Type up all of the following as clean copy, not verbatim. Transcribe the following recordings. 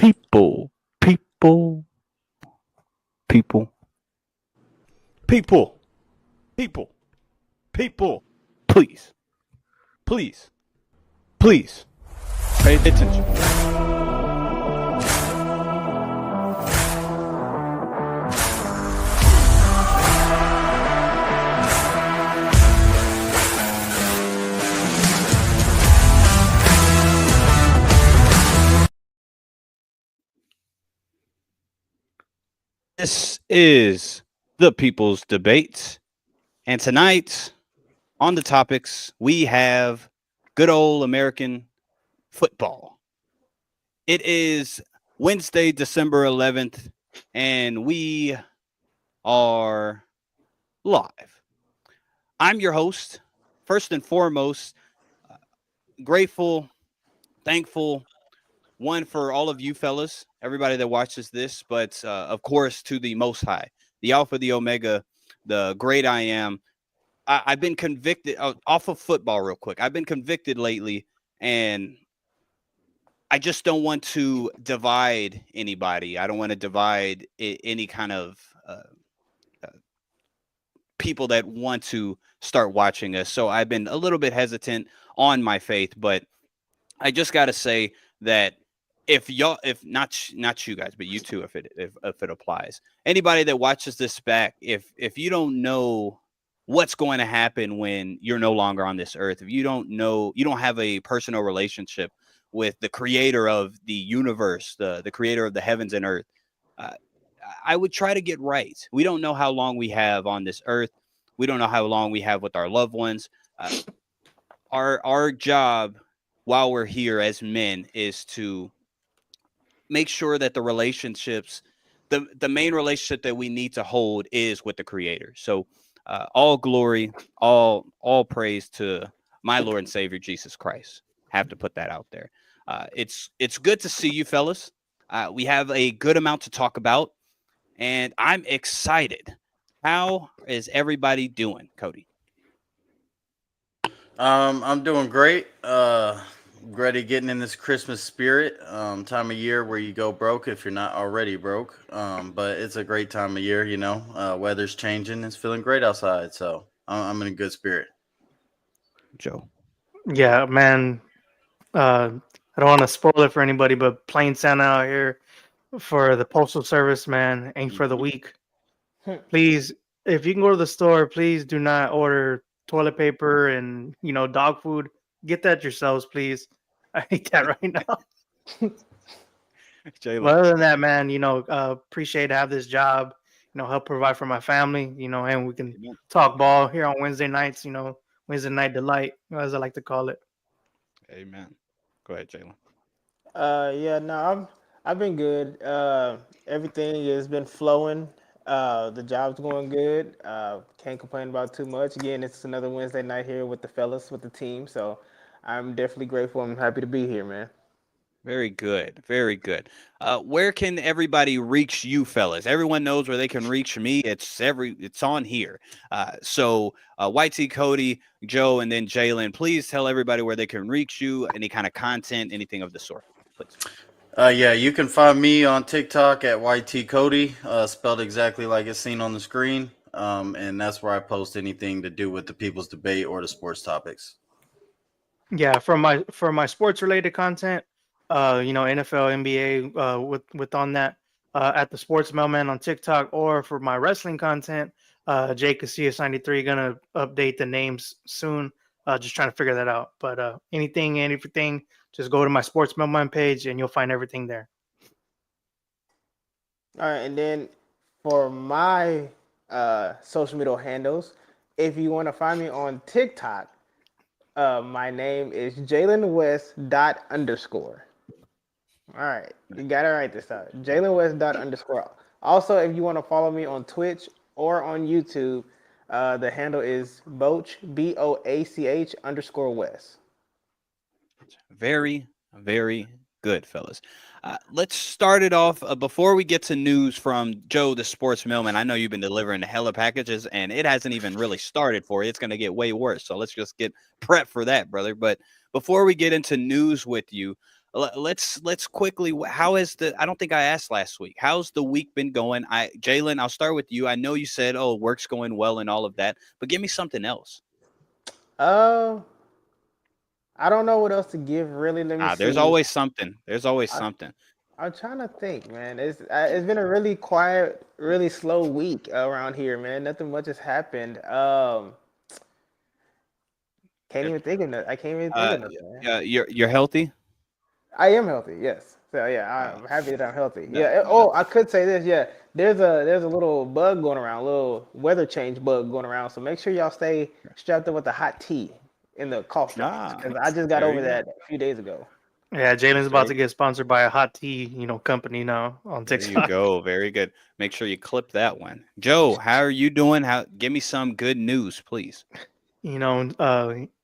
People, people, people, People, people, people, please. please, please, pay attention. This is the People's Debates. And tonight on the topics, we have good old American football. It is Wednesday, December 11th, and we are live. I'm your host. First and foremost, grateful, thankful, one for all of you fellas, everybody that watches this, but of course to the Most High, the Alpha, the Omega, the great I am. I've been convicted off of football real quick. I've been convicted lately, and I just don't want to divide anybody. I don't want to divide any kind of uh, people that want to start watching us. So I've been a little bit hesitant on my faith, but I just got to say that if y'all, if not you guys, but you too, if it applies, anybody that watches this back, if you don't know what's going to happen when you're no longer on this earth, if you don't know, you don't have a personal relationship with the creator of the universe, the creator of the heavens and earth, uh, I would try to get right. We don't know how long we have on this earth. We don't know how long we have with our loved ones. Uh, our job while we're here as men is to make sure that the relationships, the main relationship that we need to hold is with the creator. So all glory, all praise to my Lord and Savior Jesus Christ. Have to put that out there. It's good to see you fellas. We have a good amount to talk about, and I'm excited. How is everybody doing, Cody? I'm doing great. Ready getting in this Christmas spirit. Time of year where you go broke if you're not already broke. But it's a great time of year, you know. Weather's changing. It's feeling great outside, so I'm in a good spirit. Joe. Yeah, man. I don't want to spoil it for anybody, but plain Santa out here for the postal service, man, ain't for the weak. Please, if you can go to the store, please do not order toilet paper and dog food. Get that yourselves, please. I hate that right now. Jalen. But other than that, man, appreciate to have this job. Help provide for my family. And we can talk ball here on Wednesday nights. Wednesday night delight, as I like to call it. Amen. Go ahead, Jalen. Yeah, no, I've been good. Everything has been flowing. The job's going good. Can't complain about too much. Again, it's another Wednesday night here with the fellas, with the team. So I'm definitely grateful. I'm happy to be here, man. Very good. Very good. Where can everybody reach you fellas? Everyone knows where they can reach me. It's on here. So YT, Cody, Joe, and then Jalen, please tell everybody where they can reach you, any kind of content, anything of the sort, please. Yeah, you can find me on TikTok at YT Cody, spelled exactly like it's seen on the screen. And that's where I post anything to do with the people's debate or the sports topics. Yeah, for my sports related content, NFL, NBA, with on that at the Sports Mailman on TikTok, or for my wrestling content, Jake Casillas 93 gonna update the names soon. Just trying to figure that out. But anything, just go to my Sports Mailman page and you'll find everything there. All right, and then for my social media handles, if you want to find me on TikTok, my name is Jalen West _. All right, you got it right this time. Jalen West _. Also, if you want to follow me on Twitch or on YouTube, the handle is Boach BOACH _West. Very, very good, fellas. Let's start it off before we get to news from Joe, the sports mailman. I know you've been delivering hella packages, and it hasn't even really started for you. It's going to get way worse. So let's just get prepped for that, brother. But before we get into news with you, let's quickly. How has the? I don't think I asked last week. How's the week been going? Jalen, I'll start with you. I know you said, "Oh, work's going well" and all of that, but give me something else. Uh, I don't know what else to give. Really, let me There's see. always something. There's always I, something. I'm trying to think, man. It's been a really quiet, really slow week around here, man. Nothing much has happened. Can't even think of that. I can't even think Uh, of nothing, man. you're healthy. I am healthy, yes. So yeah, Uh, I'm happy that I'm healthy. that, Yeah. that, Oh, I could say this. Yeah, there's a little bug going around, a little weather change bug going around. So make sure y'all stay strapped up with the hot tea in the cough drops, because I just got there over you go. that a few days ago. Yeah, Jalen's about There, to get sponsored by a hot tea, company now on there you TikTok. go. Very good. Make sure you clip that one. Joe, how are you doing? Give me some good news, please.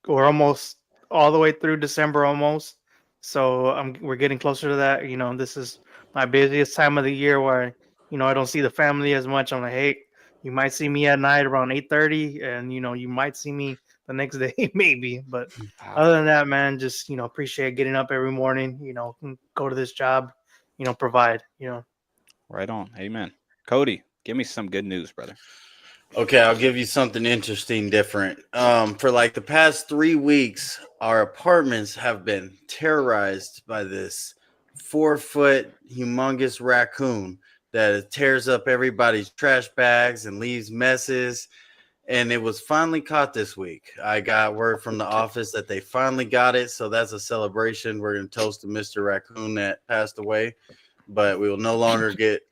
We're almost all the way through December almost. So we're getting closer to that. This is my busiest time of the year where, I don't see the family as much. I'm like, hey, you might see me at night around 8:30, and you might see me the next day, maybe. But Wow. other than that, man, just appreciate getting up every morning, go to this job, provide, Right on. Amen. Cody, give me some good news, brother. Okay, I'll give you something interesting, different. For like the past 3 weeks, our apartments have been terrorized by this 4 foot humongous raccoon that tears up everybody's trash bags and leaves messes. And it was finally caught this week. I got word from the office that they finally got it. So that's a celebration. We're going to toast to Mr. Raccoon that passed away, but we will no longer get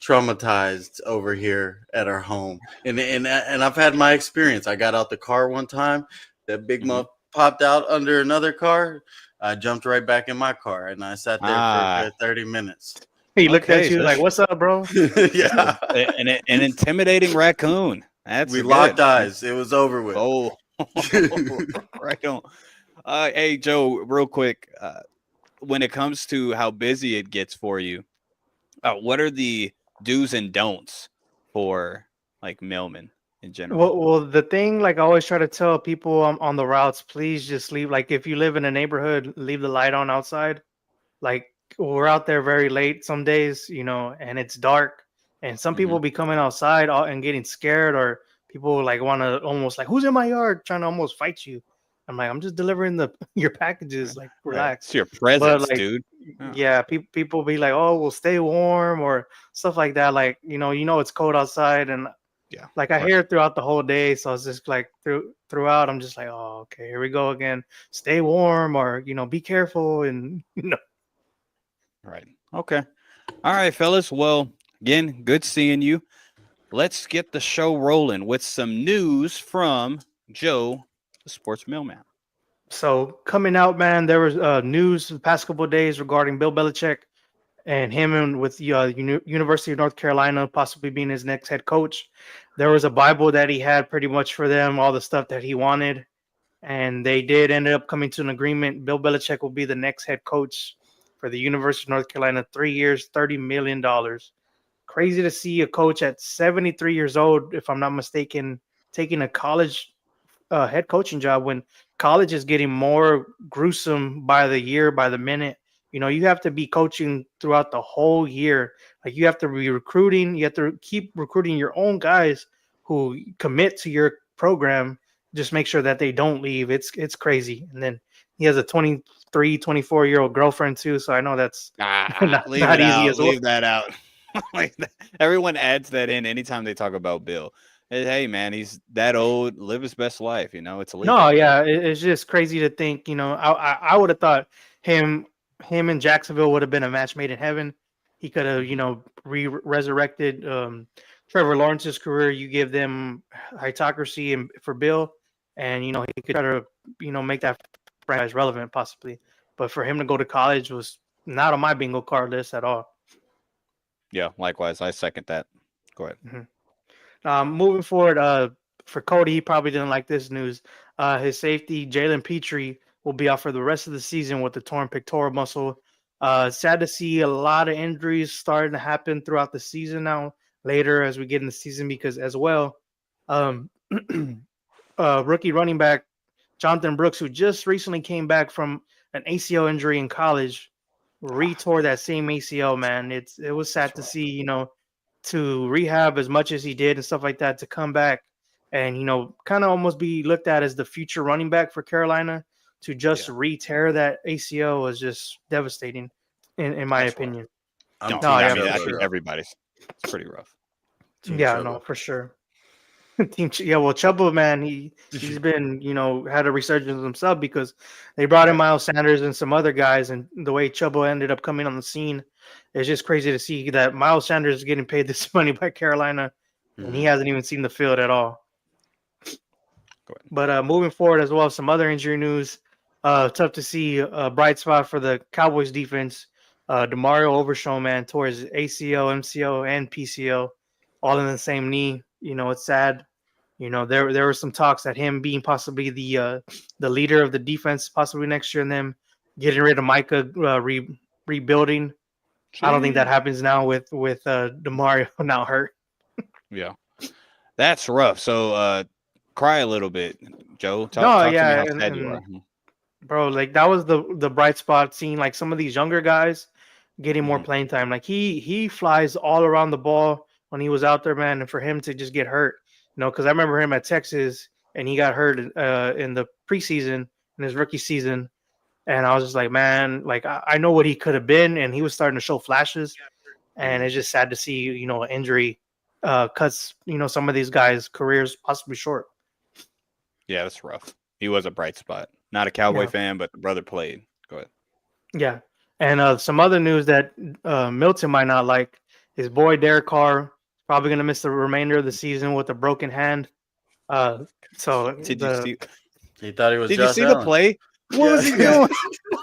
traumatized over here at our home. And I've had my experience. I got out the car one time. That big Mhm. muff popped out under another car. I jumped right back in my car and I sat there for a Ah, good 30 minutes. he looked okay. at you So like, "What's up, bro?" Yeah. an intimidating raccoon. That's We good. locked eyes. It was over with. Oh, right on. Hey, Joe, real quick. When it comes to how busy it gets for you, what are the do's and don'ts for like mailmen in general? Well, the thing, like I always try to tell people on the routes, please just leave. Like, if you live in a neighborhood, leave the light on outside. Like, we're out there very late some days, and it's dark, and some Hmm. people be coming outside and getting scared, or people like want to almost like, who's in my yard, trying to almost fight you. I'm like, I'm just delivering the your packages. Like, Right. relax. It's your But presence, like, dude. Oh, yeah, people be like, oh, well, stay warm or stuff like that. Like, it's cold outside, and yeah. like I Right. hear it throughout the whole day. So it's just like throughout, I'm just like, oh, okay, here we go again. Stay warm, or be careful, and Right. Okay. All right, fellas. Well, again, good seeing you. Let's get the show rolling with some news from Joe, the sports mailman. So coming out, man, there was news the past couple of days regarding Bill Belichick and him and with University of North Carolina possibly being his next head coach. There was a Bible that he had pretty much for them, all the stuff that he wanted, and they did end up coming to an agreement. Bill Belichick will be the next head coach for the University of North Carolina, 3 years, $30 million. Crazy to see a coach at 73 years old, if I'm not mistaken, taking a college head coaching job when college is getting more gruesome by the year, by the minute. You have to be coaching throughout the whole year. Like, you have to be recruiting. You have to keep recruiting your own guys who commit to your program. Just make sure that they don't leave. It's crazy. And then he has a 23, 24-year-old girlfriend too. So I know that's Leave not it easy out. as well. Leave that out. Like, everyone adds that in anytime they talk about Bill. Hey, man, he's that old. Live his best life. It's No, legal. yeah, it's just crazy to think. I would have thought him and Jacksonville would have been a match made in heaven. He could have, resurrected Trevor Lawrence's career. You give them hypocrisy and for Bill, and he could try to make that franchise relevant possibly. But for him to go to college was not on my bingo card list at all. Yeah, likewise. I second that. Go ahead. Mhm. Moving forward, for Cody, he probably didn't like this news. His safety, Jalen Petrie, will be out for the rest of the season with the torn pectoral muscle. Sad to see a lot of injuries starting to happen throughout the season now, later as we get in the season, because as well, um, rookie running back Jonathan Brooks, who just recently came back from an ACL injury in college, re-tore that same ACL, man. It was sad to see, to rehab as much as he did and stuff like that, to come back and kind of almost be looked at as the future running back for Carolina. To just re-tear that ACL was just devastating, in my opinion. I'm No, Team I yeah, mean, for I Chuba. think sure. everybody's. It's pretty rough. Team Yeah, Chuba. no, for sure. Yeah, well, Chuba, man, he's been, had a resurgence himself because they brought in Right. Miles Sanders and some other guys, and the way Chuba ended up coming on the scene, it's just crazy to see that Miles Sanders is getting paid this money by Carolina, and he Mhm. hasn't even seen the field at all. Go ahead. But moving forward as well, some other injury news. Tough to see a bright spot for the Cowboys defense. Demario Overshown, man, tore his ACL, MCL, and PCL all in the same knee. It's sad. There were some talks at him being possibly the leader of the defense possibly next year, and them getting rid of Micah, rebuilding. I don't think that happens now with Demario now hurt. Yeah, that's rough. So, cry a little bit, Joe. Talk No, talk to me yeah, how sad you and are. bro, like that was the bright spot. Seeing like some of these younger guys getting more Mhm. playing time. Like he flies all around the ball when he was out there, man. And for him to just get hurt, because I remember him at Texas and he got hurt in the preseason in his rookie season, and I was just like, man, like I know what he could have been, and he was starting to show flashes, and Mhm. it's just sad to see an injury cuts some of these guys' careers possibly short. Yeah, that's rough. He was a bright spot. Not a Cowboy Yeah. fan, but the brother played. Go ahead. Yeah. And some other news that Milton might not like, his boy Derek Carr is probably going to miss the remainder of the season with a broken hand. So Did you see? He thought he was Did you Josh see the Allen. play? What was he Yeah. doing?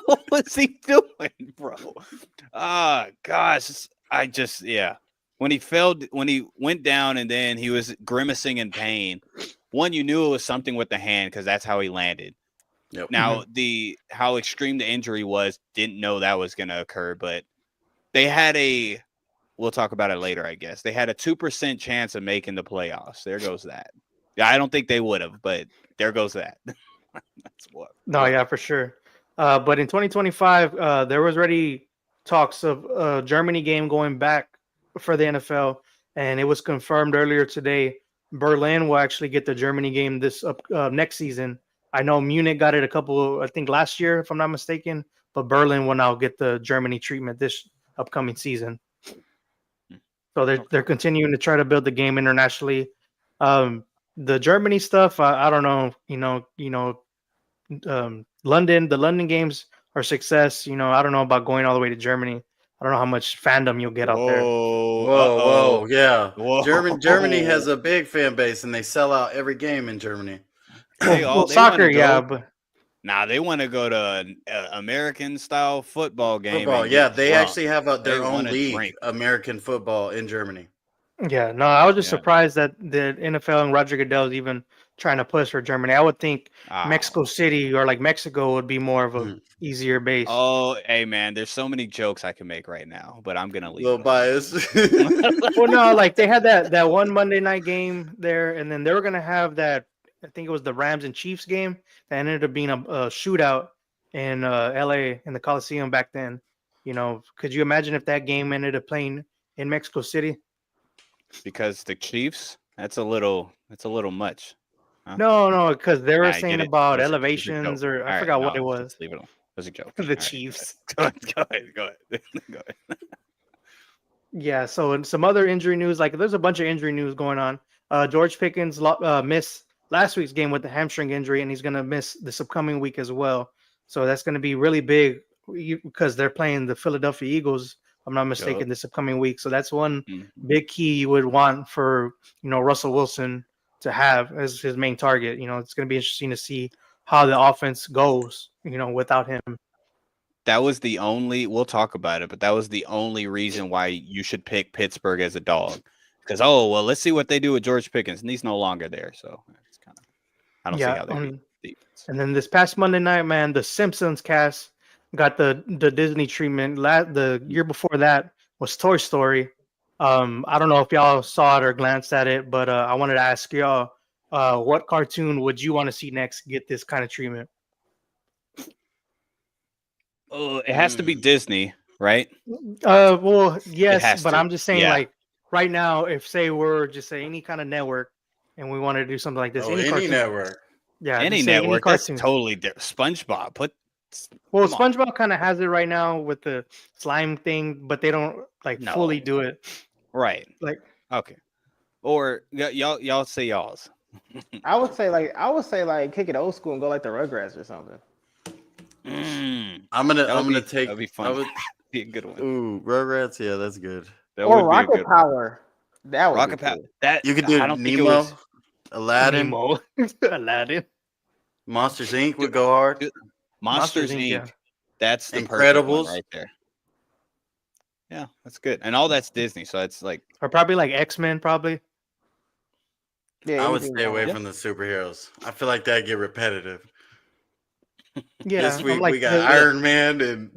What was he doing, bro? Ah, gosh. Yeah. When he went down and then he was grimacing in pain. One, you knew it was something with the hand because that's how he landed. Yep. Now, how extreme the injury was, didn't know that was going to occur, but they had we'll talk about it later, I guess. They had a 2% chance of making the playoffs. There goes that. Yeah, I don't think they would have, but there goes that. That's what. No, yeah, for sure. But in 2025, there was already talks of a Germany game going back for the NFL, and it was confirmed earlier today. Berlin will actually get the Germany game this next season. I know Munich got it I think last year, if I'm not mistaken, but Berlin will now get the Germany treatment this upcoming season. So they're continuing to try to build the game internationally. The Germany stuff, I don't know. London, the London games are success. I don't know about going all the way to Germany. I don't know how much fandom you'll get out there. Whoa. Whoa, yeah. Whoa. Germany has a big fan base, and they sell out every game in Germany. They Soccer, wanna yeah, go. but Nah, they want to go to an American style football game. Football, and yeah, get they drunk. actually have They their own wanna league, drink. American football in Germany. yeah, no, I was just Yeah. surprised that the NFL and Roger Goodell is even trying to push for Germany. I would think Mexico City or like Mexico would be more of a Mhm. easier base. Oh, hey man, there's so many jokes I can make right now, but I'm gonna leave. Little it alone. bias. Well, no, like they had that one Monday night game there, and then they were gonna have that. I think it was the Rams and Chiefs game that ended up being a shootout in LA in the Coliseum back then. Could you imagine if that game ended up playing in Mexico City? Because the Chiefs, that's a little much. Huh? No, because they were I get saying it. about It was a elevations, joke. or I All right, forgot what no, it was. let's leave it alone. It was a joke. The All right, Chiefs. Go ahead. Go ahead. Yeah, so in some other injury news, like there's a bunch of injury news going on. George Pickens missed last week's game with the hamstring injury, and he's going to miss this upcoming week as well. So that's going to be really big because they're playing the Philadelphia Eagles, if I'm not mistaken, this upcoming week. So that's one big key you would want for Russell Wilson to have as his main target. It's going to be interesting to see how the offense goes, without him. That was the only. We'll talk about it, but that was the only reason why you should pick Pittsburgh as a dog. Because let's see what they do with George Pickens, and he's no longer there. So it's kind of. I don't see how they beat defense. And then this past Monday night, man, the Simpsons cast got the Disney treatment. The year before that was Toy Story. I don't know if y'all saw it or glanced at it, but I wanted to ask y'all, what cartoon would you want to see next get this kind of treatment? Oh, it has to be Disney, right? Well, yes, has but to. I'm just saying, Yeah. like right now, if say we're just say any kind of network, and we want to do something like this, Oh, any any cartoon, network. yeah, Any just say any network, that's cartoon. totally different. SpongeBob, Well, come on. SpongeBob kind of has it right now with the slime thing, but they don't like fully No. do it. Right. Like, Okay. Or y'all say y'all's. I would say like kick it old school and go like the Rugrats or something. I'm gonna take. That'd be I fun. would, Be a good one. ooh, Rugrats. Yeah, that's good. That Or would be a Rocket good one. Power. That would Rocket be Power. cool. That You could do I don't think it Nemo, was Aladdin, Nemo, Aladdin, Monsters Inc. would go hard. Dude, Monsters Inc., Inc. yeah. That's the perfect one Incredibles. right there. Yeah, that's good. And all that's Disney, so it's like or probably like X-Men, probably. Yeah, I would anything stay away Marvel. from the superheroes. I feel like that'd get repetitive. Yeah, This I'm week like we got Iron Man and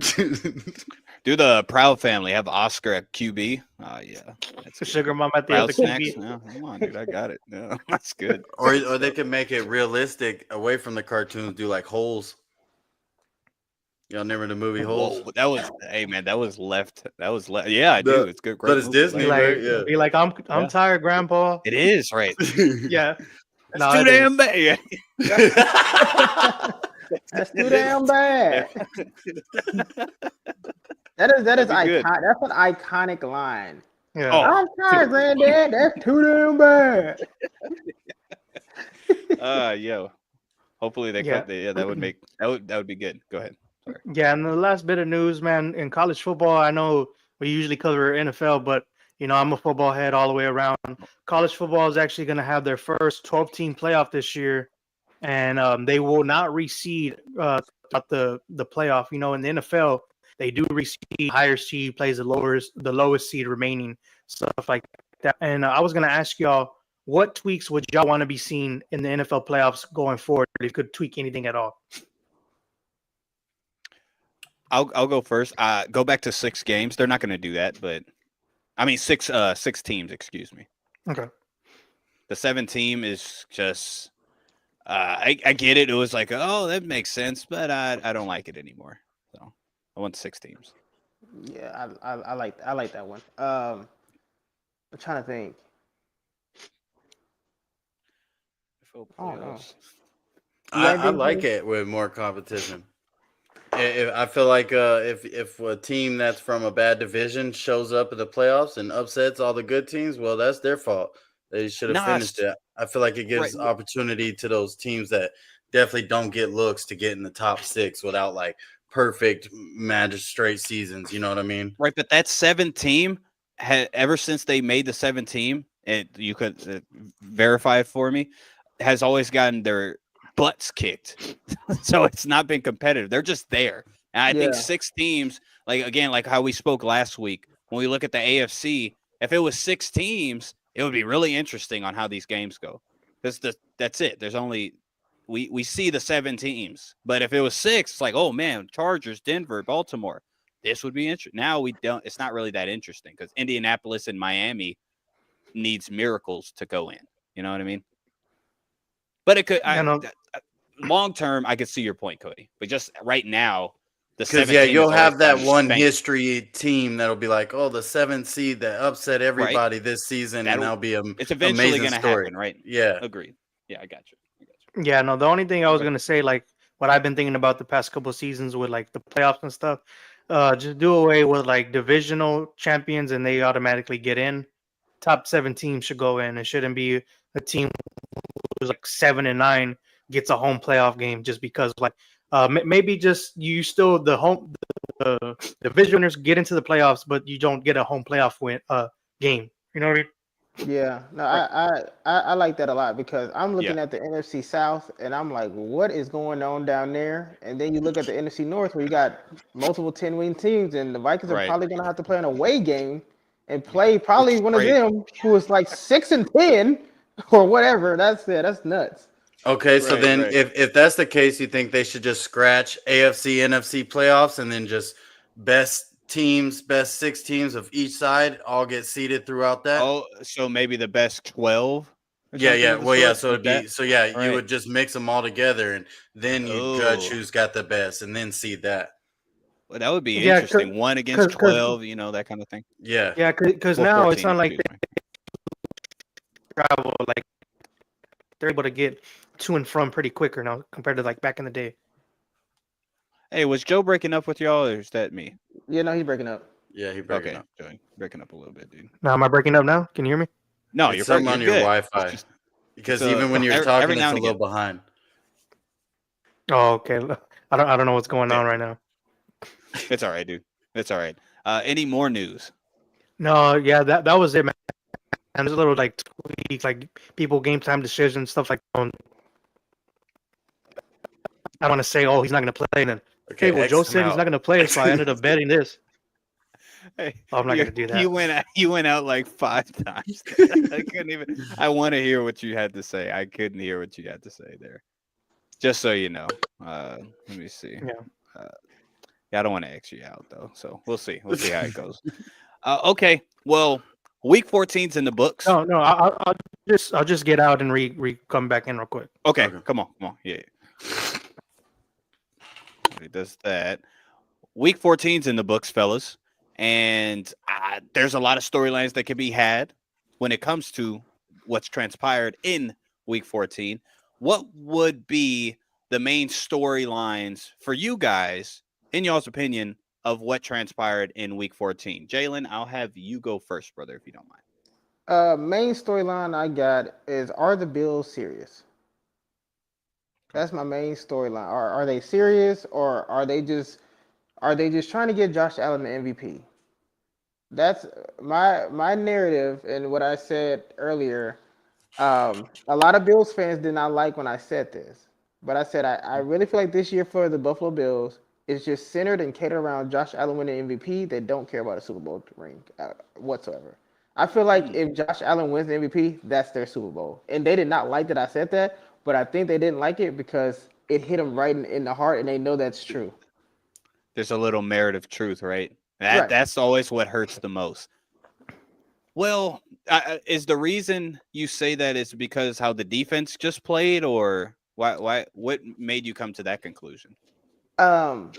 do the Proud family have Oscar at QB? Oh yeah, that's good. Sugar Mom at the Proud other snacks. QB. Yeah, come on, dude, I got it. Yeah, that's good. or they could make it realistic away from the cartoons. Do like Holes. Y'all remember the movie Holes? Whoa, that was hey man, that was left. That was left. Yeah, I The- do. It's good. but Great it's movie. Disney, Be Left. like, right? Yeah. be like, I'm Yeah. tired, Grandpa. It is right. Yeah, That's no, too it is. damn bad. That's too damn bad. That is That'd be good. iconic. That's an iconic line. Yeah. Oh, I'm tired, Granddad. That's too damn bad. yo. Hopefully they Yeah. cut. Yeah, that would be good. Go ahead. Sorry. Yeah, and the last bit of news, man, in college football, I know we usually cover NFL, but I'm a football head all the way around. College football is actually going to have their first 12-team playoff this year, and they will not reseed throughout the playoff. In the NFL, they do reseed. Higher seed plays the lowest seed remaining, stuff like that. And I was going to ask y'all, what tweaks would y'all want to be seen in the NFL playoffs going forward? If you could tweak anything at all. I'll go first. Go back to 6 games. They're not going to do that, but I mean 6 teams. Excuse me. Okay. The 7 team is just. I get it. It was like, oh, that makes sense, but I don't like it anymore. So I want 6 teams. Yeah, I like that one. I'm trying to think. I don't know. I like it with more competition. I feel like if a team that's from a bad division shows up in the playoffs and upsets all the good teams, well, that's their fault. They should have finished it. I feel like it gives opportunity to those teams that definitely don't get looks to get in the top 6 without like perfect magistrate seasons. You know what I mean? Right, but that 7 team, ever since they made the 7 team, you could verify it for me, has always gotten their butts kicked. So it's not been competitive. They're just there. And I think 6 teams, like how we spoke last week, when we look at the AFC, if it was 6 teams, it would be really interesting on how these games go. That's it. There's only we see the 7 teams. But if it was 6, it's like, oh man, Chargers, Denver, Baltimore. This would be interesting. Now we don't. It's not really that interesting because Indianapolis and Miami needs miracles to go in. You know what I mean? But it could. Long term, I could see your point, Cody. But just right now, the 7 you'll have that one spanked. history team that'll be like, oh, the 7th seed that upset everybody this season, and that'll be it's eventually going to happen, right? Yeah, agreed. Yeah, I got you. Yeah, no. The only thing I was gonna say, like what I've been thinking about the past couple of seasons with like the playoffs and stuff, just do away with like divisional champions and they automatically get in. Top 7 teams should go in. It shouldn't be a team who's like 7-9 gets a home playoff game just because like maybe just you still the division winners get into the playoffs, but you don't get a home playoff game. You know what I mean? Yeah, no, I like that a lot because I'm looking at the NFC South and I'm like, what is going on down there? And then you look at the NFC North where you got multiple 10-win teams, and the Vikings are probably going to have to play an away game and play probably one of them who is like 6-10 or whatever. That's nuts. Okay, so then if that's the case, you think they should just scratch AFC, NFC playoffs and then just best 6 teams of each side all get seeded throughout that? Oh, so maybe the best 12? Yeah. Well, yeah. So you would just mix them all together and then you judge who's got the best and then seed that. That would be Yeah, interesting. 1 against 12, that kind of thing. Yeah. yeah, because Well, now it's 14, not like they excuse me. travel, like they're able to get to and from pretty quicker now compared to like back in the day. Hey, was Joe breaking up with y'all, or is that me? Yeah, no, he's breaking up. Yeah, he breaking Okay, up. Joey, breaking up a little bit, dude. Now, am I breaking up now? Can you hear me? No, It's you're something you're on your good. Wi-Fi. It's just Because it's, even when you're every talking, now it's a and little again. behind. Oh, okay. I don't know what's going on right now. It's all right, dude. It's all right. Any more news? No, yeah, that was it, man. And there's a little like tweaks, like people game time decisions, stuff like that. I want to say, oh, he's not going to play. And then, Okay, hey, well, Joe X him said he's out. not going to play, so I ended up betting this. Hey, Oh, I'm not going to do that. You went out like 5 times. I couldn't even. I want to hear what you had to say. I couldn't hear what you had to say there. Just so you know. Let me see. Yeah. Yeah, I don't want to X you out though. So we'll see. We'll see how it goes. Okay. Well, week 14's in the books. No, I'll just get out and come back in real quick. Okay. Okay. Come on. Yeah. It does that. Week 14's in the books, fellas. And there's a lot of storylines that can be had when it comes to what's transpired in week 14. What would be the main storylines for you guys, in y'all's opinion, of what transpired in week 14? Jalen, I'll have you go first, brother, if you don't mind. Main storyline I got is, are the Bills serious? That's my main storyline. Are they serious, or are they just trying to get Josh Allen the MVP? That's my narrative, and what I said earlier. A lot of Bills fans did not like when I said this, but I said I really feel like this year for the Buffalo Bills is just centered and catered around Josh Allen winning MVP. They don't care about a Super Bowl ring whatsoever. I feel like if Josh Allen wins the MVP, that's their Super Bowl. And they did not like that I said that, but I think they didn't like it because it hit them right in the heart, and they know that's true. There's a little merit of truth, right? Right. That's always what hurts the most. Well, is the reason you say that is because how the defense just played, or why? What made you come to that conclusion? Um,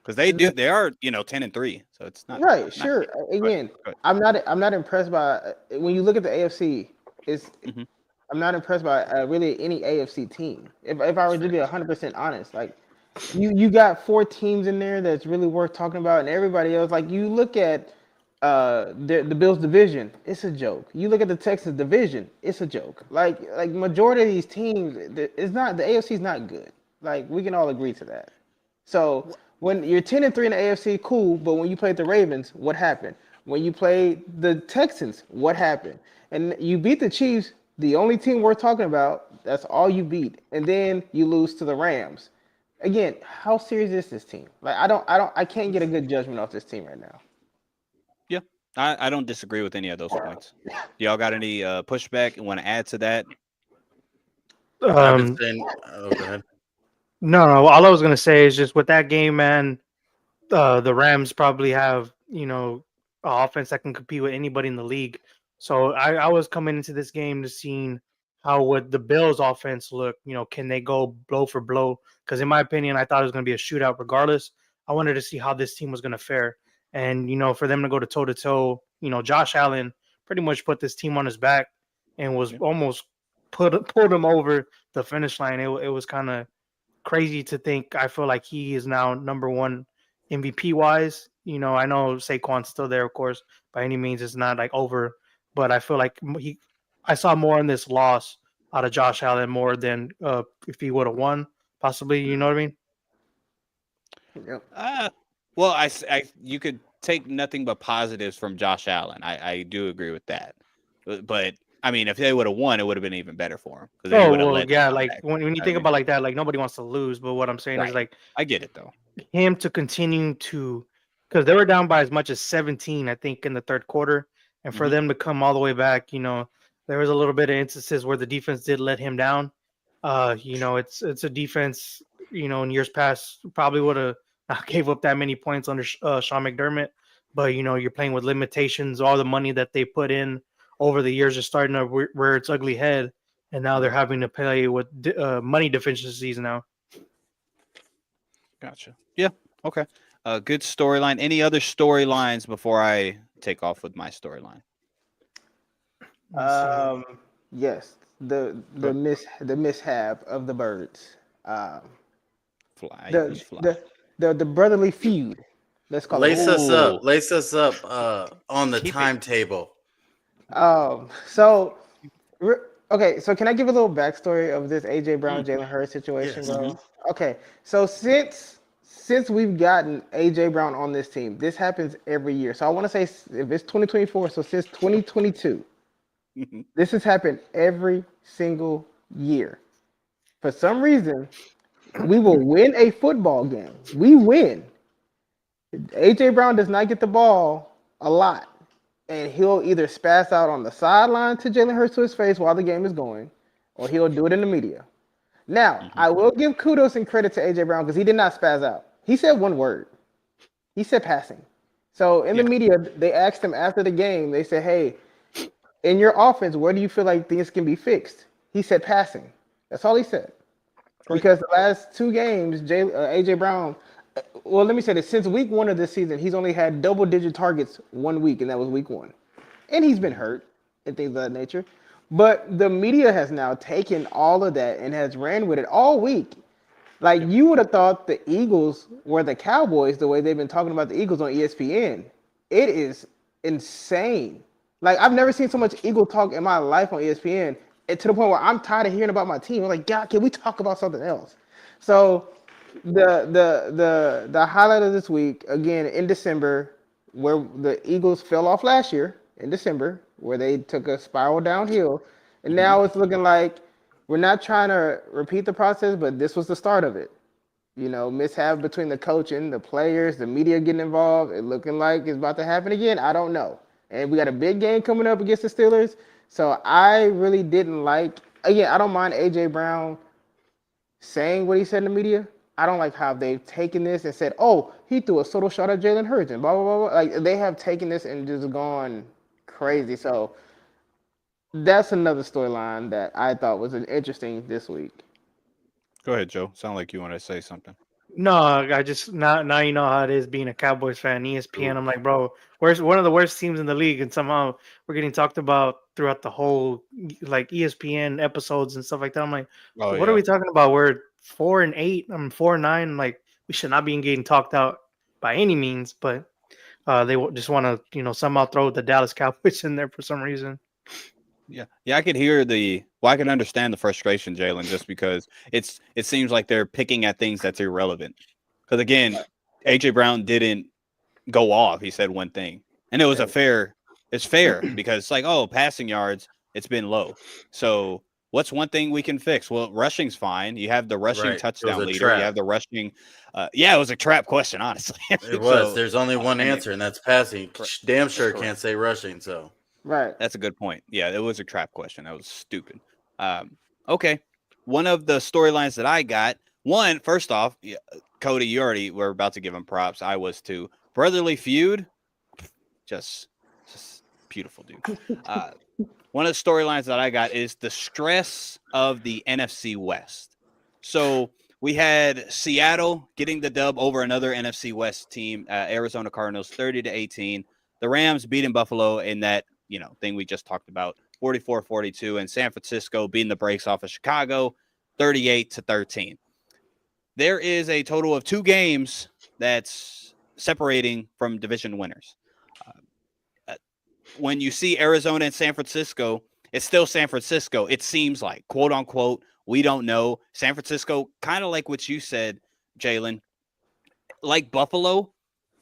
Because they are 10-3, so it's not right, not sure. good. Again, Go ahead. I'm not impressed by when you look at the AFC. It's Mhm. I'm not impressed by really any AFC team. If I were to be 100% honest, like you got 4 teams in there that's really worth talking about, and everybody else, like you look at the Bills division, it's a joke. You look at the Texans division, it's a joke. Like majority of these teams, it's not, the AFC is not good. Like we can all agree to that. So when you're 10-3 in the AFC, cool. But when you played the Ravens, what happened? When you played the Texans, what happened? And you beat the Chiefs, the only team we're talking about. That's all you beat, and then you lose to the Rams. Again, how serious is this team? Like I can't get a good judgment off this team right now. Yeah, I don't disagree with any of those points. Y'all got any pushback and want to add to that? I've been saying. Oh, go ahead. No. All I was gonna say is just with that game, man. The Rams probably have offense that can compete with anybody in the league. So I was coming into this game to seeing how would the Bills offense look. Can they go blow for blow? Because in my opinion, I thought it was going to be a shootout regardless. I wanted to see how this team was going to fare, and for them to go to toe to toe, Josh Allen pretty much put this team on his back and was almost pulled him over the finish line. It was kind of crazy to think. I feel like he is now number one MVP wise. I know Saquon's still there, of course. By any means, it's not like over, but I feel like I saw more in this loss out of Josh Allen more than if he would have won, possibly. You know what I mean? Yep. Well, you could take nothing but positives from Josh Allen. I do agree with that. But I mean, if they would have won, it would have been even better for him. Oh well, yeah. Like when you think about like that, like nobody wants to lose. But what I'm saying is Right. like I get it though. him to continue to, because they were down by as much as 17, I think, in the third quarter, and for Mhm. them to come all the way back, there was a little bit of instances where the defense did let him down. It's a defense, in years past probably would have not gave up that many points under Sean McDermott, but you're playing with limitations. All the money that they put in over the years is starting to rear its ugly head, and now they're having to play with money deficiencies now. Gotcha. Yeah. Okay. A good storyline. Any other storylines before I take off with my storyline? Yes, the mishap of the birds. Um, Fly, Eagles the fly. the brotherly feud. Let's call it Lace that. us up. Ooh, Lace us up on the keep it. timetable. So okay, so can I give a little backstory of this AJ Brown Mm, Jalen Hurts situation, Yes. bro? Okay, so since we've gotten AJ Brown on this team, this happens every year. So I want to say if it's 2024, so since 2022, this has happened every single year. For some reason, we will win a football game. We win. AJ Brown does not get the ball a lot, and he'll either spaz out on the sideline to Jalen Hurts to his face while the game is going, or he'll do it in the media. Now, Mhm. I will give kudos and credit to AJ Brown because he did not spaz out. He said one word. He said passing. So in the Yeah. media, they asked him after the game. They said, "Hey, in your offense, where do you feel like things can be fixed?" He said passing. That's all he said. Great. Because the last two games, AJ Brown, well, let me say this: since week one of this season, he's only had double-digit targets 1 week, and that was week one. And he's been hurt and things of that nature. But the media has now taken all of that and has ran with it all week. Like Yep. you would have thought the Eagles were the Cowboys the way they've been talking about the Eagles on ESPN. It is insane. Like I've never seen so much Eagle talk in my life on ESPN, and to the point where I'm tired of hearing about my team. I'm like, God, can we talk about something else? So the highlight of this week again in December, where the Eagles fell off last year in December, where they took a spiral downhill, and Mhm. now it's looking like we're not trying to repeat the process, but this was the start of it. You know, mishap between the coaching, the players, the media getting involved. It looking like it's about to happen again. I don't know. And we got a big game coming up against the Steelers. So I really didn't like. Again, I don't mind AJ Brown saying what he said in the media. I don't like how they've taken this and said, "Oh, he threw a subtle shot at Jalen Hurts," and blah blah blah. Blah. Like they have taken this and just gone crazy. So that's another storyline that I thought was an interesting this week. Go ahead, Joe. Sound like you want to say something. No, I just now you know how it is being a Cowboys fan. ESPN, Ooh. I'm like, bro, where's one of the worst teams in the league, and somehow we're getting talked about throughout the whole like ESPN episodes and stuff like that. I'm like, Oh what are yeah. we talking about? We're 4-8. I'm 4-9. Like we should not be getting talked out by any means, but they just want to somehow throw the Dallas Cowboys in there for some reason. Yeah. Yeah, I could hear I can understand the frustration, Jalen, just because it seems like they're picking at things that's irrelevant. Because again, AJ Brown didn't go off. He said one thing. And it was it's fair because it's like, oh, passing yards, it's been low. So what's one thing we can fix? Well, rushing's fine. You have the rushing Right. It was touchdown a leader. You trap. have the rushing. Yeah, it was a trap question, honestly. It was. So, There's only one and answer, and that's passing. Damn sure correct. can't say rushing. So Right. That's a good point. Yeah, it was a trap question. That was stupid. Okay. One of the storylines that I got, first off, yeah, Cody, you already were about to give him props. I was too. Brotherly feud, just beautiful, dude. One of the storylines that I got is the stress of the NFC West. So we had Seattle getting the dub over another NFC West team, Arizona Cardinals, 30-18. The Rams beating Buffalo in that thing we just talked about, 44-42, and San Francisco beating the brakes off of Chicago, 38-13. There is a total of 2 games that's separating from division winners. When you see Arizona and San Francisco, it's still San Francisco. It seems like, quote unquote, we don't know. San Francisco, kind of like what you said, Jalen, like Buffalo,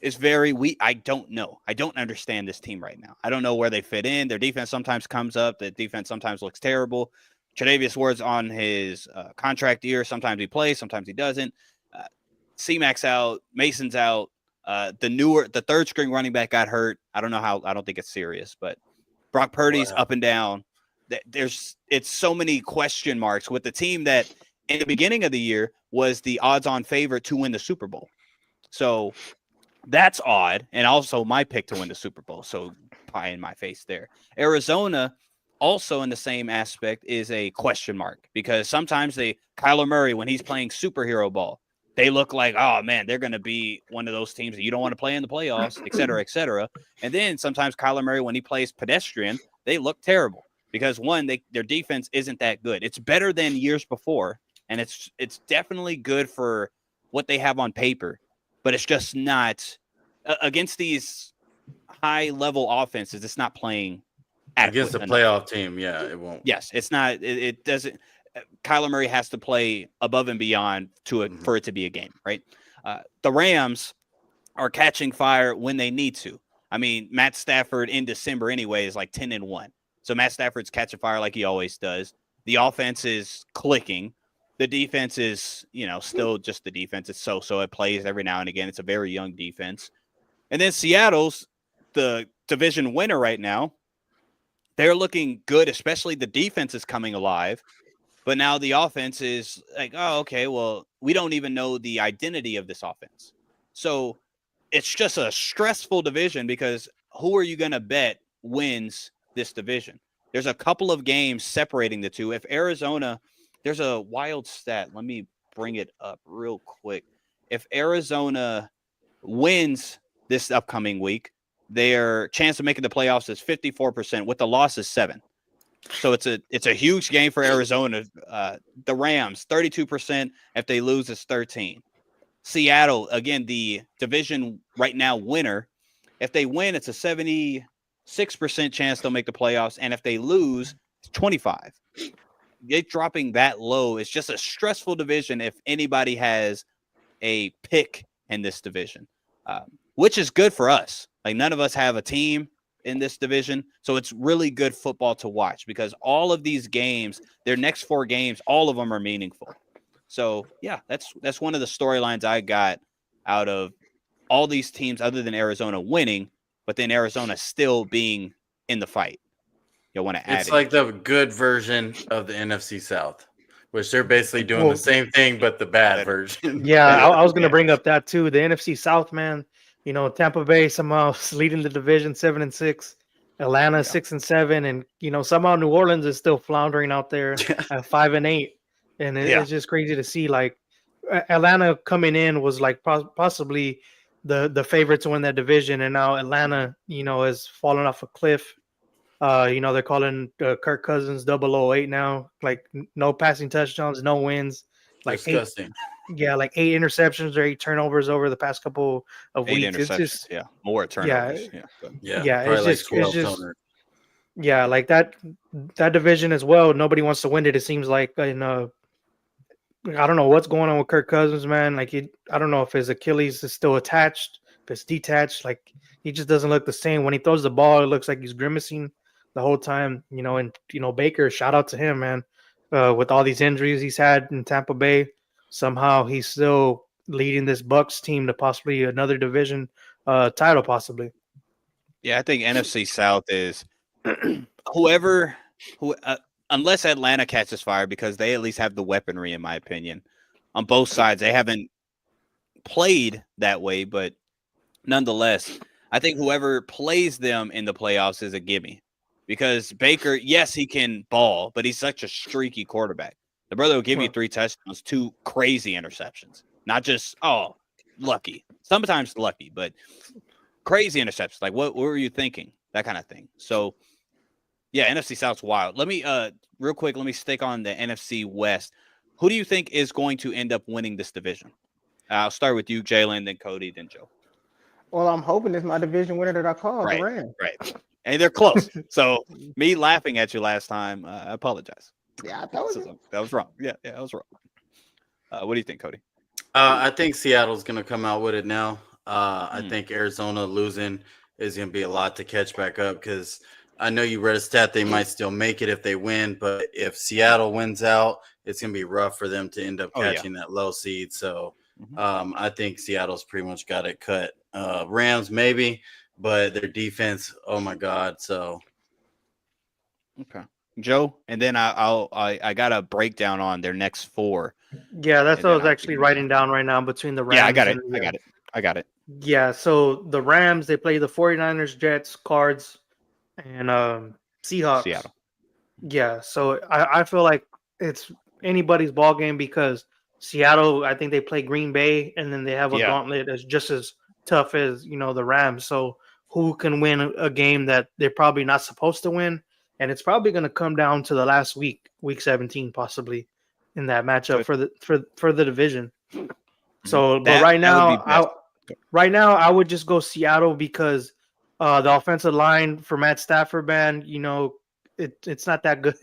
is very weak. I don't know. I don't understand this team right now. I don't know where they fit in. Their defense sometimes comes up. The defense sometimes looks terrible. Tre'Davious Ward's on his contract year. Sometimes he plays, sometimes he doesn't. C-Mac's out. Mason's out. The third string running back got hurt. I don't know how. I don't think it's serious, but Brock Purdy's up and down. It's so many question marks with the team that in the beginning of the year was the odds-on favorite to win the Super Bowl. So that's odd, and also my pick to win the Super Bowl. So pie in my face there. Arizona, also in the same aspect, is a question mark because sometimes Kyler Murray, when he's playing superhero ball, they look like, oh man, they're going to be one of those teams that you don't want to play in the playoffs, et cetera, et cetera. And then sometimes Kyler Murray, when he plays pedestrian, they look terrible because one, their defense isn't that good. It's better than years before, and it's definitely good for what they have on paper, but it's just not against these high level offenses. It's not playing against a enough. playoff team. Yeah, it won't. Yes, it's not. It doesn't. Kyler Murray has to play above and beyond for it to be a game, right? The Rams are catching fire when they need to. I mean, Matt Stafford in December anyway is like 10-1. So Matt Stafford's catching fire like he always does. The offense is clicking. The defense is, still just the defense. It's so it plays every now and again. It's a very young defense. And then Seattle's the division winner right now. They're looking good, especially the defense is coming alive. But now the offense is like, oh, okay, well, we don't even know the identity of this offense. So it's just a stressful division because who are you going to bet wins this division? There's a couple of games separating the two. If Arizona, there's a wild stat. Let me bring it up real quick. If Arizona wins this upcoming week, their chance of making the playoffs is 54%. With the loss is 7. So it's a huge game for Arizona. The Rams, 32%. If they lose, it's 13. Seattle, again, the division right now winner. If they win, it's a 76% chance they'll make the playoffs. And if they lose, it's 25. It dropping that low is just a stressful division if anybody has a pick in this division, which is good for us. Like none of us have a team in this division. So it's really good football to watch because all of these games, their next 4 games, all of them are meaningful. So yeah, that's one of the storylines I got out of all these teams other than Arizona winning, but then Arizona still being in the fight. You'll want to add It's like the good version of the NFC South, which they're basically doing the same thing, but the bad version. Yeah, I was going to bring up that too. The NFC South, man. Tampa Bay somehow leading the division 7-6, Atlanta 6-7, and somehow New Orleans is still floundering out there at 5-8, and it's just crazy to see. Like Atlanta coming in was like possibly the favorite to win that division, and now Atlanta, has fallen off a cliff. They're calling Kirk Cousins 008 now. Like no passing touchdowns, no wins. Like disgusting. 8 interceptions or 8 turnovers over the past couple of 8 weeks. It's just more turnovers. It's just like that division as well. Nobody wants to win it. It seems like I don't know what's going on with Kirk Cousins, man. Like I don't know if his Achilles is still attached, if it's detached. Like he just doesn't look the same when he throws the ball. It looks like he's grimacing the whole time. And Baker, shout out to him, man. With all these injuries he's had in Tampa Bay. Somehow he's still leading this Bucs team to possibly another division title, possibly. Yeah, I think NFC South is who unless Atlanta catches fire, because they at least have the weaponry, in my opinion. On both sides, they haven't played that way, but nonetheless, I think whoever plays them in the playoffs is a gimme. Because Baker, yes, he can ball, but he's such a streaky quarterback. The brother will give you 3 touchdowns, 2 crazy interceptions. Not just, lucky. Sometimes lucky, but crazy interceptions. Like, what were you thinking? That kind of thing. So, yeah, NFC South's wild. Let me, real quick, stick on the NFC West. Who do you think is going to end up winning this division? I'll start with you, Jalen, then Cody, then Joe. Well, I'm hoping it's my division winner that I called, Right, the Rams. right. And they're close. So, me laughing at you last time, I apologize. Yeah, I told you. That was wrong. Yeah, I was wrong. What do you think, Cody? I think Seattle's going to come out with it now. I think Arizona losing is going to be a lot to catch back up because I know you read a stat they might still make it if they win, but if Seattle wins out, it's going to be rough for them to end up catching that low seed. So I think Seattle's pretty much got it cut. Rams maybe, but their defense, oh my God. So okay. Joe, and then I got a breakdown on their next 4. Yeah, that's what I was actually writing down right now between the Rams. Yeah, I got it. And, I got it. Yeah, so the Rams, they play the 49ers, Jets, Cards, and Seahawks. Seattle. Yeah, so I feel like it's anybody's ball game because Seattle, I think they play Green Bay, and then they have a Yeah. gauntlet that's just as tough as the Rams. So who can win a game that they're probably not supposed to win? And it's probably going to come down to the last week 17, possibly in that matchup So for the division. Mhm. So, but right that would be now, best. I would just go Seattle because the offensive line for Matt Stafford, man, it's not that good.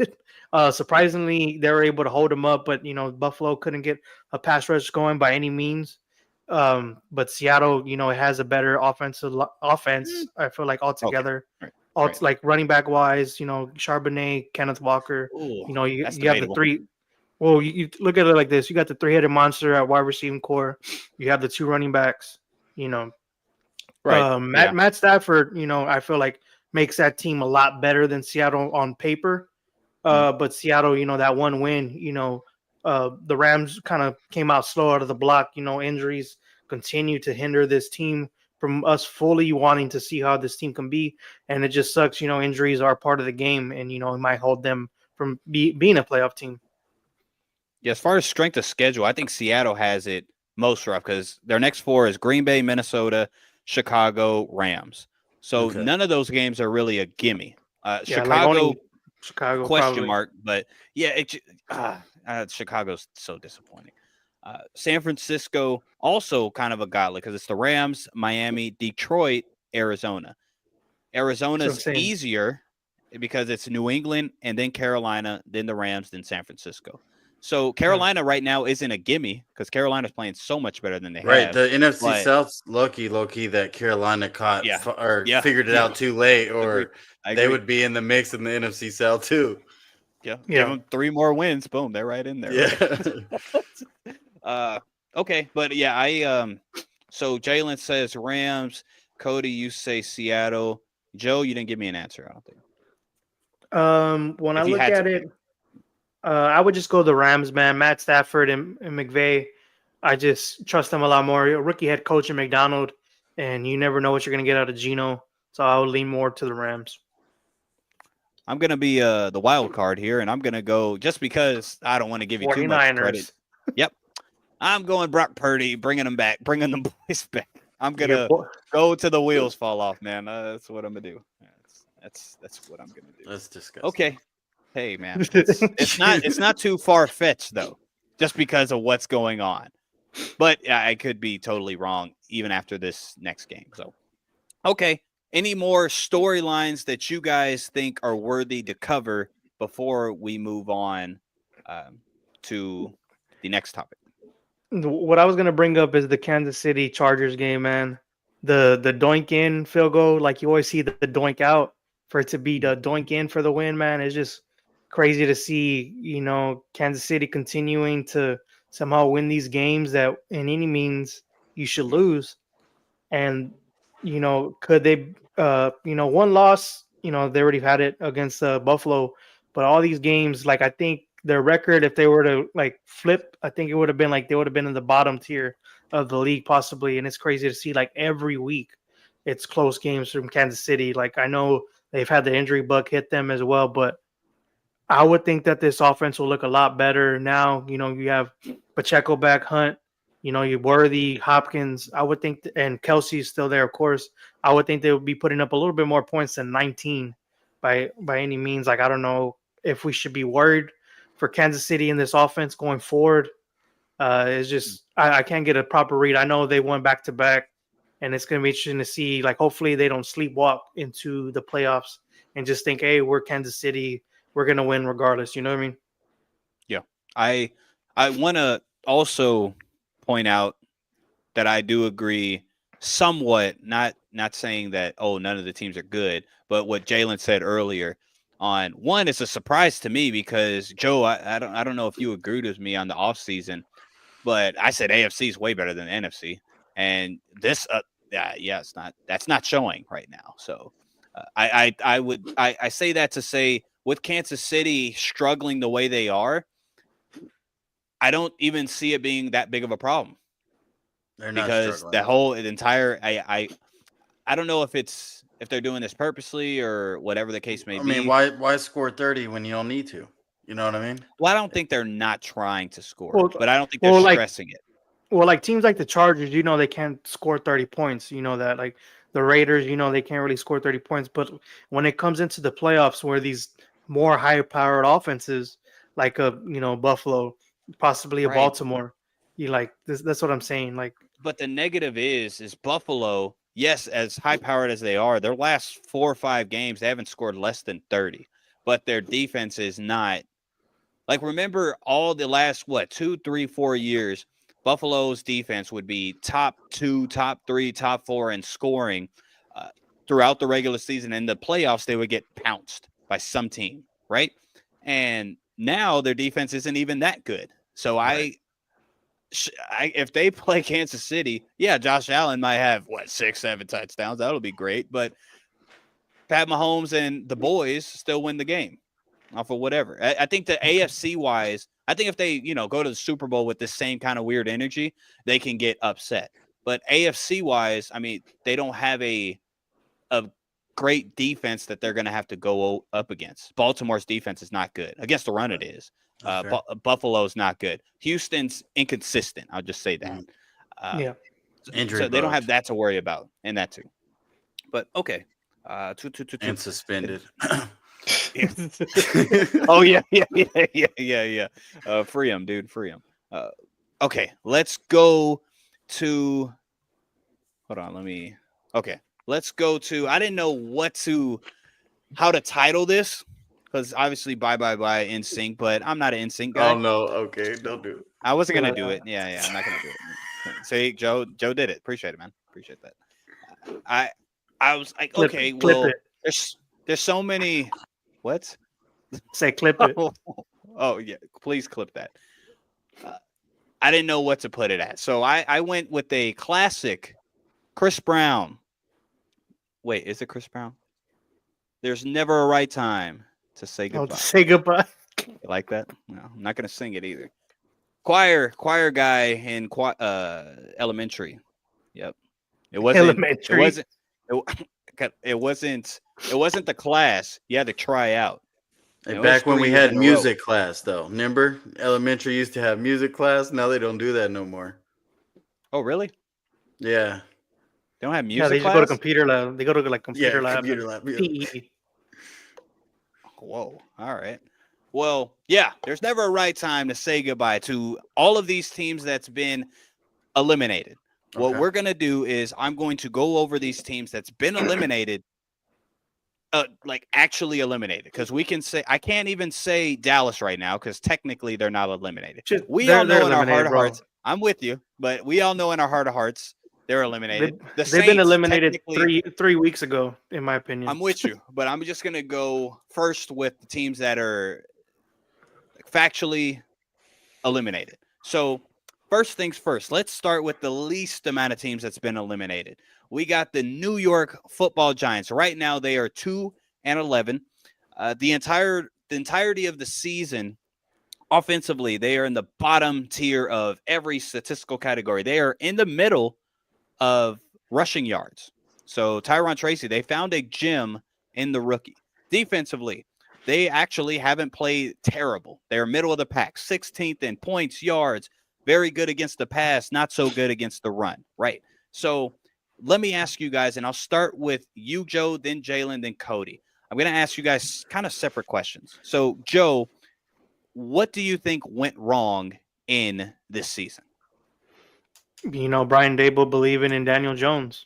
Surprisingly, they were able to hold him up, but Buffalo couldn't get a pass rush going by any means. But Seattle, it has a better offense. I feel like Okay. altogether, Right. like running back wise, Charbonnet, Kenneth Walker. Ooh, You that's you have the debatable. three. Well, you look at it like this: you got the three-headed monster at wide receiving core. You have the two running backs. You know, Right. Yeah. Matt Stafford. I feel like makes that team a lot better than Seattle on paper. Mhm. But Seattle, that one win, the Rams kind of came out slow out of the block. Injuries continue to hinder this team from us fully wanting to see how this team can be, and it just sucks. Injuries are part of the game, and it might hold them from being a playoff team. Yeah, as far as strength of schedule, I think Seattle has it most rough because their next four is Green Bay, Minnesota, Chicago, Rams. So Okay. none of those games are really a gimme. Yeah, like Chicago only Chicago question probably. mark, but yeah, Chicago's so disappointing. San Francisco also kind of a gauntlet because it's the Rams, Miami, Detroit, Arizona. That's what I'm Arizona's saying. easier because it's New England and then Carolina, then the Rams, then San Francisco. So Carolina right now isn't a gimme because Carolina's playing so much better than they Right. have. The NFC But South's low key that Carolina caught yeah, or yeah, figured it yeah. out too late, Agreed. or I they agree. would be in the mix in the NFC South too. Yeah, give Yeah. them 3 more wins. Boom, they're right in there. Yeah. Right? Okay, but yeah, so Jalen says Rams. Cody, you say Seattle. Joe, you didn't give me an answer. I don't think. When I If you look had at to, it, I would just go the Rams, man. Matt Stafford and McVay. I just trust them a lot more. A rookie head coach in McDonald, and you never know what you're going to get out of Gino. So I would lean more to the Rams. I'm gonna be the wild card here, and I'm gonna go just because I don't want to give you too much credit. 49ers. Yep, I'm going Brock Purdy, bringing them back, bringing the boys back. I'm gonna Your boy- go till the wheels fall off, man. That's what I'm gonna do. That's what I'm gonna do. That's disgusting. Okay, hey man, it's not too far fetched though, just because of what's going on. But I could be totally wrong even after this next game. So, okay. Any more storylines that you guys think are worthy to cover before we move on to the next topic? What I was going to bring up is the Kansas City Chargers game, man. The doink in field goal, like you always see the doink out for it to be the doink in for the win, man. It's just crazy to see, Kansas City continuing to somehow win these games that in any means you should lose. And, could they, one loss, they already had it against Buffalo, but all these games, like I think their record, if they were to like flip, I think it would have been like they would have been in the bottom tier of the league possibly. And it's crazy to see like every week it's close games from Kansas City. Like I know they've had the injury bug hit them as well, but I would think that this offense will look a lot better now. You have Pacheco back, Hunt, you Worthy, Hopkins. I would think, and Kelsey's still there, of course. I would think they would be putting up a little bit more points than 19 by any means. Like I don't know if we should be worried for Kansas City in this offense going forward. It's just I can't get a proper read. I know they won back to back, and it's going to be interesting to see. Like hopefully they don't sleepwalk into the playoffs and just think, hey, we're Kansas City. We're gonna win regardless. You know what I mean? Yeah, I want to also point out that I do agree somewhat. Not saying that none of the teams are good, but what Jalen said earlier on one is a surprise to me because Joe, I don't know if you agreed with me on the offseason, but I said AFC is way better than NFC, and this that's not showing right now. So I say that to say with Kansas City struggling the way they are, I don't even see it being that big of a problem They're not because struggling. the entire I don't know if they're doing this purposely or whatever the case may I be. mean, why score 30 when you don't need to? You know what I mean? Well, I don't think they're not trying to score, Well, but I don't think they're well, like stressing it. well, like teams like the Chargers, they can't score 30 points. You know that. Like the Raiders, they can't really score 30 points. But when it comes into the playoffs, where these more high-powered offenses, like Buffalo, possibly a Right. Baltimore, you like this. That's what I'm saying. Like, But the negative is Buffalo, yes, as high powered as they are, their last 4 or 5 games, they haven't scored less than 30. But their defense is not like, remember all the last 2, 3, 4 years, Buffalo's defense would be top 2, top 3, top 4 in scoring uh, throughout the regular season. In the playoffs, they would get pounced by some team, right? And now their defense isn't even that good. So Right. if they play Kansas City, yeah, Josh Allen might have 6, 7 touchdowns. That'll be great. But Pat Mahomes and the boys still win the game off of whatever. I think the AFC wise, I think if they go to the Super Bowl with this same kind of weird energy, they can get upset. But AFC wise, I mean, they don't have a great defense that they're going to have to go up against. Baltimore's defense is not good against the run. It is. Buffalo's not good. Houston's inconsistent. I'll just say that. yeah. Injury so they don't bugs. have that to worry about, and that too. But okay, And suspended. Oh yeah. Free him, dude. Free him. Okay, let's go to. Hold on, let's go to. I didn't know how to title this because obviously bye NSYNC, but I'm not an NSYNC guy. Oh no, okay, don't do it. I wasn't gonna do it. Yeah, I'm not gonna do it. See, Joe did it. Appreciate it, man. Appreciate that. I was like, Clip okay, it, clip well, it. there's so many. What? Say clip it. Oh yeah, please clip that. I didn't know what to put it at, so I went with a classic, Chris Brown. Wait, is it Chris Brown? There's never a right time to say goodbye. Say goodbye. You like that? No, I'm not gonna sing it either. Choir guy in elementary. Yep. It wasn't Elementary. It wasn't the class. You had to try out. Hey, It was back when 3 we years had in a row. music class, though. Remember, elementary used to have music class. Now they don't do that no more. Oh, really? Yeah. They don't have music Yeah, they just class? go to computer lab. They go to like computer lab. Computer lab. Yeah. PE. Whoa. All right. Well, yeah, there's never a right time to say goodbye to all of these teams that's been eliminated. What Okay. we're going to do is I'm going to go over these teams that's been eliminated, like actually eliminated. Because we can say, I can't even say Dallas right now because technically they're not eliminated. We all know in our heart of hearts, I'm with you, but we all know in our heart of hearts, they're eliminated. They've been eliminated 3 weeks ago, in my opinion. I'm with you, but I'm just going to go first with the teams that are factually eliminated. So first things first, let's start with the least amount of teams that's been eliminated. We got the New York Football Giants. Right now, they are 2-11. The entirety of the season, offensively, they are in the bottom tier of every statistical category. They are in the middle of rushing yards. So Tyron Tracy, they found a gem in the rookie. Defensively, they actually haven't played terrible. They're middle of the pack, 16th in points, yards, very good against the pass, not so good against the run, right? So let me ask you guys, and I'll start with you, Joe, then Jalen, then Cody. I'm going to ask you guys kind of separate questions. So, Joe, what do you think went wrong in this season? Brian Dable believing in Daniel Jones.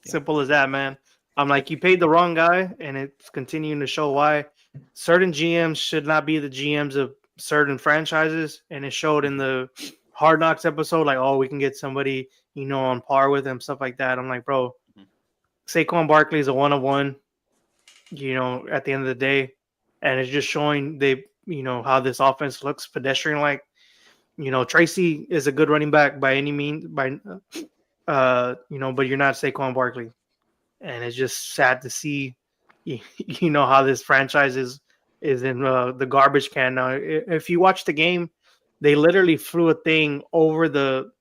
Simple as that, man. I'm like, you paid the wrong guy, and it's continuing to show why certain GMs should not be the GMs of certain franchises. And it showed in the Hard Knocks episode, like, oh, we can get somebody, on par with him, stuff like that. I'm like, bro, Saquon Barkley is a one-on-one, at the end of the day. And it's just showing how this offense looks pedestrian-like. Tracy is a good running back by any means, but you're not Saquon Barkley. And it's just sad to see, how this franchise is in the garbage can now. If you watch the game, they literally flew a thing over the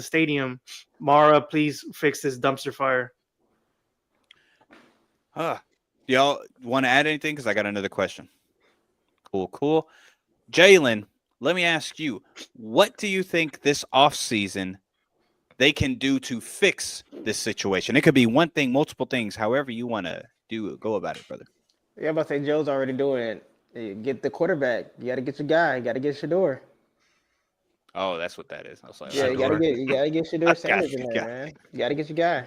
stadium. Mara, please fix this dumpster fire. Y'all want to add anything? Because I got another question. Cool. Jalen, let me ask you, what do you think this offseason they can do to fix this situation? It could be one thing, multiple things, however you want to go about it, brother. Yeah, I'm about to say Joe's already doing it. Get the quarterback. You got to get your guy. You got to get Shador. Oh, that's what that is. I was like, Yeah, Shador. you gotta get Shador Sanders in there, got man. You got to get your guy.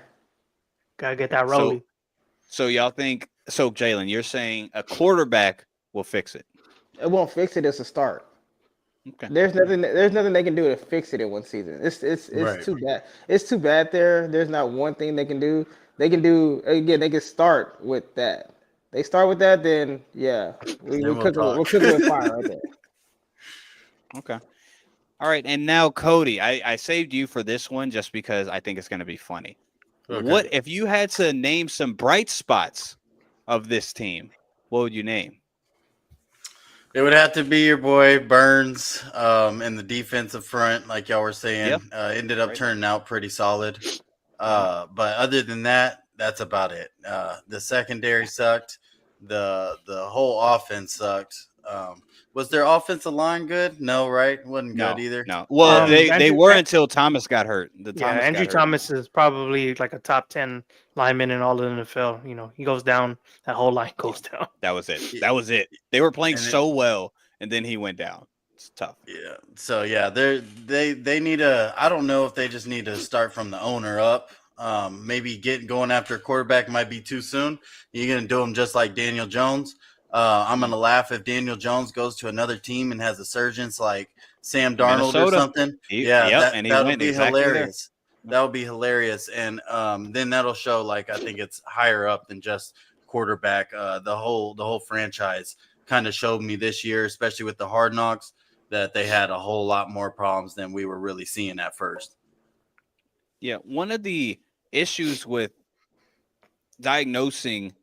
Gotta get that So, rollie. so y'all think so? Jalen, you're saying a quarterback will fix it? It won't fix it. It's a start. Okay. There's nothing they can do to fix it in one season. It's Right. too bad. It's too bad there. There's not one thing they can do. They can do again. They can start with that. They start with that, then yeah, Then we'll talk. we're cooking with fire right there. Okay. All right. And now, Cody, I saved you for this one just because I think it's going to be funny. Okay. What if you had to name some bright spots of this team? What would you name? It would have to be your boy Burns in the defensive front, like y'all were saying. Yep. Ended up Right. turning out pretty solid. But other than that, that's about it. The secondary sucked. The whole offense sucked. Was their offensive line good? No, right? Wasn't No, good either. no. Well, Yeah. they were until Thomas got hurt. Andrew Thomas is probably like a top 10 lineman in all of the NFL. You know, he goes down, that whole line goes down. That was it. They were playing And so well, and then he went down. It's tough. Yeah. So yeah, they need a. I don't know if they just need to start from the owner up. Maybe going after a quarterback might be too soon. You're gonna do them just like Daniel Jones. I'm gonna laugh if Daniel Jones goes to another team and has a surgeons like Sam Darnold Minnesota. or something. And he that would went be exactly hilarious. That would be hilarious, and then that'll show like I think it's higher up than just quarterback. The whole franchise kind of showed me this year, especially with the Hard Knocks, that they had a whole lot more problems than we were really seeing at first. Yeah, one of the issues with diagnosing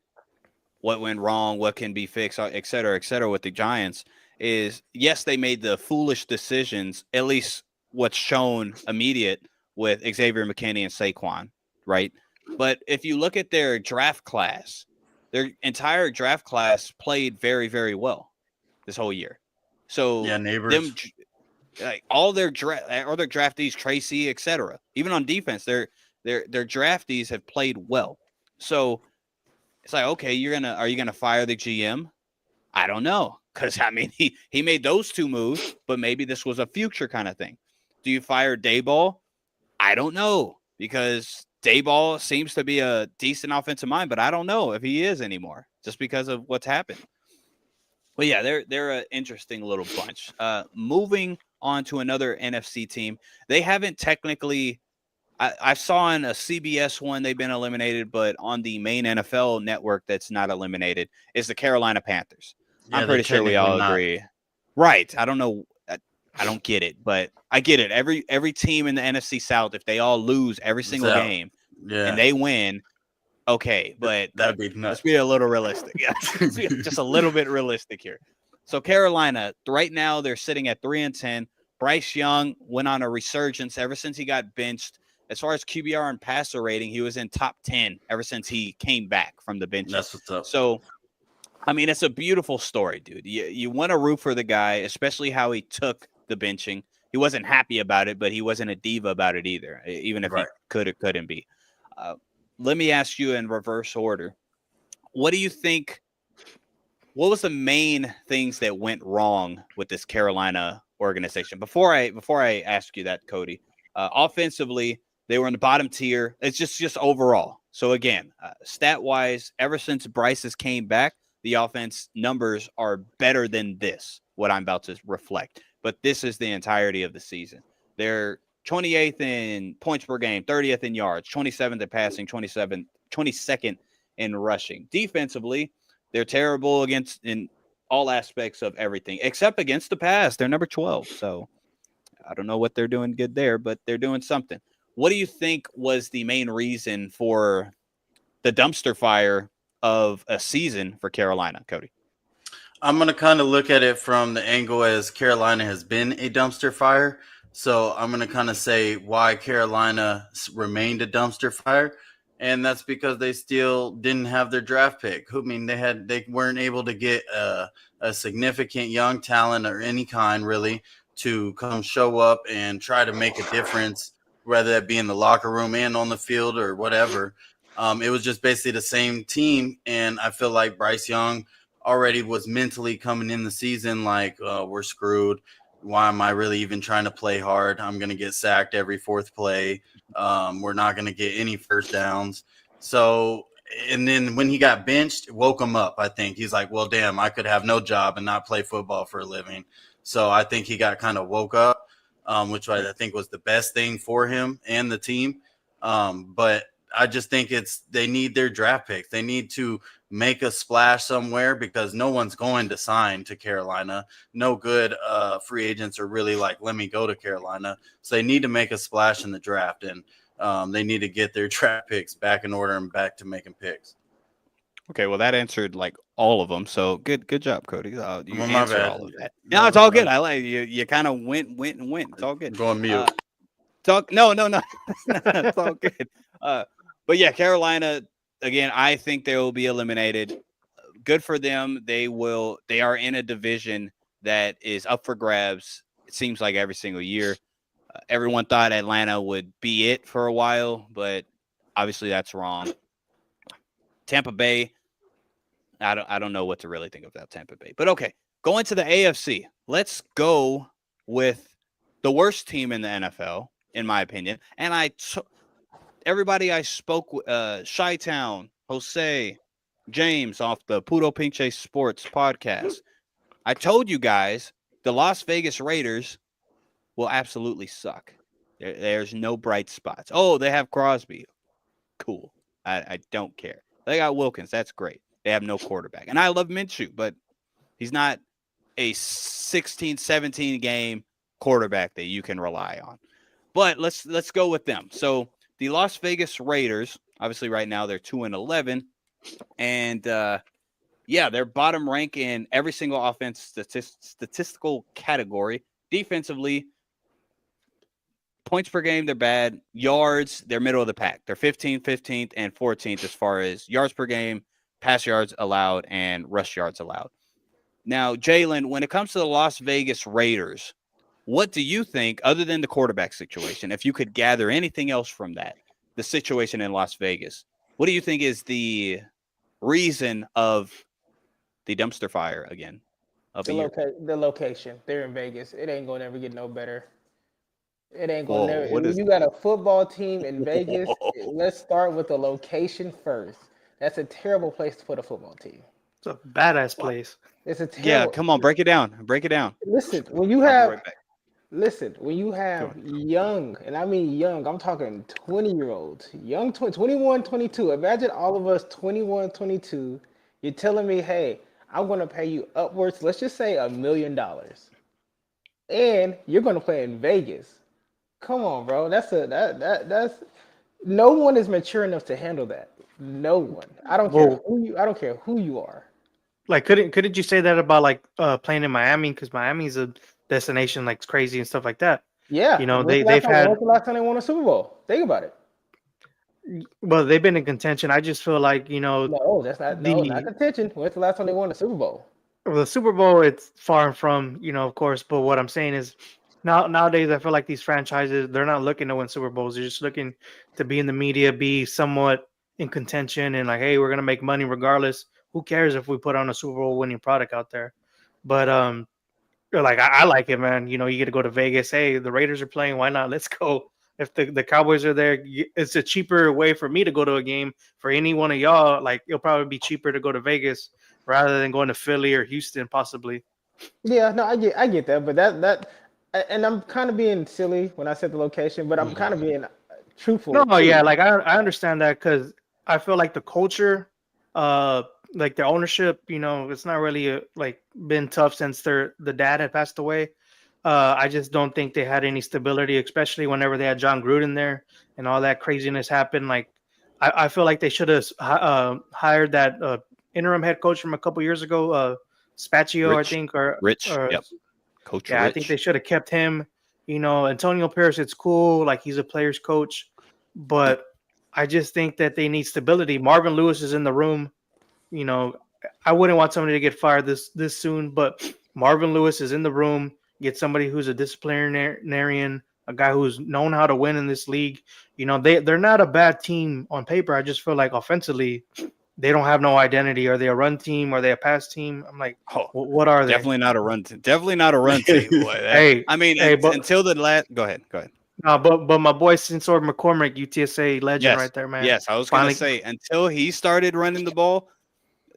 what went wrong, what can be fixed, et cetera, with the Giants is, yes, they made the foolish decisions, at least what's shown immediate with Xavier McKinney and Saquon, right? But if you look at their draft class, their entire draft class played very, very well this whole year. So Yeah, neighbors. them, like all their draftees, Tracy, et cetera, even on defense, their draftees have played well. So it's like, okay, are you gonna fire the GM? I don't know, because I mean he made those two moves, but maybe this was a future kind of thing. Do you fire Dayball? I don't know, because Dayball seems to be a decent offensive mind, but I don't know if he is anymore just because of what's happened. But yeah, they're an interesting little bunch. Moving on to another NFC team, they haven't technically. I saw on a CBS one they've been eliminated, but on the main NFL network that's not eliminated is the Carolina Panthers. Yeah, I'm pretty sure we all technically not. agree. Right. I don't know. I don't get it, but I get it. Every team in the NFC South, if they all lose every single out. game Yeah, and they win, okay, but that'd be let's nuts. be a little realistic. Yeah, just a little bit realistic here. So Carolina, right now they're sitting at 3-10. Bryce Young went on a resurgence ever since he got benched. As far as QBR and passer rating, he was in top 10 ever since he came back from the bench. That's what's up. So, I mean, it's a beautiful story, dude. You want to root for the guy, especially how he took the benching. He wasn't happy about it, but he wasn't a diva about it either, even if he could or couldn't be. Let me ask you in reverse order. What do you think? What was the main things that went wrong with this Carolina organization? Before I ask you that, Cody, offensively, they were in the bottom tier. It's just overall. So again, stat wise, ever since Bryce has came back, the offense numbers are better than this, what I'm about to reflect. But this is the entirety of the season. They're 28th in points per game, 30th in yards, 27th in passing, 22nd in rushing. Defensively, they're terrible in all aspects of everything, except against the pass. They're number 12. So I don't know what they're doing good there, but they're doing something. What do you think was the main reason for the dumpster fire of a season for Carolina, Cody? I'm going to kind of look at it from the angle as Carolina has been a dumpster fire. So I'm going to kind of say why Carolina remained a dumpster fire. and that's because they still didn't have their draft pick. I mean, they weren't able to get a significant young talent or any kind really to come show up and try to make a difference, whether that be in the locker room and on the field or whatever. It was just basically the same team, and I feel like Bryce Young already was mentally coming in the season like we're screwed. Why am I really even trying to play hard? I'm going to get sacked every fourth play. We're not going to get any first downs. So, and then when he got benched, it woke him up. I think he's like, well, damn, I could have no job and not play football for a living. So I think he got kind of woke up, which I think was the best thing for him and the team. But I just think they need their draft picks. They need to make a splash somewhere because no one's going to sign to Carolina. No good free agents are really like, let me go to Carolina. So they need to make a splash in the draft, and they need to get their draft picks back in order and back to making picks. Okay, well that answered like all of them. So good job, Cody. You Well, my answered bad. all of that. No, it's all good. I like you. You kind of went. It's all good. Go on mute. No. It's all good. But yeah, Carolina again. I think they will be eliminated. Good for them. They will. They are in a division that is up for grabs. It seems like every single year. Everyone thought Atlanta would be it for a while, but obviously that's wrong. Tampa Bay. I don't know what to really think about Tampa Bay. But okay, going to the AFC. Let's go with the worst team in the NFL, in my opinion. And everybody I spoke with, Chi-Town, Jose, James off the Pudo Pinche Sports podcast. I told you guys the Las Vegas Raiders will absolutely suck. There's no bright spots. Oh, they have Crosby. Cool. I don't care. They got Wilkins. That's great. They have no quarterback. And I love Minshew, but he's not a 16, 17 game quarterback that you can rely on. But let's go with them. So the Las Vegas Raiders, obviously right now they're 2-11. And they're bottom rank in every single offense statistical category. Defensively, points per game, they're bad. Yards, they're middle of the pack. They're 15th, 15th, and 14th as far as yards per game, pass yards allowed, and rush yards allowed. Now, Jalen, when it comes to the Las Vegas Raiders, what do you think, other than the quarterback situation, if you could gather anything else from that, the situation in Las Vegas, what do you think is the reason of the dumpster fire again? The location. They're in Vegas. It ain't going to ever get no better. It ain't going to never. What When is you got a football team in Vegas, let's start with the location first. That's a terrible place to put a football team. It's a badass place. It's a Yeah, terrible. come on, break it down. Listen, when you I'll be have right back. young, and I mean young, I'm talking 20-year-olds, young 21, 22. Imagine all of us 21, 22. You're telling me, hey, I'm going to pay you upwards, let's just say $1 million. And you're going to play in Vegas. Come on, bro. That's no one is mature enough to handle that. No one. I don't care who you are. Like, couldn't you say that about like playing in Miami? Because Miami's a destination like it's crazy and stuff like that. Yeah. You know, When's they've had. the last time they won a Super Bowl? Think about it. Well, they've been in contention. I just feel like, you know, No, that's not not contention. When's the last time they won a Super Bowl? the Super Bowl, it's far from, you know, of course. But what I'm saying is, nowadays, I feel like these franchises, they're not looking to win Super Bowls. They're just looking to be in the media, be somewhat in contention, and like, hey, we're gonna make money regardless. Who cares if we put on a Super Bowl winning product out there? But like I like it, man. You know, you get to go to Vegas. Hey, the Raiders are playing. Why not? Let's go. If the Cowboys are there, it's a cheaper way for me to go to a game. For any one of y'all, like it'll probably be cheaper to go to Vegas rather than going to Philly or Houston, possibly. Yeah, no, I get that, but and I'm kind of being silly when I said the location, but I'm kind of being truthful. No, yeah, like I understand that because I feel like the culture, like the ownership, you know, it's not really like been tough since the dad had passed away. I just don't think they had any stability, especially whenever they had John Gruden there and all that craziness happened. Like, I feel like they should have hired that interim head coach from a couple years ago, Spaccio, I think, or Rich. Yep. Coach yeah, Rich. I think they should have kept him. You know, Antonio Pierce, it's cool, like he's a player's coach, but I just think that they need stability. Marvin Lewis is in the room. You know, I wouldn't want somebody to get fired this soon, but Marvin Lewis is in the room. Get somebody who's a disciplinarian, a guy who's known how to win in this league. You know, they're not a bad team on paper. I just feel like offensively, they don't have no identity. Are they a run team? Are they a pass team? I'm like, Oh, what are they? definitely not a run team. Definitely not a run team. Boy, Hey, I mean, but until the last. Go ahead. Go ahead. but my boy Sinsor McCormick, UTSA legend Yes, right there, man. yes. I was gonna Finally, say until he started running the ball,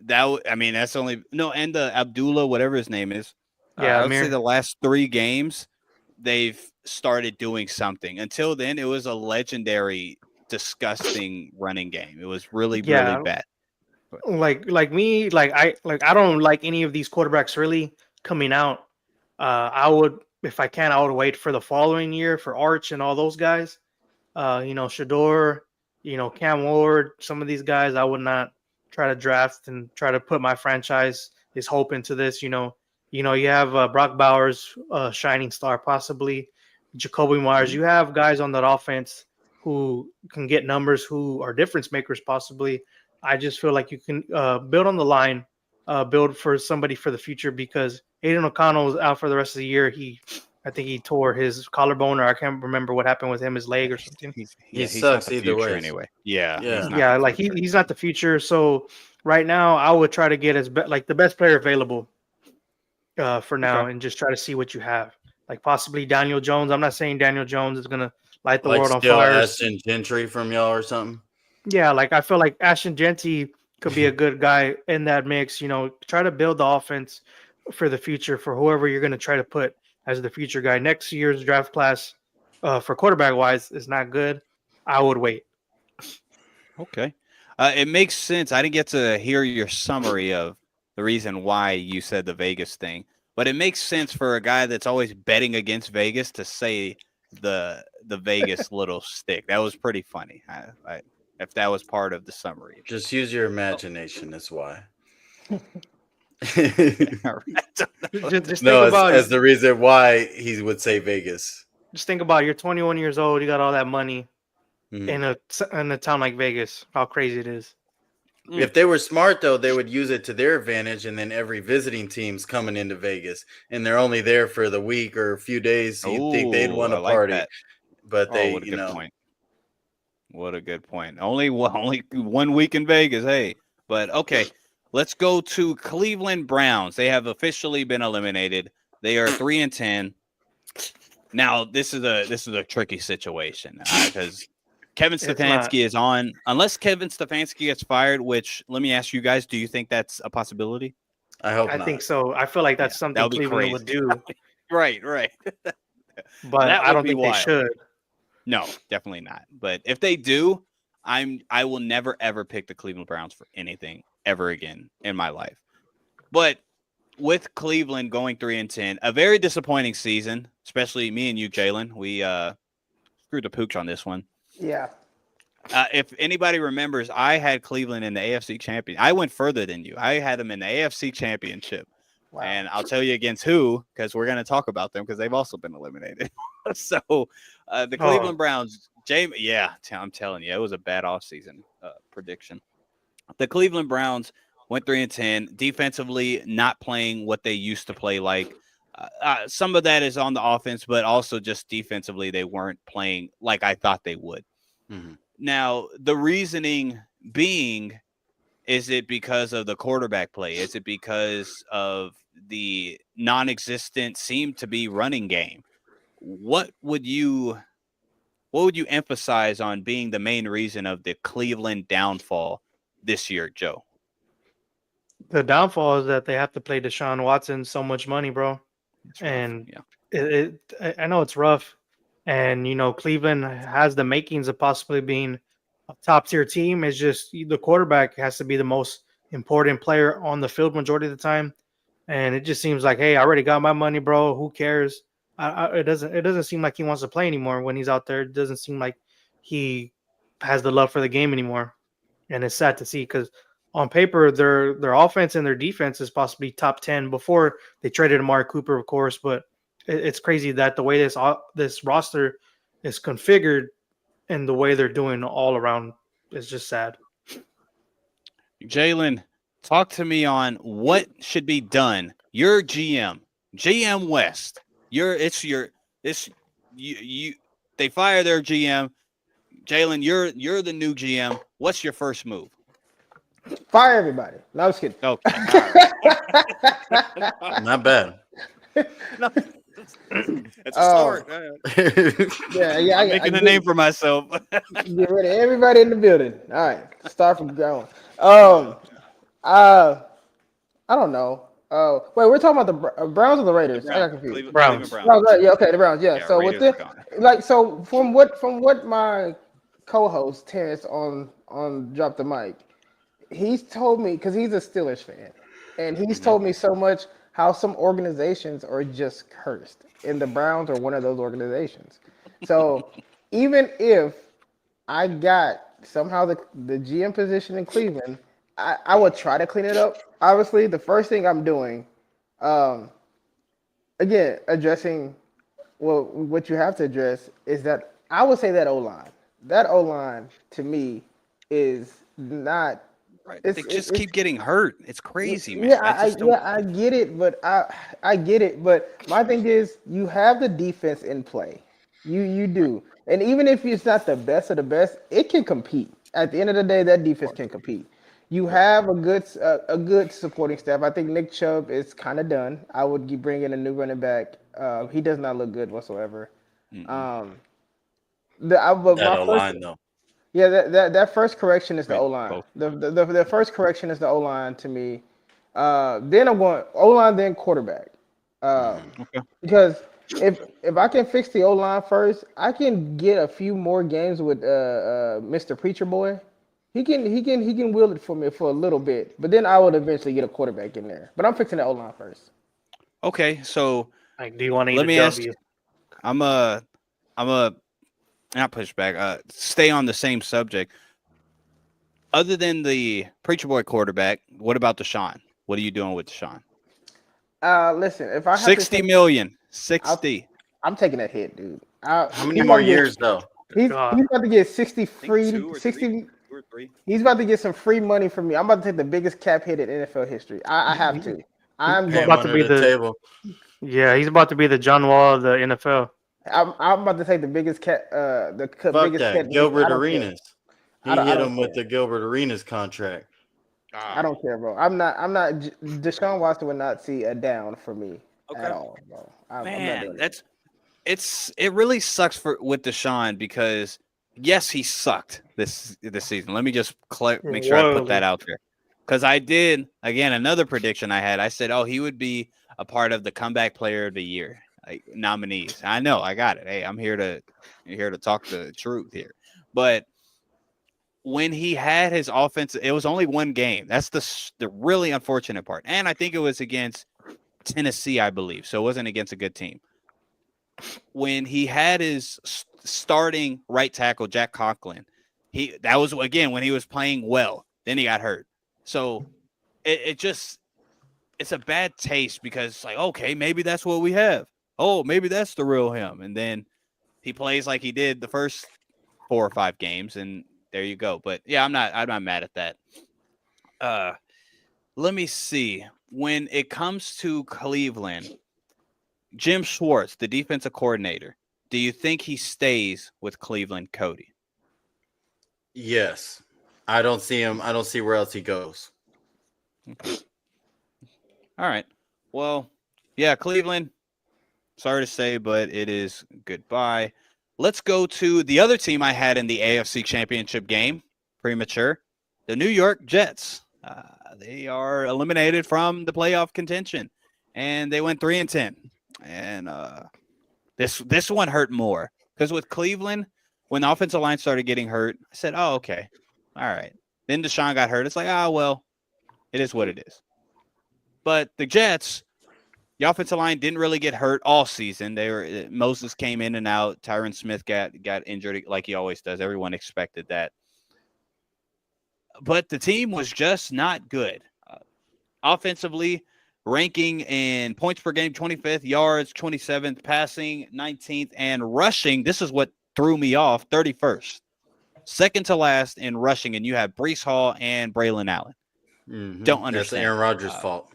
I mean, that's only no. And the Abdullah, whatever his name is, yeah, I would say Amir. the last 3 games they've started doing something. Until then, it was a legendary, disgusting running game. It was really, really Yeah, bad. like me, I don't like any of these quarterbacks really coming out. I would, if I can, I would wait for the following year for Arch and all those guys. You know, Shador, you know, Cam Ward, some of these guys, I would not try to draft and try to put my franchise his hope into this. You have Brock Bowers, shining star, possibly Jacoby Myers. Mhm. You have guys on that offense who can get numbers, who are difference makers, possibly. I just feel like you can build on the line, build for somebody for the future because Aiden O'Connell is out for the rest of the year. I think he tore his collarbone, or I can't remember what happened with him, his leg or something. He He's not sucks the either future way. anyway. Yeah, Yeah. he's not Yeah, the like future. he's not the future. So right now, I would try to get like the best player available for now, Okay. and just try to see what you have. Like possibly Daniel Jones. I'm not saying Daniel Jones is gonna light the Like world on still fire. Ashton Gentry from y'all or something. Yeah, like I feel like Ashton Genty could be a good guy in that mix. You know, try to build the offense for the future for whoever you're going to try to put as the future guy. Next year's draft class for quarterback wise is not good. I would wait. Okay. It makes sense. I didn't get to hear your summary of the reason why you said the Vegas thing, but it makes sense for a guy that's always betting against Vegas to say the Vegas little stick. That was pretty funny. If that was part of the summary. Just use your imagination. That's why. All right. Just No, think about as the reason why he would say Vegas. just think about it. You're 21 years old. You got all that money Mhm. in a town like Vegas. How crazy it is. If they were smart, though, they would use it to their advantage, and then every visiting team's coming into Vegas, and they're only there for the week or a few days. So you'd think they'd Ooh, want I to like party, that. but Oh, they, what a good point. What a good point. Only 1 week in Vegas, hey. But okay, let's go to Cleveland Browns. They have officially been eliminated. They are 3-10. Now, this is a tricky situation because Kevin It's not. Stefanski is on. Unless Kevin Stefanski gets fired, which let me ask you guys, do you think that's a possibility? I hope I not. think so. I feel like that's That something would be Cleveland would crazy. do, Right. but That I would don't be think wild. they should. No, definitely not. But if they do, I will never ever pick the Cleveland Browns for anything ever again in my life. But with Cleveland going 3-10, a very disappointing season, especially me and you, Jalen. We screwed the pooch on this one. Yeah. If anybody remembers, I had Cleveland in the AFC champion. I went further than you. I had them in the AFC championship. Wow. And I'll tell you against who, because we're going to talk about them because they've also been eliminated. So the Cleveland Browns, I'm telling you, it was a bad offseason prediction. The Cleveland Browns went 3-10, defensively not playing what they used to play like. Some of that is on the offense, but also just defensively, they weren't playing like I thought they would. Mhm. Now, the reasoning being, is it because of the quarterback play? Is it because of the non-existent seem to be running game? What would you emphasize on being the main reason of the Cleveland downfall this year, Joe? The downfall is that they have to play Deshaun Watson so much money, bro. It's rough. And Yeah. I know it's rough. And, Cleveland has the makings of possibly being a top tier team. It's just the quarterback has to be the most important player on the field majority of the time. And it just seems like, hey, I already got my money, bro. Who cares? It doesn't seem like he wants to play anymore when he's out there. It doesn't seem like he has the love for the game anymore. And it's sad to see because on paper, their offense and their defense is possibly top 10 before they traded Amari Cooper, of course. But it's crazy that the way this roster is configured and the way they're doing all around It's just sad. Jalen, talk to me on what should be done. You're GM West. It's you. They fire their GM. Jalen, you're the new GM. What's your first move? Fire everybody. No, I was kidding. Okay, all right. Not bad. No, it's a Oh. start. Yeah. I'm making a name for myself. Get rid of everybody in the building. All right, start from ground. I don't know. Wait, we're talking about the Browns or the Raiders? I got confused. Browns. Browns, right, yeah, okay, the Browns. Yeah. Yeah, So with Raiders the are gone. so from what my co-host Terrence on Drop the Mic, he's told me because he's a Steelers fan, and he's told me so much how some organizations are just cursed, and the Browns are one of those organizations. So even if I got somehow the GM position in Cleveland, I would try to clean it up. Obviously, the first thing I'm doing, again, addressing what you have to address is that I would say that O-line. That O-line to me is not. Right. They just keep getting hurt. It's crazy, man. Yeah, I get it, but I get it. But my thing is, you have the defense in play. You do, and even if it's not the best of the best, it can compete. At the end of the day, that defense can compete. You have a good supporting staff. I think Nick Chubb is kind of done. I would bring in a new running back. He does not look good whatsoever. Mm-mm. But That my O-line, though. yeah, that first correction is the Right, O line. both. The first correction is the O line to me. Then I'm going O line, then quarterback. Okay. Because if I can fix the O line first, I can get a few more games with Mr. Preacher Boy. He can wield it for me for a little bit, but then I would eventually get a quarterback in there. But I'm fixing the O line first. Okay. So Like, do you want to eat let a me ask. W? I'm a not push back. Stay on the same subject. Other than the Preacher Boy quarterback, what about Deshaun? What are you doing with Deshaun? Listen, if I have 60 million. 60. I'm taking a hit, dude. How many more years, though? He's God. about to get 60 I think free, 2 or 60. 3. 2 or 3. He's about to get some free money from me. I'm about to take the biggest cap hit in NFL history. I have to. I'm He's Pay going. him about to under be the the- table. Yeah, he's about to be the John Wall of the NFL. I'm about to take the biggest cat. Fuck Biggest that. cat. Gilbert I don't care. Arenas. He I don't- I hit don't him with care. the Gilbert Arenas contract. I don't care, bro. I'm not. Deshaun Watson would not see a down for me at all, bro. I'm not Man, doing it. it really sucks with Deshaun because yes, he sucked this season. Let me just make sure I put that out there. Because I did, again, another prediction I had. I said, oh, he would be a part of the comeback player of the year nominees. I know, I got it. Hey, I'm here to talk the truth here. But when he had his offense, it was only one game. That's the really unfortunate part. And I think it was against Tennessee, I believe. So it wasn't against a good team. When he had his starting right tackle, Jack Conklin, that was, again, when he was playing well. Then he got hurt. So it's a bad taste because it's like, okay, maybe that's what we have. Oh, maybe that's the real him. And then he plays like he did the first 4 or 5 games, and there you go. But yeah, I'm not mad at that. Let me see. When it comes to Cleveland, Jim Schwartz, the defensive coordinator, do you think he stays with Cleveland, Cody? Yes. I don't see him. I don't see where else he goes. Okay. All right. Well, yeah, Cleveland, sorry to say, but it is goodbye. Let's go to the other team I had in the AFC Championship game, premature, the New York Jets. They are eliminated from the playoff contention, and they went 3-10. And this one hurt more because with Cleveland, when the offensive line started getting hurt, I said, oh, okay. All right. Then Deshaun got hurt. It's like, well, it is what it is. But the Jets, the offensive line didn't really get hurt all season. Moses came in and out. Tyron Smith got injured like he always does. Everyone expected that. But the team was just not good. Offensively, ranking in points per game, 25th, yards, 27th, passing, 19th, and rushing. This is what threw me off, 31st. second to last in rushing, and you have Brees Hall and Braylon Allen. Mhm. Don't That's understand. Aaron Rodgers' fault.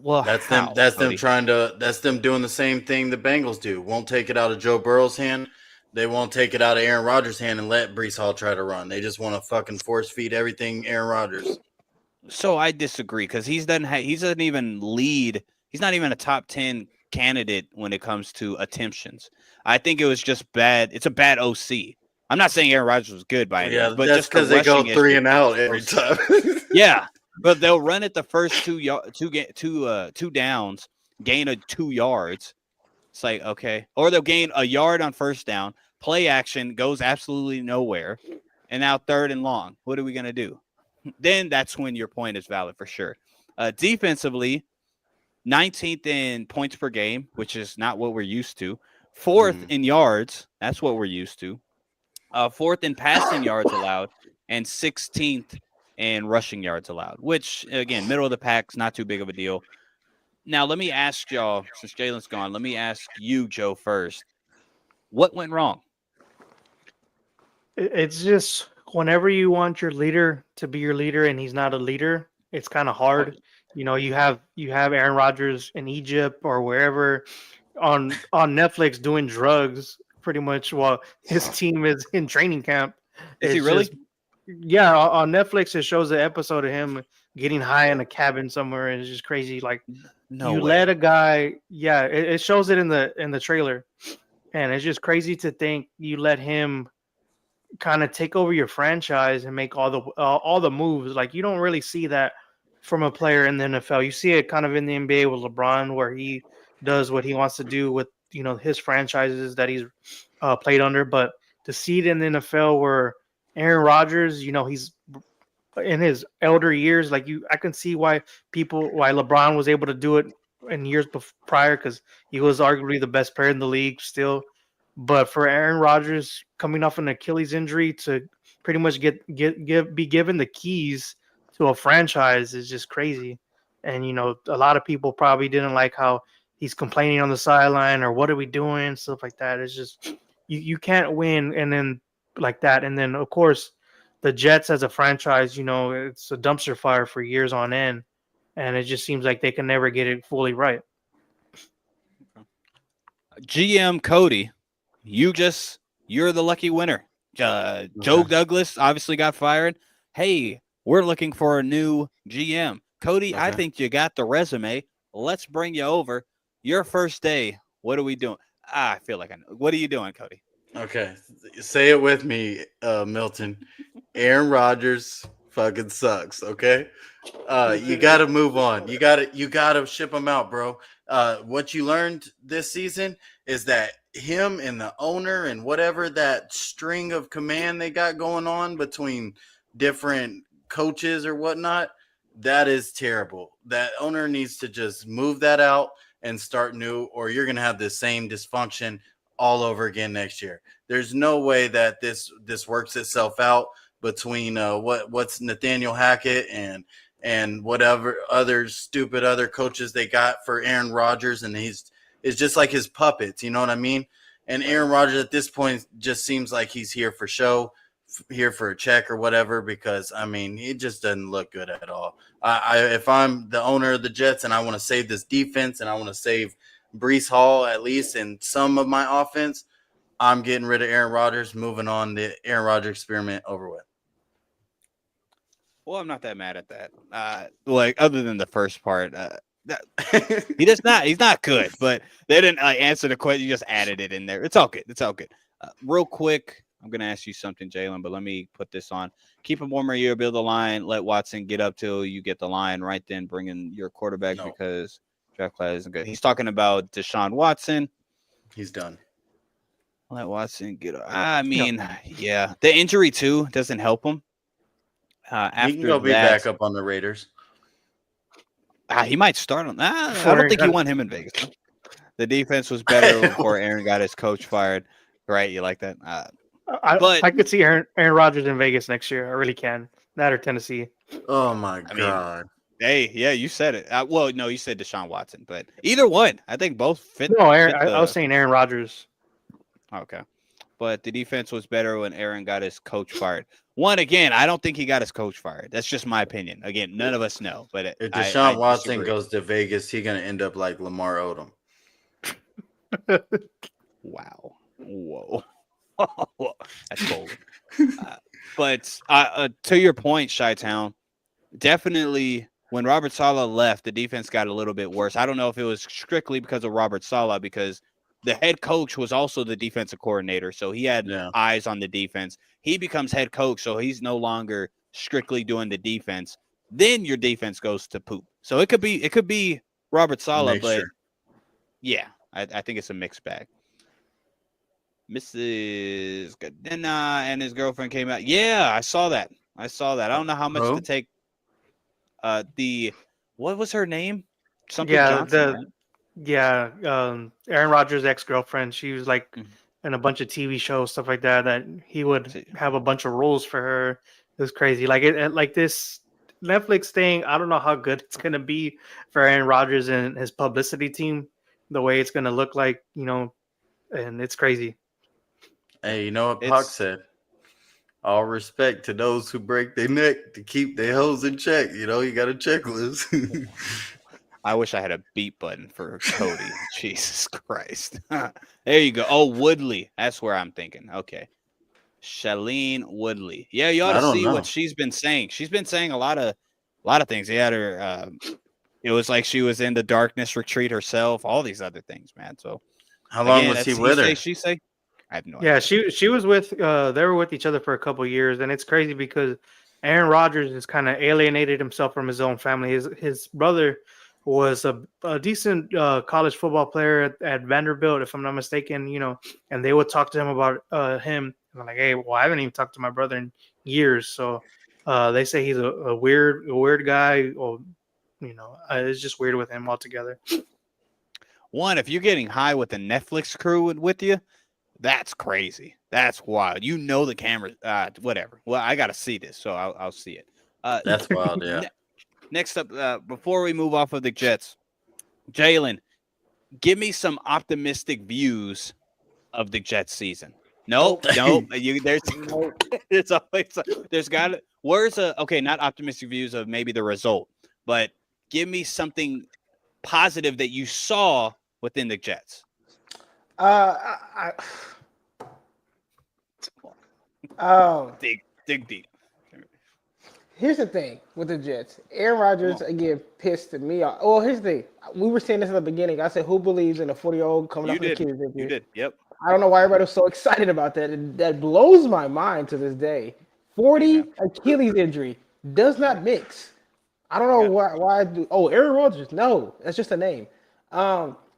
Well, That's how, them. That's them Cody? trying to. That's them doing the same thing the Bengals do. Won't take it out of Joe Burrow's hand. They won't take it out of Aaron Rodgers' hand and let Brees Hall try to run. They just want to fucking force feed everything Aaron Rodgers. So I disagree because he doesn't even lead. He's not even a top 10 candidate when it comes to attemptions. I think it was just bad. It's a bad OC. I'm not saying Aaron Rodgers was good by any means, Yeah, but that's just the because they go rushing 3 issue. and out every time. Yeah, but they'll run it the first two downs, gain 2 yards. It's like, okay, or they'll gain a yard on first down. Play action goes absolutely nowhere, and now 3rd and long. What are we gonna do? Then that's when your point is valid for sure. Defensively, 19th in points per game, which is not what we're used to. 4th in yards, that's what we're used to. 4th in passing yards allowed, and 16th in rushing yards allowed, which, again, middle of the pack is not too big of a deal. Now, let me ask y'all, since Jalen's gone, let me ask you, Joe, first. What went wrong? It's just whenever you want your leader to be your leader and he's not a leader, it's kind of hard. You know, you have Aaron Rodgers in Egypt or wherever on Netflix doing drugs pretty much while his team is in training camp. Is he It's really? just yeah, on Netflix it shows an episode of him getting high in a cabin somewhere and it's just crazy. Like No you way. let a guy, yeah, it shows it in the trailer, and it's just crazy to think you let him kind of take over your franchise and make all the moves. Like you don't really see that from a player in the NFL. You see it kind of in the NBA with LeBron, where he does what he wants to do with his franchises that he's played under. But to see it in the NFL where Aaron Rodgers, he's in his elder years, I can see why LeBron was able to do it in years prior because he was arguably the best player in the league still. But for Aaron Rodgers coming off an Achilles injury to pretty much be given the keys to a franchise is just crazy. And a lot of people probably didn't like how he's complaining on the sideline or what are we doing, stuff like that. It's just you can't win and then like that. And then of course the Jets as a franchise, it's a dumpster fire for years on end, and it just seems like they can never get it fully right. GM Cody, you're the lucky winner. Joe Douglas obviously got fired. Hey, we're looking for a new GM. Cody, I think you got the resume. Let's bring you over. Your first day. What are we doing? I feel like I know. What are you doing, Cody? Okay, say it with me, Milton. Aaron Rodgers fucking sucks. Okay, you got to move on. You got to ship him out, bro. What you learned this season is that him and the owner and whatever that string of command they got going on between different coaches or whatnot, that is terrible. That owner needs to just move that out and start new, or you're gonna have the same dysfunction all over again next year. There's no way that this works itself out between what's Nathaniel Hackett and whatever other stupid other coaches they got for Aaron Rodgers, and it's just like his puppets, you know what I mean? And Aaron Rodgers at this point just seems like he's here for show, here for a check or whatever, because I mean it just doesn't look good at all. If I'm the owner of the Jets and I want to save this defense and I want to save Brees Hall at least in some of my offense, I'm getting rid of Aaron Rodgers, moving on the Aaron Rodgers experiment over with. Well, I'm not that mad at that. Other than the first part, he's not good, but they didn't answer the question. You just added it in there. It's all good. It's all good. Real quick, I'm going to ask you something, Jalen, but let me put this on. Keep him warmer. You build the line. Let Watson get up till you get the line. Right then, bring in your quarterback because draft class isn't good. He's talking about Deshaun Watson. He's done. Let Watson get up. I mean, yeah. The injury, too, doesn't help him. He can go be back up on the Raiders. He might start on that. I don't think you want him in Vegas. The defense was better before Aaron got his coach fired. Right? You like that? I could see Aaron Rodgers in Vegas next year. I really can. That or Tennessee. Oh, my God. Hey, yeah, you said it. Well, no, you said Deshaun Watson, but either one. I think both fit. No, I was saying Aaron Rodgers. Okay. but the defense was better when Aaron got his coach fired. Again, I don't think he got his coach fired. That's just my opinion. Again, none of us know, but If I Deshaun Watson disagree. goes to Vegas, he's gonna end up like Lamar Odom. Wow. Whoa. That's bold. But to your point, Chi-Town, definitely when Robert Saleh left, the defense got a little bit worse. I don't know if it was strictly because of Robert Saleh, because the head coach was also the defensive coordinator, so he had eyes on the defense. He becomes head coach, so he's no longer strictly doing the defense. Then your defense goes to poop. So it could be Robert Saleh, but yeah, I think it's a mixed bag. Mrs. Gadena and his girlfriend came out. Yeah, I saw that. I don't know how much to take. What was her name? Something Johnson. Aaron Rodgers' ex-girlfriend. She was like in a bunch of TV shows, stuff like that. That he would have a bunch of roles for her. It was crazy. Like this Netflix thing. I don't know how good it's gonna be for Aaron Rodgers and his publicity team. The way it's gonna look like, and it's crazy. Hey, you know what Pac said? All respect to those who break their neck to keep their hoes in check. You got a checklist. I wish I had a beat button for Cody. Jesus Christ. There you go. Oh, Woodley. That's where I'm thinking. Okay. Shailene Woodley. Yeah, you ought to see what she's been saying. She's been saying a lot of things. They had her it was like she was in the darkness retreat herself, all these other things, man. So how long was he with her? She say? I have no idea. Yeah, she was with they were with each other for a couple of years, and it's crazy because Aaron Rodgers has kind of alienated himself from his own family. His brother was a decent college football player at Vanderbilt, if I'm not mistaken, and they would talk to him about him. And I'm like, hey, well, I haven't even talked to my brother in years. So they say he's a weird guy, or, it's just weird with him altogether. One, if you're getting high with the Netflix crew with you, that's crazy. That's wild. The camera, whatever. Well, I got to see this, so I'll see it. That's wild, yeah. Next up, before we move off of the Jets, Jalen, give me some optimistic views of the Jets season. Nope. There's always not optimistic views of maybe the result, but give me something positive that you saw within the Jets. Dig deep. Here's the thing with the Jets. Aaron Rodgers, again, pissed me off. Well, here's the thing. We were saying this at the beginning. I said, who believes in a 40-year-old coming off the Achilles injury? You did, yep. I don't know why everybody was so excited about that. That blows my mind to this day. 40 Achilles injury does not mix. I don't know why I do. Oh, Aaron Rodgers. No, that's just a name.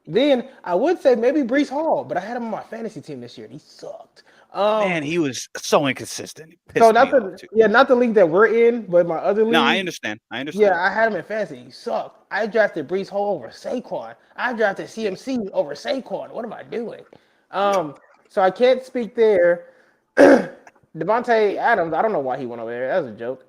Then I would say maybe Breece Hall, but I had him on my fantasy team this year, and he sucked. Man, he was so inconsistent. So not the league that we're in, but my other league. No, I understand. Yeah, I had him in fantasy. He sucked. I drafted Breece Hall over Saquon. I drafted CMC over Saquon. What am I doing? So I can't speak there. Devontae Adams, I don't know why he went over there. That was a joke.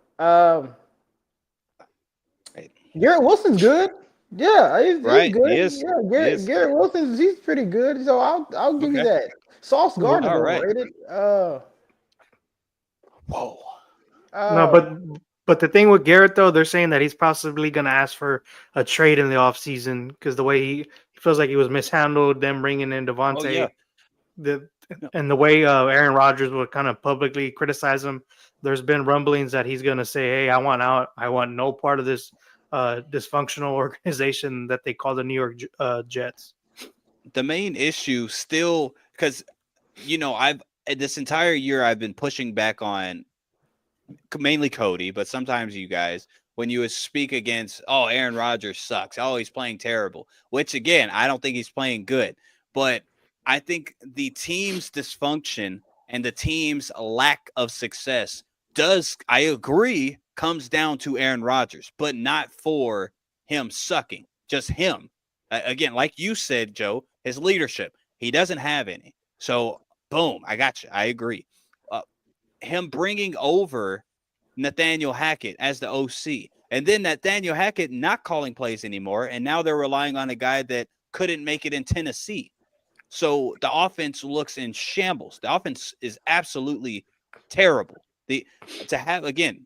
Garrett Wilson's good. Yeah, he's good. He is. Yeah, Garrett Wilson, he's pretty good. So I'll give you that. Sauce Gardner overrated. Whoa. No, but the thing with Garrett, though, they're saying that he's possibly going to ask for a trade in the offseason because the way he feels like he was mishandled, them bringing in Devontae, and the way Aaron Rodgers would kind of publicly criticize him. There's been rumblings that he's going to say, hey, I want out. I want no part of this dysfunctional organization that they call the New York Jets. The main issue still, because, I've this entire year I've been pushing back on mainly Cody, but sometimes you guys, when you speak against, oh, Aaron Rodgers sucks. Oh, he's playing terrible, which again, I don't think he's playing good, but I think the team's dysfunction and the team's lack of success I agree, comes down to Aaron Rodgers, but not for him sucking, just him. Again, like you said, Joe, his leadership, he doesn't have any. So, boom, I got you. I agree. Him bringing over Nathaniel Hackett as the OC, and then Nathaniel Hackett not calling plays anymore, and now they're relying on a guy that couldn't make it in Tennessee. So the offense looks in shambles. The offense is absolutely terrible. The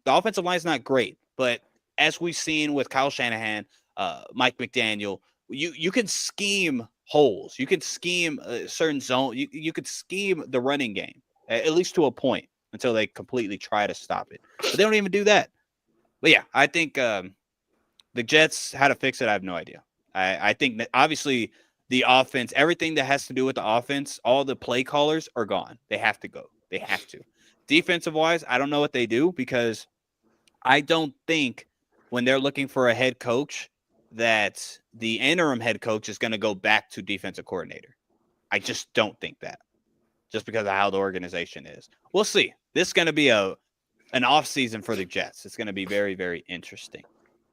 offensive line is not great, but as we've seen with Kyle Shanahan, Mike McDaniel, you can scheme holes. You can scheme a certain zone. You could scheme the running game, at least to a point, until they completely try to stop it. But they don't even do that. But yeah, I think the Jets, how to fix it, I have no idea. I think that obviously the offense, everything that has to do with the offense, all the play callers are gone. They have to go. They have to. Defensive wise, I don't know what they do, because I don't think when they're looking for a head coach that the interim head coach is going to go back to defensive coordinator. I just don't think that, just because of how the organization is. We'll see. This is going to be an offseason for the Jets. It's going to be very, very interesting.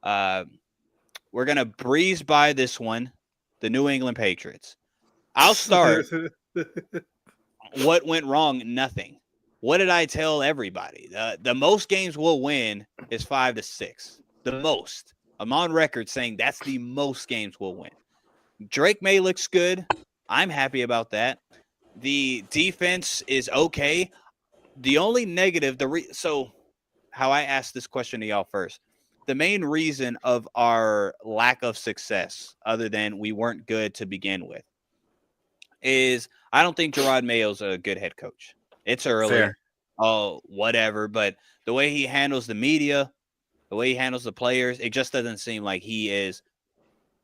We're going to breeze by this one, the New England Patriots. I'll start. What went wrong? Nothing. What did I tell everybody? The most games we'll win is 5-6. The most. I'm on record saying that's the most games we'll win. Drake May looks good. I'm happy about that. The defense is okay. The only negative, so how I asked this question to y'all first. The main reason of our lack of success, other than we weren't good to begin with, is I don't think Gerard Mayo's a good head coach. It's early. Fair. Oh, whatever. But the way he handles the media, the way he handles the players, it just doesn't seem like he is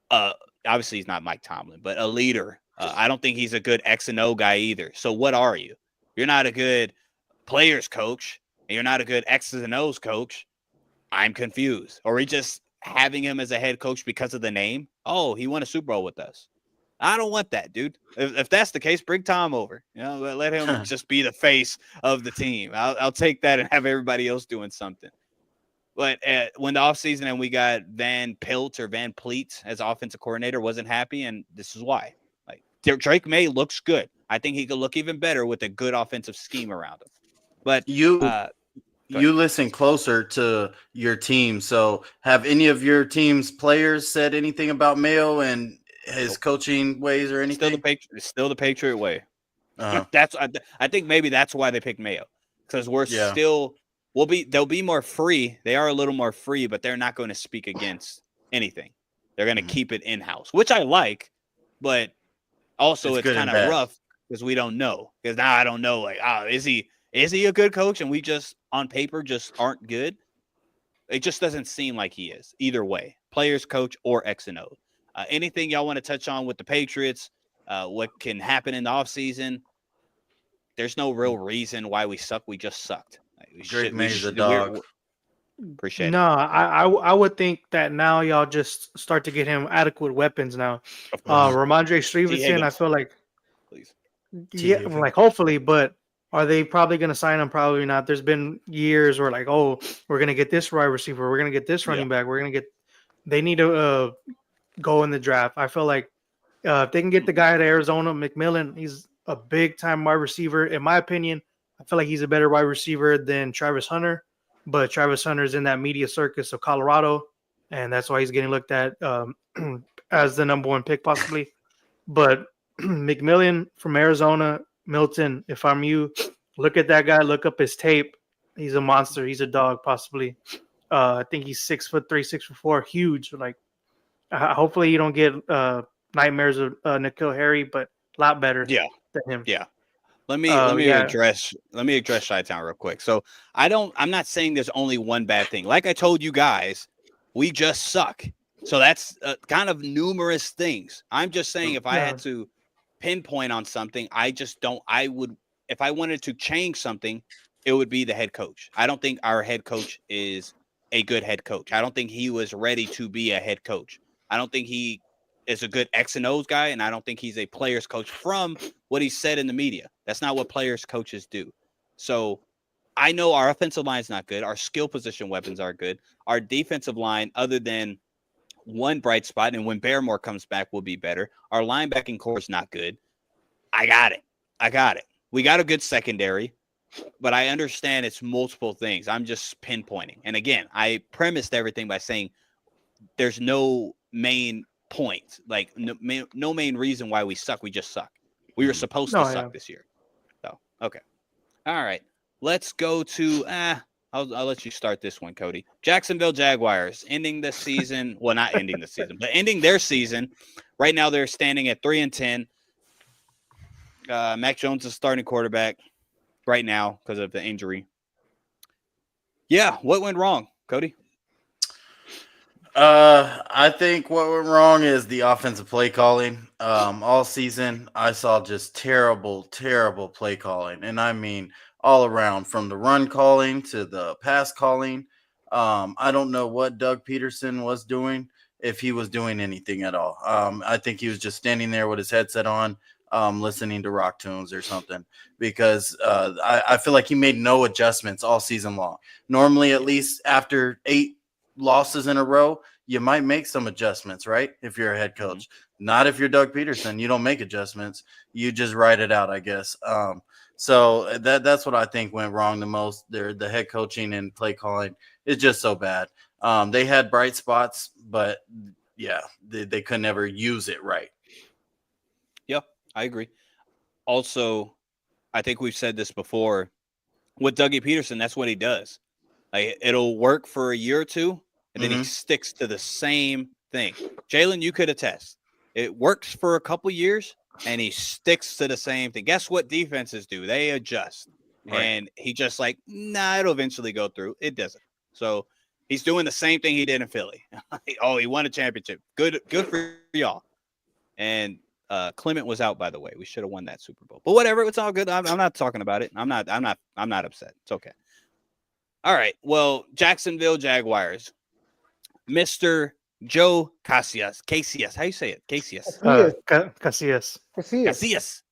obviously he's not Mike Tomlin, but a leader. I don't think he's a good X and O guy either. So what are you? You're not a good players coach, and you're not a good X's and O's coach. I'm confused. Or are we just having him as a head coach because of the name? Oh, he won a Super Bowl with us. I don't want that, dude. If that's the case, bring Tom over. Let him just be the face of the team. I'll take that and have everybody else doing something. But when the offseason and we got Van Pleet as offensive coordinator, wasn't happy, and this is why. Like Drake May looks good. I think he could look even better with a good offensive scheme around him. But you listen closer to your team. So have any of your team's players said anything about Mayo and his coaching ways or anything? Still the Patriot way. Uh-huh. I think maybe that's why they picked Mayo, because they'll be more free. They are a little more free, but they're not going to speak against anything. They're going to keep it in-house, which I like, but also it's kind of rough because we don't know. Because now I don't know, like, is he a good coach and we just on paper just aren't good? It just doesn't seem like he is either way, players, coach, or X and O. Anything y'all want to touch on with the Patriots? What can happen in the offseason? There's no real reason why we suck. We just sucked. Drake May's a dog. Appreciate it. No, I would think that now y'all just start to get him adequate weapons now. Ramondre Stevenson, I feel like, please. Yeah, like hopefully, but are they probably going to sign him? Probably not. There's been years where like, oh, we're going to get this wide receiver, we're going to get this running back, we're going to get. They need to go in the draft. I feel like if they can get the guy at Arizona, McMillan, he's a big time wide receiver. In my opinion, I feel like he's a better wide receiver than Travis Hunter, but Travis Hunter's in that media circus of Colorado, and that's why he's getting looked at as the number one pick possibly. But McMillan from Arizona, Milton, if I'm you, look at that guy, look up his tape. He's a monster. He's a dog, possibly. I think he's 6'3", 6'4", huge. Like, hopefully you don't get nightmares of N'Keal Harry, but a lot better than him. Yeah. Let me address Chi-Town real quick. So I'm not saying there's only one bad thing. Like I told you guys, we just suck. So that's kind of numerous things. I'm just saying if I had to pinpoint on something, if I wanted to change something, it would be the head coach. I don't think our head coach is a good head coach. I don't think he was ready to be a head coach. I don't think he is a good X and O's guy, and I don't think he's a player's coach from what he said in the media. That's not what players coaches do. So I know our offensive line is not good. Our skill position weapons are good. Our defensive line, other than one bright spot, and when Barrymore comes back, will be better. Our linebacking core is not good. I got it. We got a good secondary, but I understand it's multiple things. I'm just pinpointing. And again, I premised everything by saying there's no main point, like no main reason why we suck. We just suck. We were supposed to No, suck yeah. this year. So, okay. All right. Let's go to I'll let you start this one, Cody. Jacksonville Jaguars ending the season. Well, not ending the season, but ending their season. Right now they're standing at 3-10. Mac Jones is starting quarterback right now because of the injury. Yeah, what went wrong, Cody? I think what went wrong is the offensive play calling. All season, I saw just terrible, terrible play calling, and I mean all around, from the run calling to the pass calling. I don't know what Doug Peterson was doing, if he was doing anything at all. I think he was just standing there with his headset on, listening to rock tunes or something, because I feel like he made no adjustments all season long. Normally, at least after 8 losses in a row, you might make some adjustments, right? If you're a head coach. Not if you're Doug Peterson. You don't make adjustments. You just write it out, I guess. So that's what I think went wrong the most. The head coaching and play calling is just so bad. They had bright spots, but yeah, they could never use it right. Yeah, I agree. Also, I think we've said this before. With Dougie Peterson, that's what he does. Like, it'll work for a year or two, and then he sticks to the same thing. Jalen, you could attest. It works for a couple years, and he sticks to the same thing. Guess what defenses do? They adjust. Right. And he just like, nah, it'll eventually go through. It doesn't. So he's doing the same thing he did in Philly. Oh, he won a championship. Good for y'all. And Clement was out, by the way. We should have won that Super Bowl. But whatever, it's all good. I'm not talking about it. I'm not upset. It's okay. All right. Well, Jacksonville Jaguars. Mr. Joe Casillas. How you say it? Casillas. Casillas. Casillas.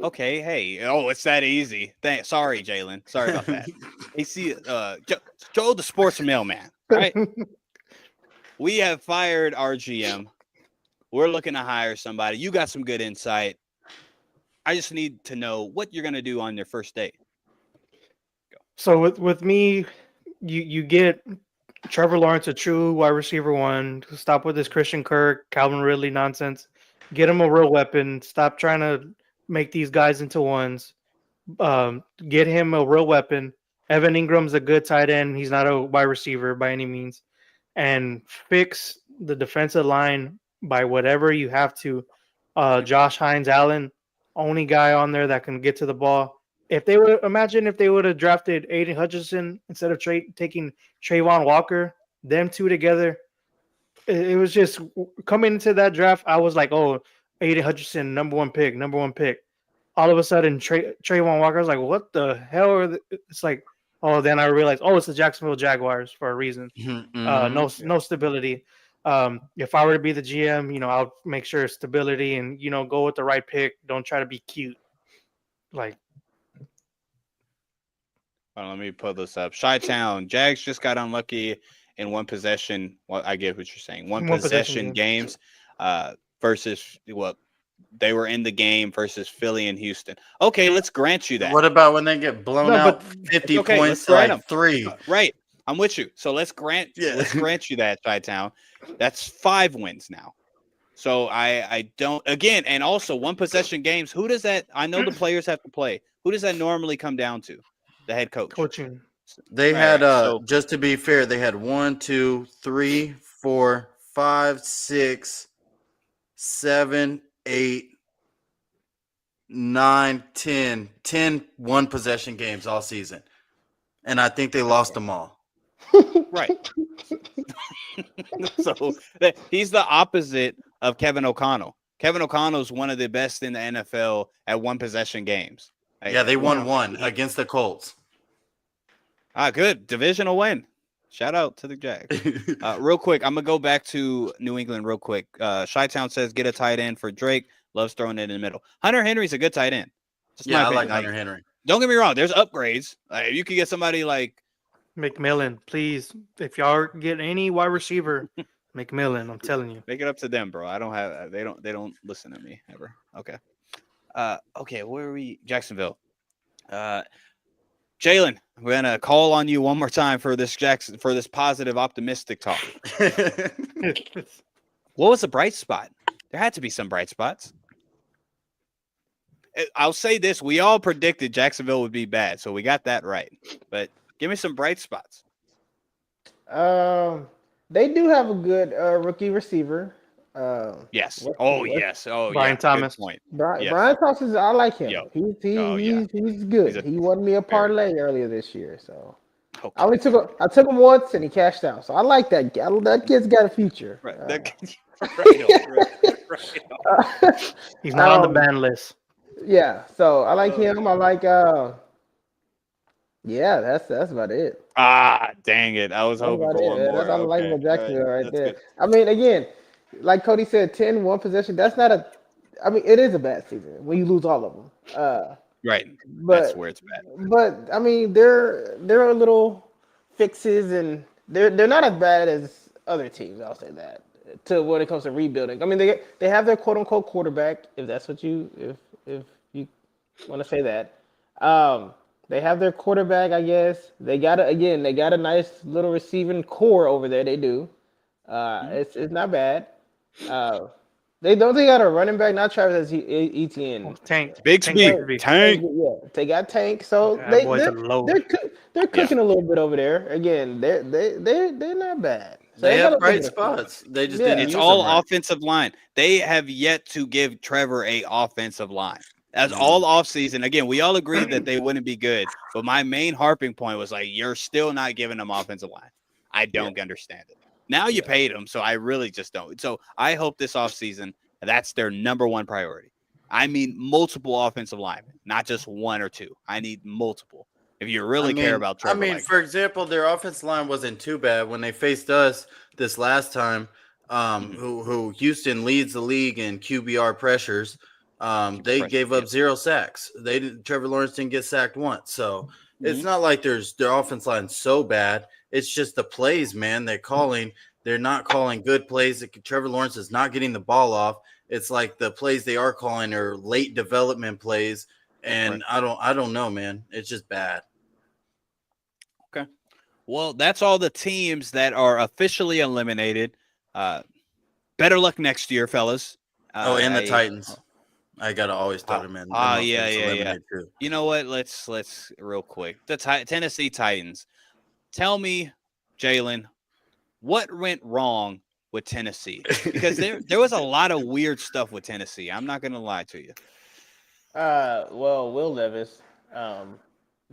Okay. Hey. Oh, it's that easy. Sorry, Jalen. Sorry about that. Joe, the sports mailman. Right. We have fired our GM. We're looking to hire somebody. You got some good insight. I just need to know what you're going to do on your first day. Go. So with me, you get Trevor Lawrence, a true wide receiver one. Stop with this Christian Kirk, Calvin Ridley nonsense. Get him a real weapon. Stop trying to make these guys into ones. Get him a real weapon. Evan Ingram's a good tight end. He's not a wide receiver by any means. And fix the defensive line by whatever you have to. Josh Hines Allen, only guy on there that can get to the ball. If they would have drafted Aiden Hutchinson instead of taking Trayvon Walker, them two together, it was just coming into that draft. I was like, oh, Aiden Hutchinson, number one pick. All of a sudden, Trayvon Walker, I was like, what the hell? It's like, oh, then I realized, oh, it's the Jacksonville Jaguars for a reason. No stability. If I were to be the GM, I'll make sure stability and, go with the right pick. Don't try to be cute. Like, let me pull this up. Chi-Town. Jags just got unlucky in one possession. Well, I get what you're saying. One possession games versus they were in the game versus Philly and Houston. Okay, let's grant you that. What about when they get blown out 50 points to like 3? Right. I'm with you. So let's grant you that, Chi-Town. That's 5 wins now. So I don't, again, and also one possession games. Who does that? I know the players have to play. Who does that normally come down to? The head coach. Coaching. They had, just to be fair, they had 1, 2, 3, 4, 5, 6, 7, 8, 9, 10 one possession games all season. And I think they lost them all. Right. So he's the opposite of Kevin O'Connell. Kevin O'Connell is one of the best in the NFL at one possession games. Yeah, they won one against the Colts. Good. Divisional win. Shout out to the Jags. Real quick, I'm going to go back to New England real quick. Chi-Town says, get a tight end for Drake. Loves throwing it in the middle. Hunter Henry's a good tight end. I like Hunter Henry. Don't get me wrong. There's upgrades. You could get somebody like McMillan, please. If y'all get any wide receiver, McMillan, I'm telling you. Make it up to them, bro. I don't have they don't listen to me ever. Okay. Okay, where are we? Jacksonville. Jalen, we're gonna call on you one more time for this positive, optimistic talk. What was the bright spot? There had to be some bright spots. I'll say this: we all predicted Jacksonville would be bad, so we got that right. But give me some bright spots. Um, they do have a good rookie receiver. Yes. What's Oh, what yes. Oh, Brian yeah. Good Thomas. point. Brian, Yes. Brian Thompson, I like Yo. him. He's Oh, yeah. he's good. He's a He won me a very parlay earlier this year, so I okay. only took him once and he cashed out. So I like that. That kid's got a future. Right. Right on. Right on. He's not on the um, ban list. yeah. So I like Oh, him. I like yeah. That's about it. Ah, dang it. I was That's hoping about for it, one man. That's more. all I like Okay. about All right. Jacksonville right That's there. good. I mean, again, like Cody said, 10 possession. That's not a. I mean, it is a bad season when you lose all of them. Right. That's But where it's bad. I mean, there are little fixes and they're not as bad as other teams. I'll say that. To when it comes to rebuilding, I mean, they have their quote unquote quarterback. If that's what if you want to say that. Um, they have their quarterback, I guess. They got a nice little receiving core over there. They do. It's not bad. Uh, they got a running back, not Travis Etienne. Tank. Big Tank speed. Bigsby. Tank. Yeah, they got Tank, so That boy's a load. they're Yeah. cooking a little bit over there. Again, they're not bad. So They got a have bright little bit of spots. They just Yeah. didn't It's use all them right. offensive line. They have yet to give Trevor a offensive line. That's Mhm. all offseason. Again, we all agreed that they wouldn't be good, but my main harping point was like, you're still not giving them offensive line. I don't understand it. Now you paid them, so I really just don't. So I hope this offseason that's their number one priority. I mean, multiple offensive linemen, not just one or two. I need multiple. If you really care about Trevor, like for example, their offensive line wasn't too bad when they faced us this last time. Mhm. Who Houston leads the league in QBR pressures. They Pressure, gave up yes. 0 sacks. Trevor Lawrence didn't get sacked once. So it's Mhm. not like their offense line so bad. It's just the plays, man. They're not calling good plays. Trevor Lawrence is not getting the ball off. It's like the plays they are calling are late development plays, and I don't know, man. It's just bad. Okay. Well, that's all the teams that are officially eliminated. Better luck next year, fellas. And the Titans. I gotta always throw them in. Them Yeah. motherfuckers eliminated too. You know what? Let's real quick. The Tennessee Titans. Tell me, Jalen, what went wrong with Tennessee? Because there was a lot of weird stuff with Tennessee. I'm not gonna lie to you. Well, Will Levis. That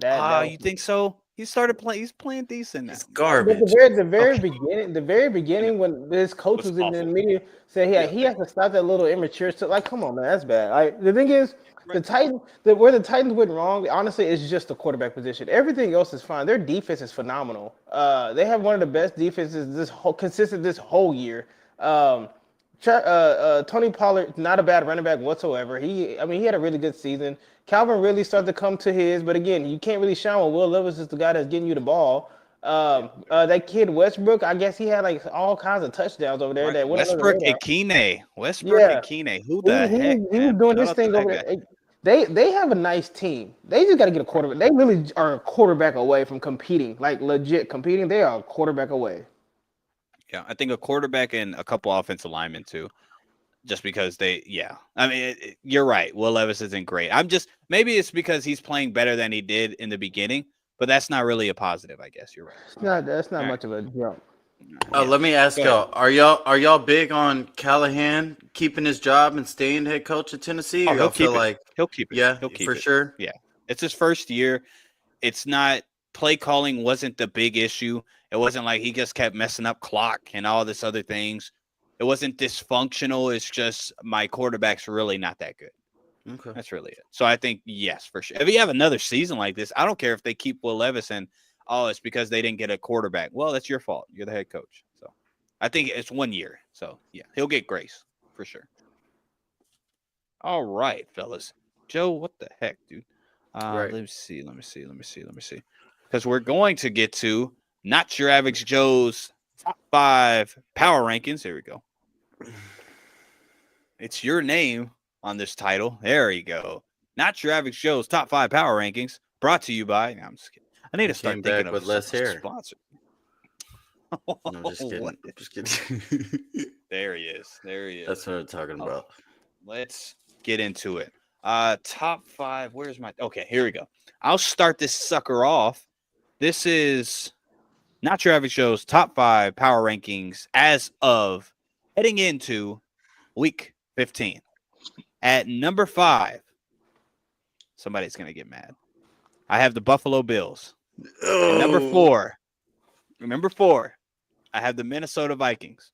was You think so? He started playing. He's playing decent now. It's But garbage. the very Okay. beginning, when this coach Was was in the awful. media saying Yeah. he has to stop that little immature stuff. Like, come on, man, that's bad. Like the thing is, Right. where the Titans went wrong, honestly, is just the quarterback position. Everything else is fine. Their defense is phenomenal. They have one of the best defenses consistent this whole year. Um, Tony Pollard, not a bad running back whatsoever. He had a really good season. Calvin really started to come to his, but again, you can't really shine when Will Levis is the guy that's getting you the ball. That kid Westbrook, I guess he had like all kinds of touchdowns over there. Right. That went under the Westbrook radar. Akine. Westbrook Yeah. Akine. Who the heck, He was man? doing Shout his out to thing that over guy. there. They have a nice team. They just got to get a quarterback. They really are a quarterback away from competing, like legit competing. They are a quarterback away. Yeah, I think a quarterback and a couple offensive linemen too. Just because I mean, you're right. Will Levis isn't great. Maybe it's because he's playing better than he did in the beginning, but that's not really a positive, I guess. You're right. That's not All right. much of a jump. Yeah. Let me ask Go ahead. y'all: Are y'all big on Callahan keeping his job and staying head coach at Tennessee? Oh, Or he'll y'all feel keep it. like, He'll keep it. yeah, He'll keep for it. sure. Yeah. It's his first year. It's not play calling wasn't the big issue. It wasn't like he just kept messing up clock and all this other things. It wasn't dysfunctional. It's just my quarterback's really not that good. Okay. That's really it. So I think, yes, for sure. If you have another season like this, I don't care if they keep Will Levis and, it's because they didn't get a quarterback. Well, that's your fault. You're the head coach. So I think it's 1 year. So, yeah, he'll get grace for sure. All right, fellas. Joe, what the heck, dude? Right. Let me see. Because we're going to get to Not Your Average Joe's top 5 power rankings. Here we go. It's your name on this title. There you go. Not Your Average Joe's top 5 power rankings. Brought to you by. No, I'm just kidding. I need to start Came thinking back of with less some hair. sponsor. No, I'm just kidding. What? I'm just kidding. There he is. That's what I'm talking about. Let's get into it. Top 5. Where's my? Okay, here we go. I'll start this sucker off. This is Not Your Average Joe's top 5 power rankings as of heading into week 15. At number 5, somebody's gonna get mad. I have the Buffalo Bills. At number 4, I have the Minnesota Vikings.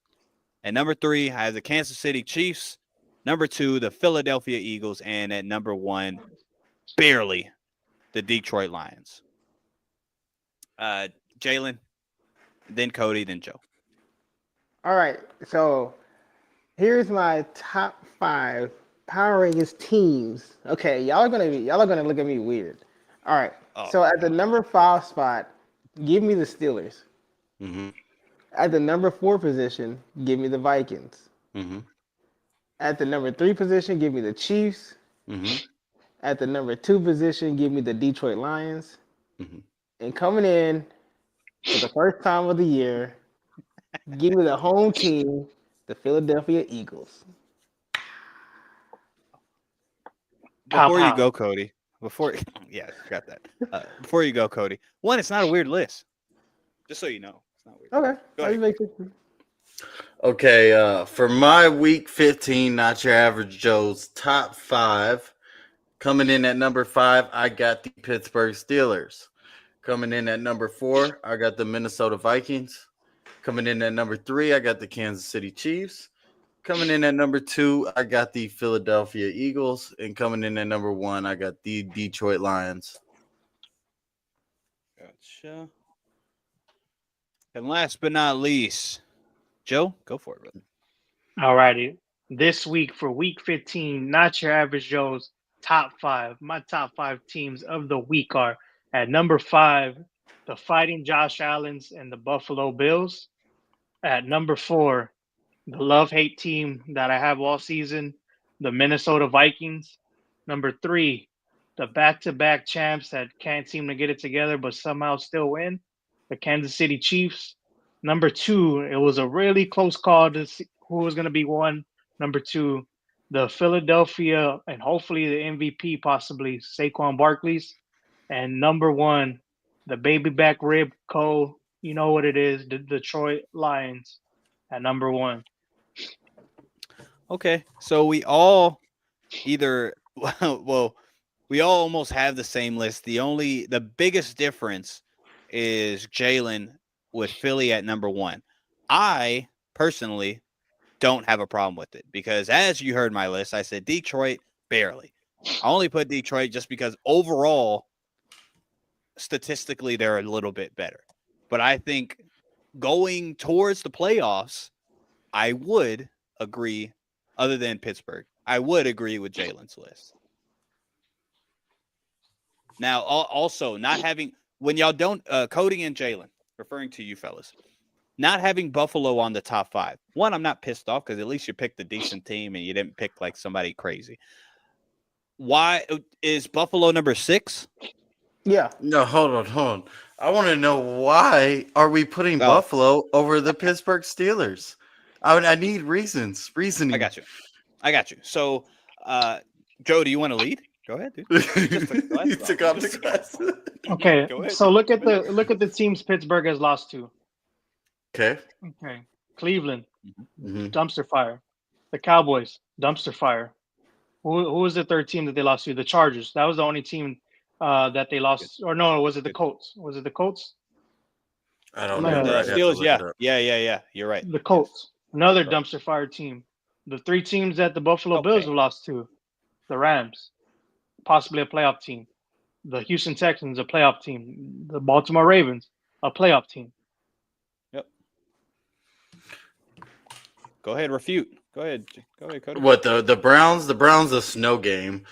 At number 3, I have the Kansas City Chiefs. Number 2, the Philadelphia Eagles. And at number 1, barely, the Detroit Lions. Jalen, then Cody, then Joe. All right, so here's my top 5 Power Rankings teams. Okay, y'all are gonna look at me weird. All right, so at the number 5 spot, give me the Steelers. Mm-hmm. At the number 4 position, give me the Vikings. Mm-hmm. At the number 3 position, give me the Chiefs. Mm-hmm. At the number 2 position, give me the Detroit Lions. Mm-hmm. And coming in for the first time of the year, give me the home team, the Philadelphia Eagles. Before you pow. go, Cody. Yeah, I got that. Before you go, Cody. One, it's not a weird list. Just so you know, it's not weird. Okay. Go ahead. Okay, for my week 15, Not Your Average Joe's top 5. Coming in at number 5, I got the Pittsburgh Steelers. Coming in at number 4, I got the Minnesota Vikings. Coming in at number 3, I got the Kansas City Chiefs. Coming in at number 2, I got the Philadelphia Eagles. And coming in at number 1, I got the Detroit Lions. Gotcha. And last but not least, Joe, go for it, brother. All righty. This week for week 15, Not Your Average Joe's top 5. My top 5 teams of the week are at number 5, the Fighting Josh Allens and the Buffalo Bills. At number 4, the love-hate team that I have all season, the Minnesota Vikings. Number 3, the back-to-back champs that can't seem to get it together but somehow still win, the Kansas City Chiefs. Number 2, it was a really close call to see who was going to be 1. Number 2, the Philadelphia and hopefully the MVP possibly, Saquon Barkley's. And number 1, the baby back rib co, you know what it is, the Detroit Lions at number 1. Okay, so we all either we all almost have the same list. The biggest difference is Jalen with Philly at number 1. I personally don't have a problem with it because as you heard my list, I said Detroit barely. I only put Detroit just because overall, statistically, they're a little bit better. But I think going towards the playoffs, I would agree, other than Pittsburgh, I would agree with Jalen's list. Now, also not having, when y'all don't, Cody and Jalen, referring to you fellas, not having Buffalo on the top 5. One, I'm not pissed off because at least you picked a decent team and you didn't pick like somebody crazy. Why is Buffalo number 6? Yeah. No, hold on. I want to know why are we putting Buffalo over the Pittsburgh Steelers? I need reasoning. I got you. So, Joe, do you want to lead? Go ahead, dude. You took off the glass. Okay, so look at the teams Pittsburgh has lost to. Okay. Cleveland, Mm-hmm. dumpster fire. The Cowboys, dumpster fire. Who was the third team that they lost to? The Chargers. That was the only team that they lost. Or no, was it the Colts? Was it the Colts? I don't know. know. The Steelers, yeah. You're right. The Colts, another dumpster fire team. The 3 teams that the Buffalo Bills have lost to: the Rams, possibly a playoff team; the Houston Texans, a playoff team; the Baltimore Ravens, a playoff team. Yep. Go ahead, refute. Go ahead, Cody. What the Browns? The Browns, a snow game.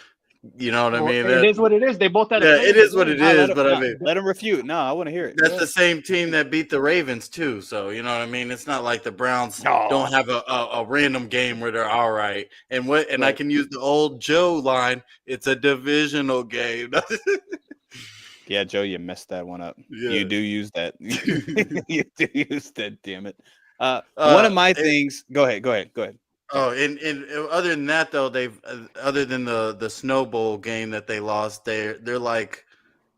You know what I mean? It is what it is. They both had. Yeah, it is what it is. But I mean, let him refute. No, I want to hear it. That's the same team that beat the Ravens too. So you know what I mean. It's not like the Browns don't have a random game where they're all right. And I can use the old Joe line. It's a divisional game. Yeah, Joe, you messed that one up. Yeah. You do use that. You do use that. Damn it. One of my things. Go ahead. Oh, and other than that though, they've other than the Snow Bowl game that they lost, they're like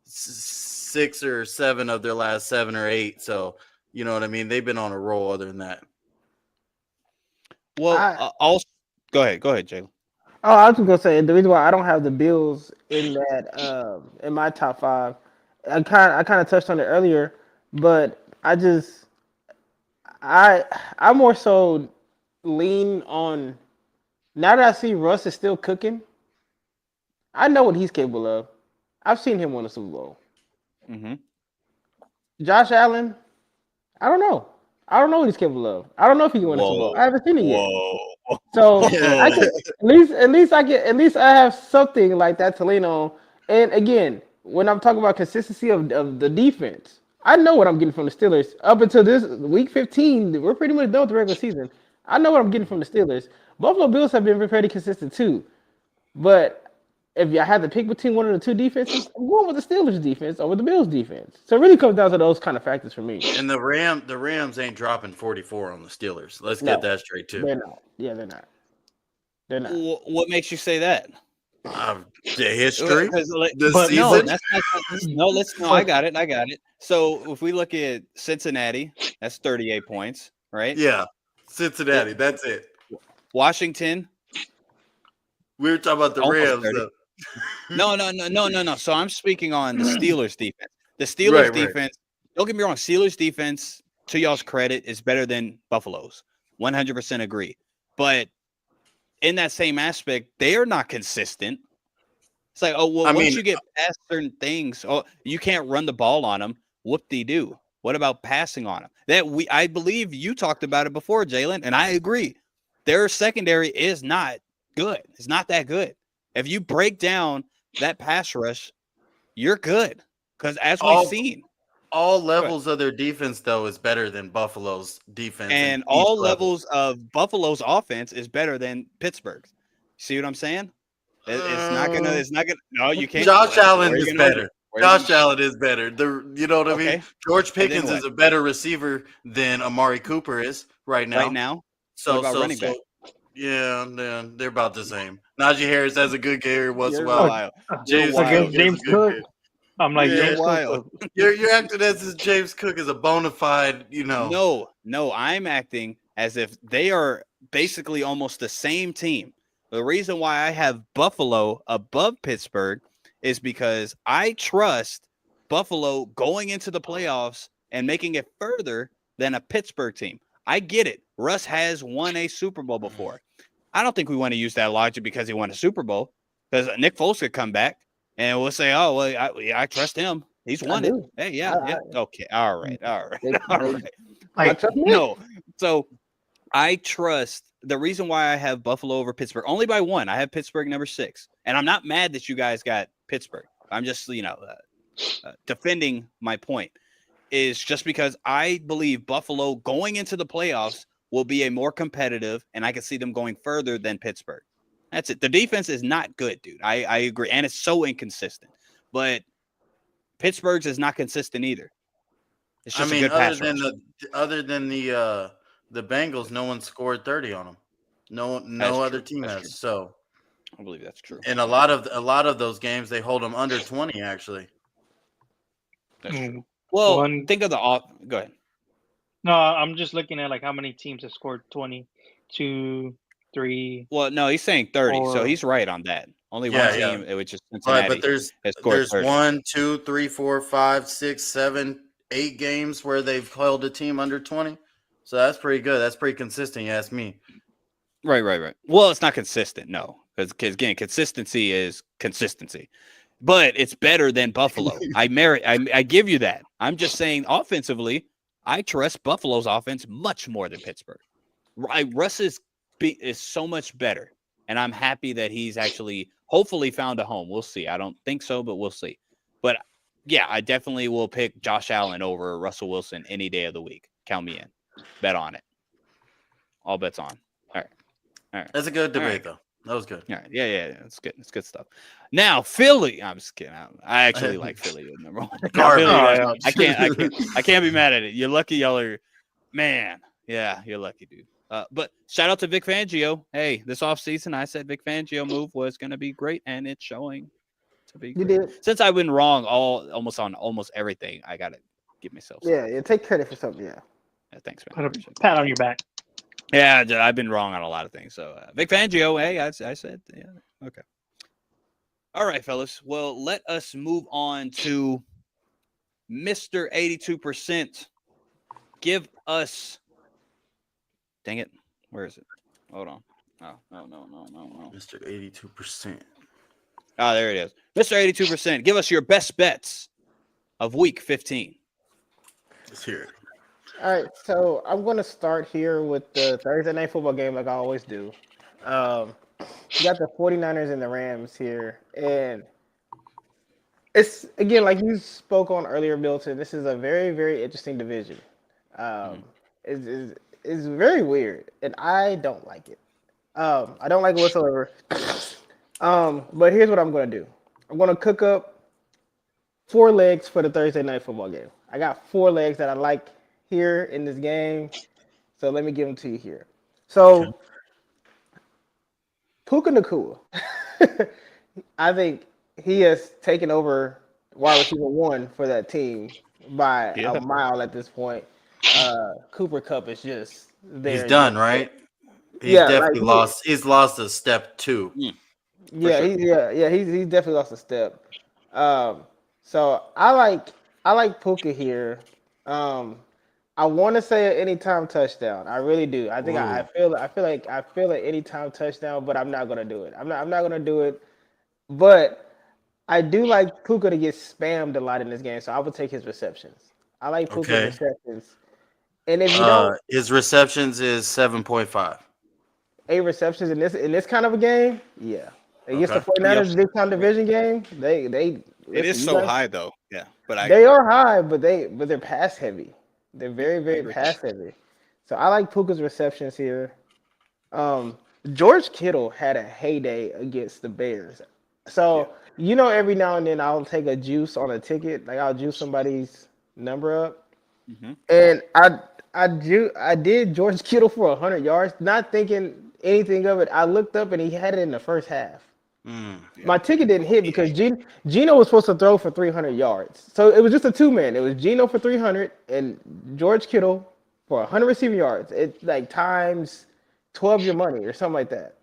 6 or 7 of their last 7 or 8. So you know what I mean. They've been on a roll. Other than that, Well, I, also go ahead, Jalen. oh, I was just gonna say the reason why I don't have the Bills in that in my top five. I kind of touched on it earlier, but I I more so lean on now that I see Russ is still cooking. I know what he's capable of. I've seen him win a Super Bowl. Mm-hmm. Josh Allen, I don't know. I don't know what he's capable of. I don't know if he can win a Super Bowl. I haven't seen it yet. Whoa. So I Yeah. can at least I have something like that to lean on. And again, when I'm talking about consistency of the defense, I know what I'm getting from the Steelers. Up until this week 15, we're pretty much done with the regular season. I know what I'm getting from the Steelers. Buffalo Bills have been pretty consistent too. But if I had to pick between one of the two defenses, I'm going with the Steelers defense over the Bills defense. So it really comes down to those kind of factors for me. and the Rams ain't dropping 44 on the Steelers. Let's No, get that straight too. they're not. Yeah, they're not. They're not. What makes you say that? The history, Because the but no, season. that's not. No, no. I got it. So if we look at Cincinnati, that's 38 points, right? Yeah, Cincinnati. That's it. Washington, We were talking about the almost Rams. 30. Though. No. So I'm speaking on the Steelers defense. The Steelers Right. defense. Don't get me wrong. Steelers defense, to y'all's credit, is better than Buffalo's. 100% agree. But in that same aspect, they are not consistent. It's like, oh, well, once you get past certain things, oh, you can't run the ball on them. Whoop-de-doo. What about passing on them? I believe you talked about it before, Jalen, and I agree. Their secondary is not good. It's not that good. If you break down that pass rush, you're good. Because as we've seen, all levels of their defense, though, is better than Buffalo's defense. And in all each level. levels of Buffalo's offense is better than Pittsburgh's. See what I'm saying? It's not gonna. No, you can't. Josh Allen Where you is gonna better. argue? Josh Allen is better. You know what I mean? Okay. George then Pickens what? is a better receiver than Amari Cooper is right now. Right now. So, What about running back? yeah, they're about the same. Najee Harris has a good game once in a You're while. wild. James You're Cook wild. has James a good Cook. game. I'm like, Yeah. James You're wild. Cook. You're acting as if James Cook is a bona fide, No, I'm acting as if they are basically almost the same team. The reason why I have Buffalo above Pittsburgh is because I trust Buffalo going into the playoffs and making it further than a Pittsburgh team. I get it. Russ has won a Super Bowl before. I don't think we want to use that logic because he won a Super Bowl, because Nick Foles could come back and we'll say, oh, well, I trust him. He's won it. do. Hey, yeah. Okay. All right. Like, No. So I trust. The reason why I have Buffalo over Pittsburgh, only by one. I have Pittsburgh number 6. And I'm not mad that you guys got Pittsburgh. I'm just, defending my point, is just because I believe Buffalo going into the playoffs will be a more competitive, and I can see them going further than Pittsburgh. That's it. The defense is not good, dude. I agree. And it's so inconsistent. But Pittsburgh's is not consistent either. It's just a good pass rush. other than the Bengals, no one scored 30 on them. No other team That's has. true. So I believe that's true. in a lot of those games, they hold them under 20. Actually, That's true. Well, think of the off. Go ahead. No, I'm just looking at like how many teams have scored 20, 2, 3. Well, no, he's saying 30, so Or- he's right on that. Only Yeah, one yeah. team, which is right? Cincinnati, But there's has scored 30. 1, 2, 3, 4, 5, 6, 7, 8 games where they've held a team under 20. So that's pretty good. That's pretty consistent. You ask me. Right. Well, it's not consistent, no, because again, consistency is consistency, but it's better than Buffalo. I give you that. I'm just saying, offensively, I trust Buffalo's offense much more than Pittsburgh. Russ is so much better, and I'm happy that he's actually hopefully found a home. We'll see. I don't think so, but we'll see. But yeah, I definitely will pick Josh Allen over Russell Wilson any day of the week. Count me in. Bet on it. All bets on. All right. That's a good debate, right. though. That was good. All right. Yeah. It's good. It's good stuff. Now, Philly. I'm just kidding. I actually like Philly with number 1. Garbage. I can't be mad at it. You're lucky y'all are, man. Yeah, you're lucky, dude. But shout out to Vic Fangio. Hey, this offseason, I said Vic Fangio move was going to be great, and it's showing to be You great. did. Since I've been wrong almost on almost everything, I got to give myself some. Yeah, take credit for something. Yeah. Thanks, man. Put a Appreciate it. pat on your back. Yeah, I've been wrong on a lot of things. So Vic Fangio, hey, I said, yeah, okay. All right, fellas. Well, let us move on to Mr. 82%. Give us. Dang it. Where is it? Hold on. Oh, no. Mr. 82%. Ah, there it is. Mr. 82%. Give us your best bets of week 15. Let's hear it. All right, so I'm going to start here with the Thursday night football game like I always do. You got the 49ers and the Rams here. And it's, again, like you spoke on earlier, Milton, this is a very, very interesting division. It's very weird, and I don't like it. I don't like it whatsoever. But here's what I'm going to do. I'm going to cook up 4 legs for the Thursday night football game. I got 4 legs that I like here in this game. So let me give them to you here. So Puka Nakua, I think he has taken over wide receiver 1 for that team by a mile at this point. Cooper Kupp is just there. He's done, right? He's definitely lost. He's lost a step 2. Yeah, sure. He's definitely lost a step. So I like Puka here. I want to say an anytime touchdown. I really do. I think I feel an anytime touchdown, but I'm not gonna do it. I'm not gonna do it. But I do like Puka to get spammed a lot in this game, so I would take his receptions. I like Puka's receptions. And if you don't, his receptions is 7.5. 8 receptions in this kind of a game, yeah. Against the 49ers, this kind of division game, they it is so high though. Yeah, but they are high, but they're pass heavy. They're very, very pass heavy. So I like Puka's receptions here. George Kittle had a heyday against the Bears. So every now and then I'll take a juice on a ticket, like I'll juice somebody's number up, and I did George Kittle for 100 yards, not thinking anything of it. I looked up and he had it in the first half. My ticket didn't hit because Gino was supposed to throw for 300 yards. So it was just a 2-man. It was Gino for 300 and George Kittle for 100 receiving yards. It's like times 12 your money or something like that.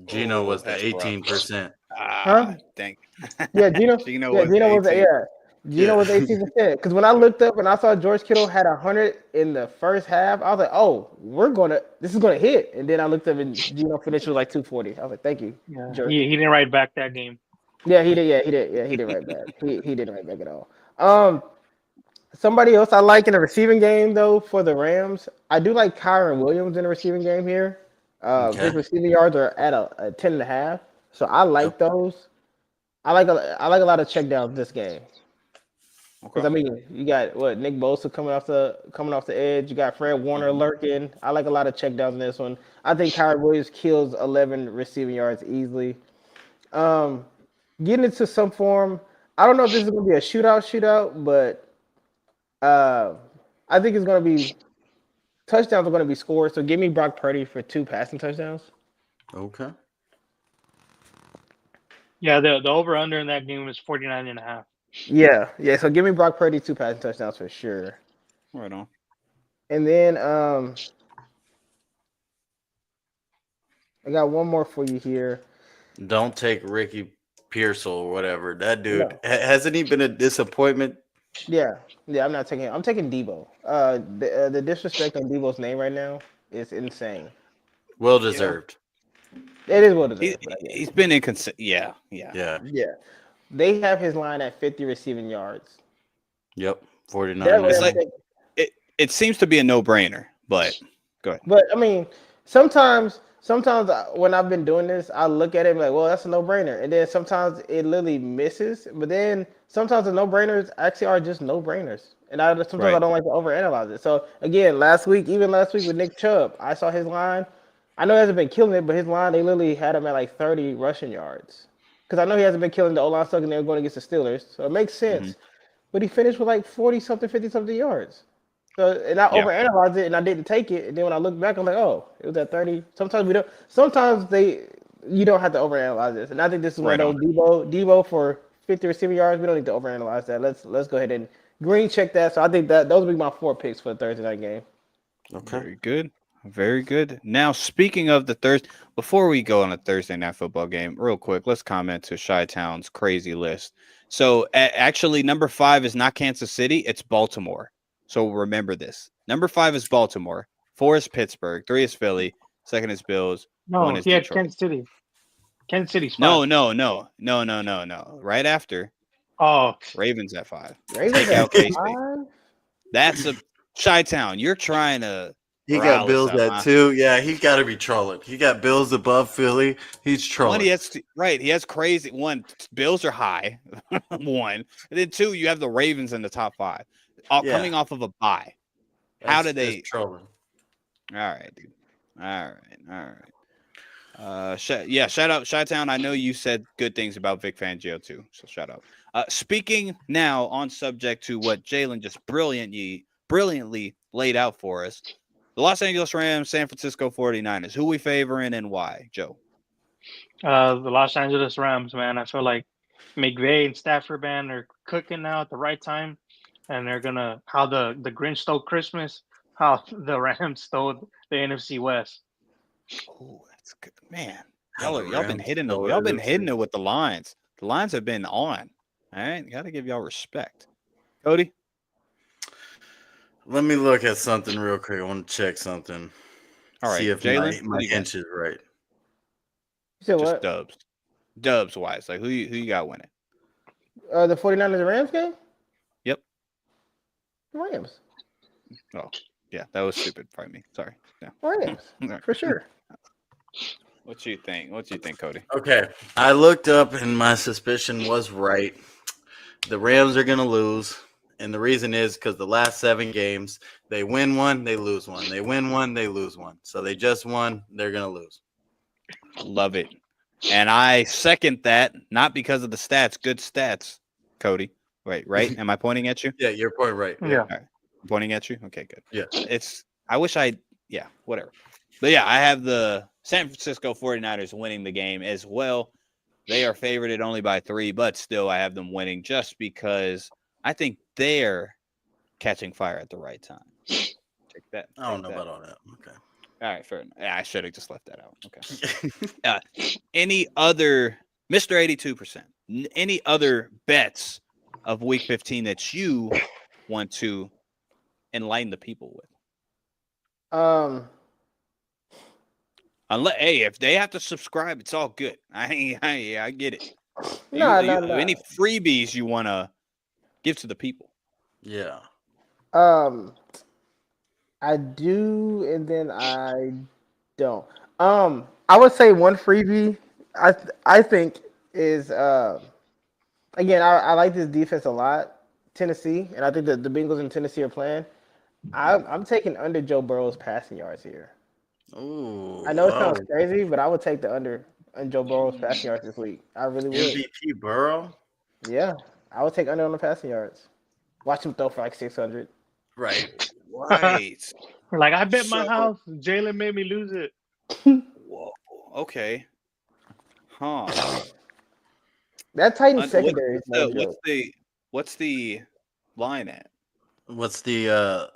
Gino was the 18%. Huh? Dang. Yeah, Gino was 18%. Because when I looked up and I saw George Kittle had 100 in the first half, I was like, "Oh, this is gonna hit." And then I looked up and Gino finished with like 240. I was like, "Thank you." Yeah, he didn't write back that game. Yeah, he did. Yeah, he did. Yeah, he didn't write back. He didn't write back at all. Somebody else I like in the receiving game though for the Rams, I do like Kyron Williams in the receiving game here. His receiving yards are at a 10.5, so I like those. I like a lot of checkdowns this game. Because I mean, you got Nick Bosa coming off the edge. You got Fred Warner lurking. I like a lot of checkdowns in this one. I think Kyron Williams kills 11 receiving yards easily. Getting into some form. I don't know if this is going to be a shootout, but I think it's going to be touchdowns are going to be scored. So give me Brock Purdy for 2 passing touchdowns. Okay. Yeah, the over-under in that game was 49.5. Yeah. So give me Brock Purdy 2 passing touchdowns for sure. Right on. And then I got one more for you here. Don't take Ricky Pearsall or whatever. That dude hasn't he been a disappointment? Yeah, I'm not taking him. I'm taking Debo. The disrespect on Debo's name right now is insane. Well deserved. It is well deserved. He's been inconsistent. Yeah. They have his line at 50 receiving yards. Yep, 49. It's like it seems to be a no-brainer, but go ahead. But I mean, sometimes when I've been doing this, I look at it and be like, well, that's a no-brainer, and then sometimes it literally misses. But then sometimes the no-brainers actually are just no-brainers, and I don't like to overanalyze it. So again, last week with Nick Chubb, I saw his line. I know he hasn't been killing it, but his line, they literally had him at like 30 rushing yards. Because I know he hasn't been killing the O-line stuff, and they were going against the Steelers, so it makes sense. But he finished with like 40-something, 50-something yards. So and I Yeah. overanalyzed it and I didn't take it. And then when I look back, I'm like, oh, it was at 30. Sometimes we don't. Sometimes you don't have to overanalyze this. And I think this is one Right of on. those Devo for 50 receiving yards. We don't need to overanalyze that. Let's go ahead and green check that. So I think that those will be my 4 picks for the Thursday night game. Okay. Very good. Very good. Now, speaking of the Thursday, before we go on a Thursday night football game, real quick, let's comment to Chi-Town's crazy list. So, actually, number 5 is not Kansas City, it's Baltimore. So, remember this. Number 5 is Baltimore, 4 is Pittsburgh, 3 is Philly, 2nd is Bills, 1 No, is he had Detroit. Kansas City. Kansas City's 5. No. Right after, Oh, Ravens at 5. Ravens Take at out K-State. 5? That's a Chi-Town. You're trying to He got rile us Bills up, at huh? 2. Yeah, he got to be trolling. He got Bills above Philly. He's One, trolling. he has right. He has crazy. One, Bills are high. One, and then 2, you have the Ravens in the top 5, all Yeah. coming off of a bye. How did That's they? trolling? All right, dude. All right. Shout out, Chi-Town. I know you said good things about Vic Fangio too, so shout out. Speaking now on subject to what Jalen just brilliantly laid out for us, the Los Angeles Rams, San Francisco 49ers. Who we favoring and why, Joe? the Los Angeles Rams, man. I feel like McVay and Stafford, man, are cooking now at the right time, and they're gonna how the Grinch stole Christmas, how the Rams stole the NFC West. Oh, that's good, man. How the Y'all been Rams hitting stole y'all been NFC. hitting it with the lines. The lines have been on. All right, got to give y'all respect. Cody, Let me look at something real quick. I want to check something. all right, See if Jalen, my inch is right. You said just what? dubs wise. Like who you got winning? The 49ers and Rams game? Yep. Rams. Oh, yeah, that was stupid. Pardon me. Sorry. Yeah. Rams. All right. For sure. What you think? What you think, Cody? Okay, I looked up and my suspicion was right. The Rams are gonna lose, and the reason is because the last 7 games, they win one, they lose one. They win one, they lose one. So they just won. They're gonna lose. Love it. And I second that, not because of the stats. Good stats, Cody. Wait, right? Am I pointing at you? Yeah, you're point right. Yeah. I'm pointing at you? Okay, good. Yeah. Whatever. But yeah, I have the San Francisco 49ers winning the game as well. They are favored only by 3, but still I have them winning just because I think they're catching fire at the right time. Take that. I don't know take that. about all that. Okay. All right, fair enough. Yeah, I should have just left that out. Okay. Any other, Mr. 82%, any other bets of week 15 that you want to enlighten the people with? Hey, if they have to subscribe, it's all good. I get it. No. Any freebies you want to give to the people? Yeah. I do, and then I don't. I would say one freebie. I think is again. I like this defense a lot. Tennessee, and I think that the Bengals and Tennessee are playing. I'm taking under Joe Burrow's passing yards here. Ooh. I know it sounds crazy, but I would take the under on Joe Burrow's passing yards this week. I really would. MVP Burrow. Yeah, I would take under on the passing yards. Watch him throw for like 600. Right. Right. Like I bet my house, Jalen made me lose it. Whoa. Okay. Huh. That Titan secondary is no What's joke. what's the line at? What's the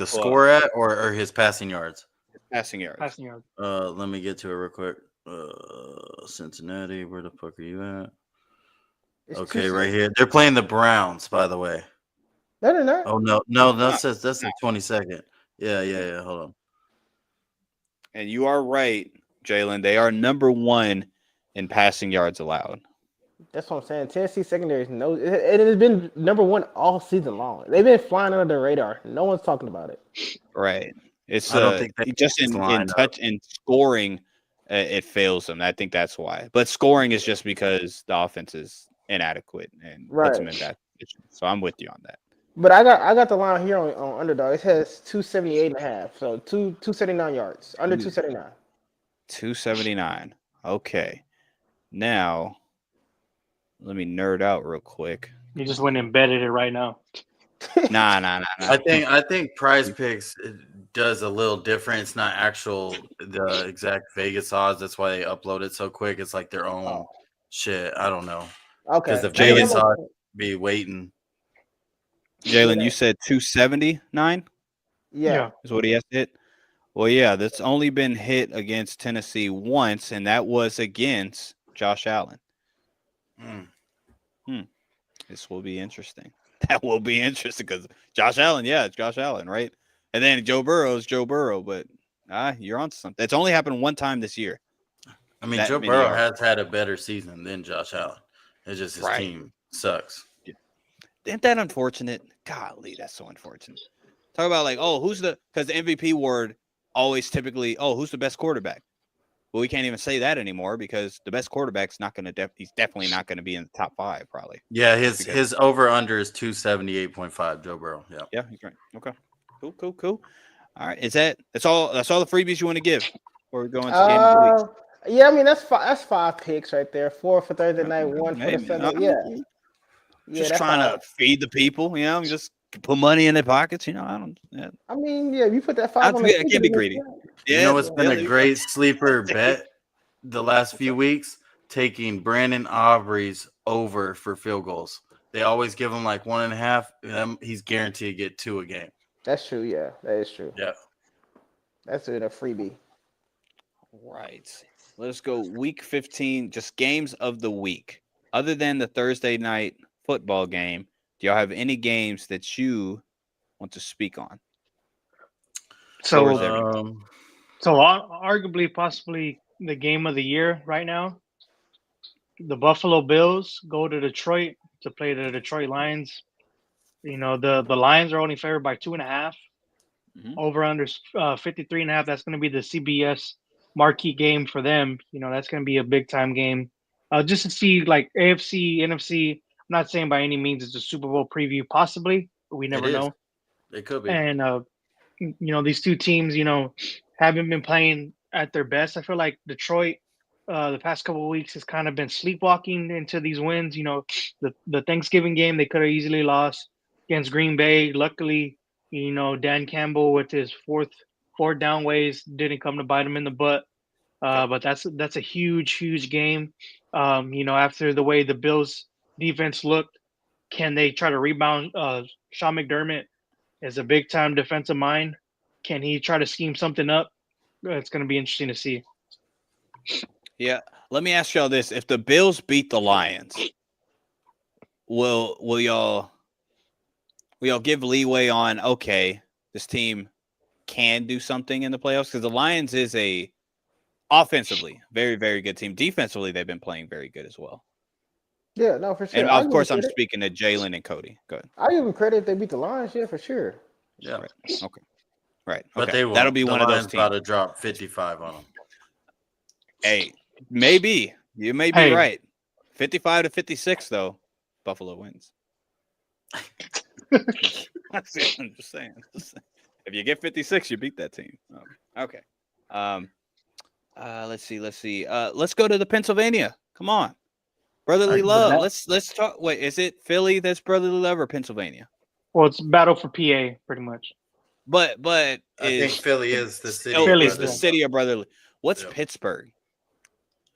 score at or his passing yards? Passing yards. Passing yards. Let me get to it real quick. Cincinnati, where the fuck are you at? It's Okay, right here. They're playing the Browns, by the way. No, they're not. Oh no, that's the 22nd. Yeah. Hold on. And you are right, Jalen. They are number 1 in passing yards allowed. That's what I'm saying. Tennessee secondary is no. It has been number 1 all season long. They've been flying under the radar. No one's talking about it. Right. It's I don't think they just in touch and scoring, it fails them. I think that's why. But scoring is just because the offense is inadequate and puts them in bad position. So I'm with you on that. But I got the line here on underdog. It says 278.5. So 279 yards. Under 279. 279. Okay. Now, let me nerd out real quick. You just went and betted it right now. Nah. I think Prize Picks does a little different. It's not the exact Vegas odds. That's why they upload it so quick. It's like their own Oh, shit. I don't know okay. because the I mean, that Vegas makes odds sense. be waiting. Jalen, Yeah. you said 279 Yeah. is what he has to hit. Well, yeah, that's only been hit against Tennessee once, and that was against Josh Allen. Mm. This will be interesting. That will be interesting because Josh Allen, yeah, it's Josh Allen, right? And then Joe Burrow is Joe Burrow, but you're on something. It's only happened one time this year. I mean, That Joe many Burrow yards. has had a better season than Josh Allen. It's just his Right. team sucks. Isn't that unfortunate? Golly, that's so unfortunate. Talk about because the MVP award always typically, who's the best quarterback? Well, we can't even say that anymore because the best quarterback's not going to. He's definitely not going to be in the top 5, probably. Yeah, his over under is 278.5. Joe Burrow. Yeah. Yeah, he's right. Okay, cool. All right, that's all the freebies you want to give before we go into game of the week? Yeah, I mean that's five picks right there. 4 for Thursday night, one for Hey, the man, Sunday. Yeah, just that's trying all. to feed the people, just put money in their pockets. I don't. Yeah. I mean, yeah, if you put that 5 on the I can't be greedy. You know what's been a great sleeper bet the last few weeks? Taking Brandon Aubrey's over for field goals. They always give him like 1.5. He's guaranteed to get 2 a game. That's true. Yeah, that is true. Yeah. That's a freebie. Right. Let's go week 15, just games of the week. Other than the Thursday night football game, do y'all have any games that you want to speak on? So, arguably, possibly the game of the year right now. The Buffalo Bills go to Detroit to play the Detroit Lions. The Lions are only favored by 2.5. Over under 53.5. That's going to be the CBS marquee game for them. That's going to be a big time game. Just to see like AFC, NFC. I'm not saying by any means it's a Super Bowl preview, possibly, but we never know. It could be. Mm-hmm. And these two teams, haven't been playing at their best. I feel like Detroit, the past couple of weeks has kind of been sleepwalking into these wins. The Thanksgiving game they could have easily lost against Green Bay. Luckily, Dan Campbell with his fourth down ways didn't come to bite him in the butt. But that's a huge game. After the way the Bills defense looked, can they try to rebound? Sean McDermott is a big time defensive mind. Can he try to scheme something up? It's going to be interesting to see. Yeah. Let me ask y'all this. If the Bills beat the Lions, will y'all give leeway on, okay, this team can do something in the playoffs? Because the Lions is a offensively very, very good team. Defensively, they've been playing very good as well. Yeah, no, for sure. And of course, I'm speaking to Jalen and Cody. Go ahead. I give them credit if they beat the Lions. Yeah, for sure. yeah. Right. Okay. Right. But okay. they won't. That'll be The one of those Lions teams. about to drop 55 on them. Hey, maybe. You may be right. 55-56, though. Buffalo wins. I'm just saying. If you get 56, you beat that team. Okay. Let's see. Let's go to the Pennsylvania. Come on. Brotherly love. Let's talk. Wait, is it Philly that's brotherly love or Pennsylvania? Well, it's battle for PA, pretty much. But I think Philly is the city. It's the city of brotherly. What's Pittsburgh?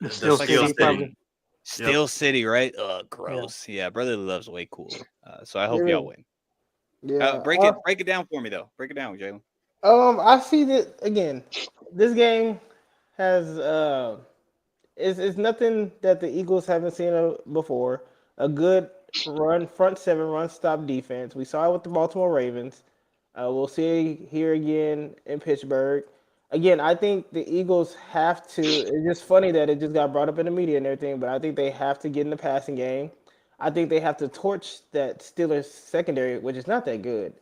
The Steel City, probably. Steel City, right? Gross. Yeah, brotherly love's way cooler. So I hope y'all win. Yeah. Break it down for me though. Break it down, Jalen. I see that again. This game has it's nothing that the Eagles haven't seen before. A good front seven run stop defense. We saw it with the Baltimore Ravens. We'll see it here again in Pittsburgh. Again, I think the Eagles have to. It's just funny that it just got brought up in the media and everything, but I think they have to get in the passing game. I think they have to torch that Steelers secondary, which is not that good.